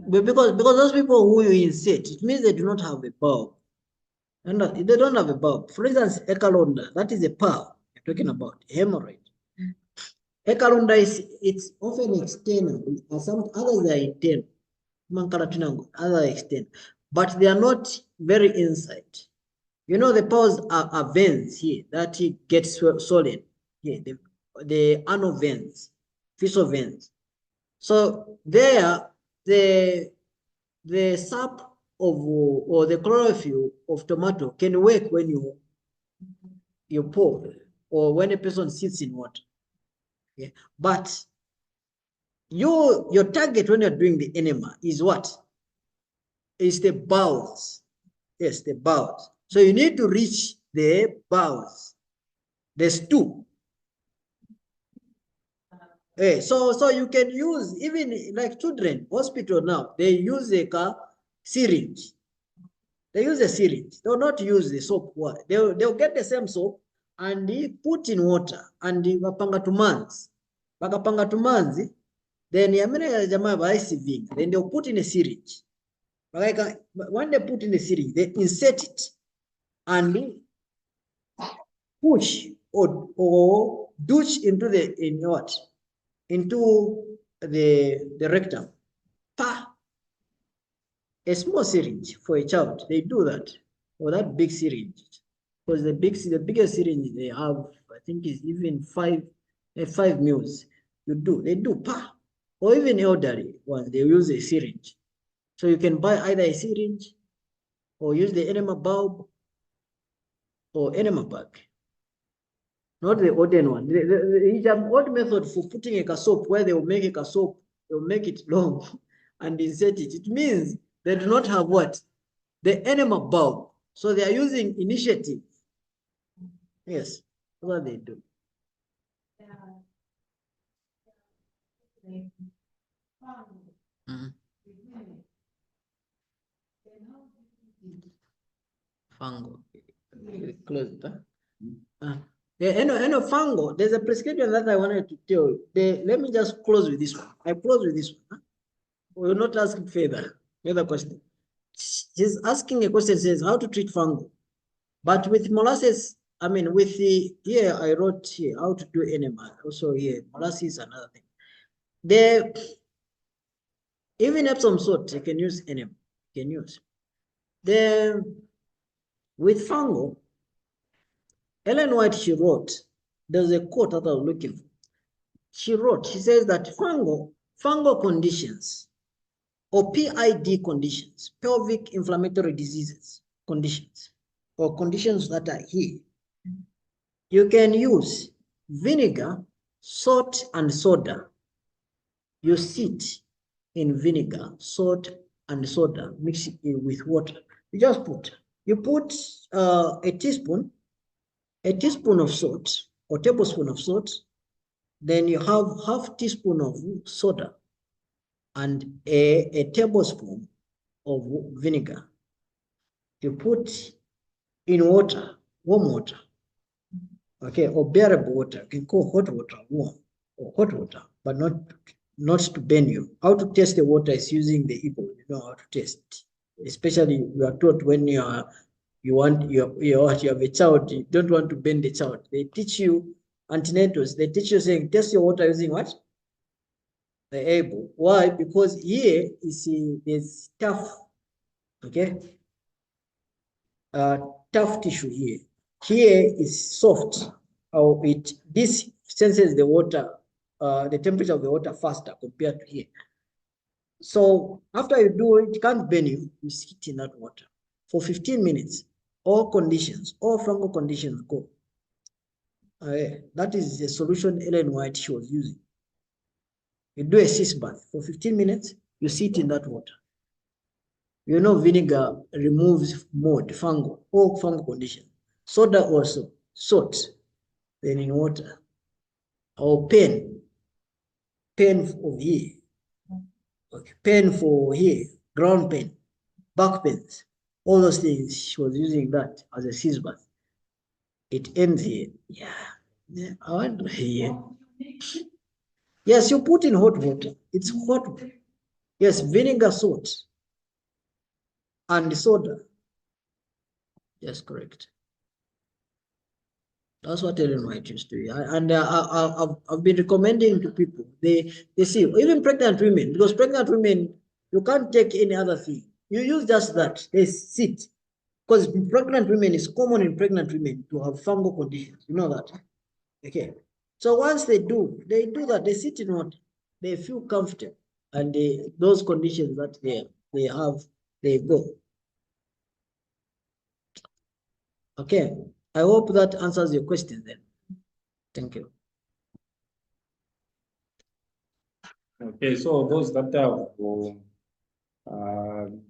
But because those people who you insert, it means they do not have a bulb. And they don't have a bulb. For instance, ecalonda, that is a pearl you're talking about, hemorrhoid. Ecalonda it's often external, and some others are internal. Others are external, but they are not very inside. You know, the pearls are veins here that get swollen here, the anal veins, fecal veins. So there, the sap of or the chlorophyll of tomato can work when you pour or when a person sits in water. Yeah. But your target when you're doing the enema is what? Is the bowels. Yes, the bowels. So you need to reach the bowels. There's two. So you can use, even like children, hospital now, they use a syringe. They use a syringe. They'll not use the soap. They'll get the same soap and put in water and wapanga tumanzi. Wakapanga tumanzi, then then they'll put in a syringe. When they put in the syringe, they insert it and push or douche into into the rectum. A small syringe for a child, they do that, or that big syringe, because the biggest syringe they have, I think, is even 5 mils. They do or even elderly ones, they use a syringe. So you can buy either a syringe or use the enema bulb or enema bag. Not the olden one. It's an old method for putting a soap where they will make a soap, they'll make it long and insert it. It means they do not have what? The enema bulb. So they are using initiative. Yes, that's what they do. Fungo. Close it. fungal, there's a prescription that I wanted to tell you. Let me just close with this one. I close with this one. Huh? We will not ask further question. She's asking a question, says how to treat fungal. But with molasses, I mean, with the, here I wrote here, how to do enema. Also here, molasses, another thing. Even Epsom salt, you can use enema, you can use. With fungal, Ellen White, she wrote, there's a quote that I was looking for. She says that fungal conditions or PID conditions, pelvic inflammatory diseases conditions, or conditions that are here, you can use vinegar, salt, and soda. You sit in vinegar, salt, and soda, mix it with water. You put a teaspoon of salt or tablespoon of salt, then you have half teaspoon of soda and a tablespoon of vinegar. You put in water, warm water, okay, or bearable water. You can call hot water warm, or hot water, but not to burn you. How to test the water is using the Igbo. You know how to test. Especially you are taught when you have a child, you don't want to burn the child. They teach you antenatals. They teach you saying test your water using what? The able. Why? Because here you see there's tough, okay? Tough tissue here. Here is soft. This senses the water, the temperature of the water faster compared to here. So after you do it, it can't burn you. You sit in that water for 15 minutes. All fungal conditions go. That is the solution Ellen White she was using. You do a sitz bath for 15 minutes. You sit in that water. You know, vinegar removes mold, all fungal conditions. Soda also, salt, then in water. Or pain of here. Okay, pain for here, ground pain, back pains, all those things. She was using that as a sitz bath. It ends here. Yeah. I wonder here. Yes, you put in hot water. It's hot water. Yes, vinegar, salt, and soda. Yes, correct. That's what Ellen White used to do. And I've been recommending to people. They see, even pregnant women, because pregnant women, you can't take any other thing. You use just that. They sit. Because pregnant women, is common in pregnant women to have fungal conditions. You know that? Okay. So once they do that, they sit in water. They feel comfortable. And those conditions that they have, they go. Okay. I hope that answers your question then. Thank you. Okay, so those that have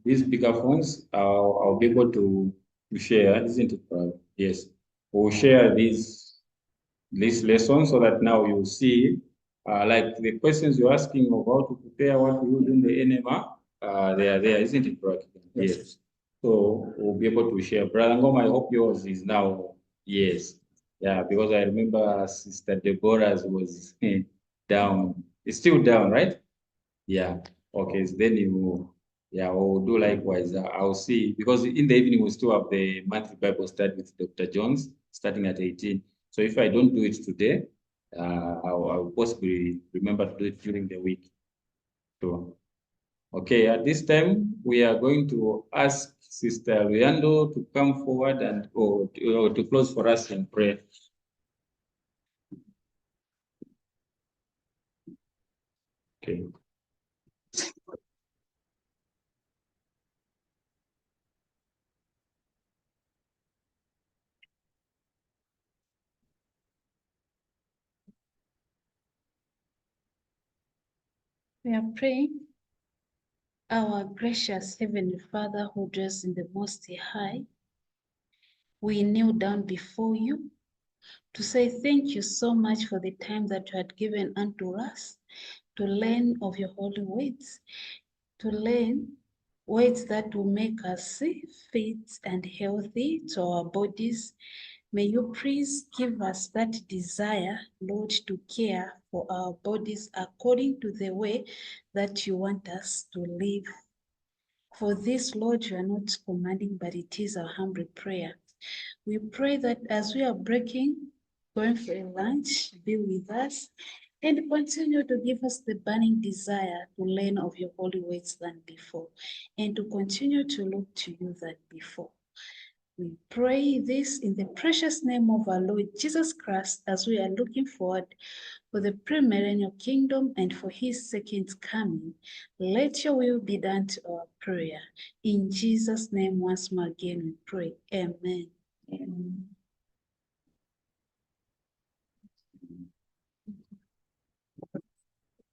these bigger phones, I'll be able to share, isn't it? Yes, we'll share this lesson so that now you'll see, like the questions you're asking of how to prepare what to use in the enema, they are there, isn't it, Brother? Yes. So we'll be able to share. Brother Ngoma, I hope yours is now, yes. Yeah, because I remember Sister Deborah's was down. It's still down, right? Yeah. Okay, so then we'll do likewise. I'll see, because in the evening we still have the monthly Bible study with Dr. Jones starting at 18. So if I don't do it today, I'll possibly remember to do it during the week. So, okay, at this time, we are going to ask Sister Leandro to come forward and to close for us in prayer. Okay. We are praying. Our gracious Heavenly Father who dwells in the Most High, we kneel down before you to say thank you so much for the time that you had given unto us to learn of your holy words, to learn words that will make us fit and healthy to our bodies, May you please give us that desire, Lord, to care for our bodies according to the way that you want us to live. For this, Lord, you are not commanding, but it is our humble prayer. We pray that as we are going for a lunch, be with us and continue to give us the burning desire to learn of your holy words than before, and to continue to look to you than before. We pray this in the precious name of our Lord Jesus Christ, as we are looking forward for the pre-millennial kingdom and for his second coming. Let your will be done to our prayer. In Jesus' name, once more again, we pray. Amen. Amen.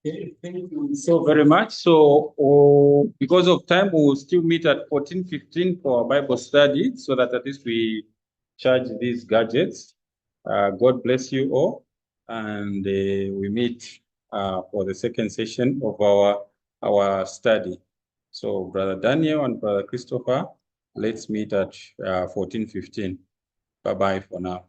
Okay, thank you so very much. So, because of time, we will still meet at 14:15 for our Bible study, so that at least we charge these gadgets. God bless you all, and we meet for the second session of our study. So, Brother Daniel and Brother Christopher, let's meet at 14:15. Bye-bye for now.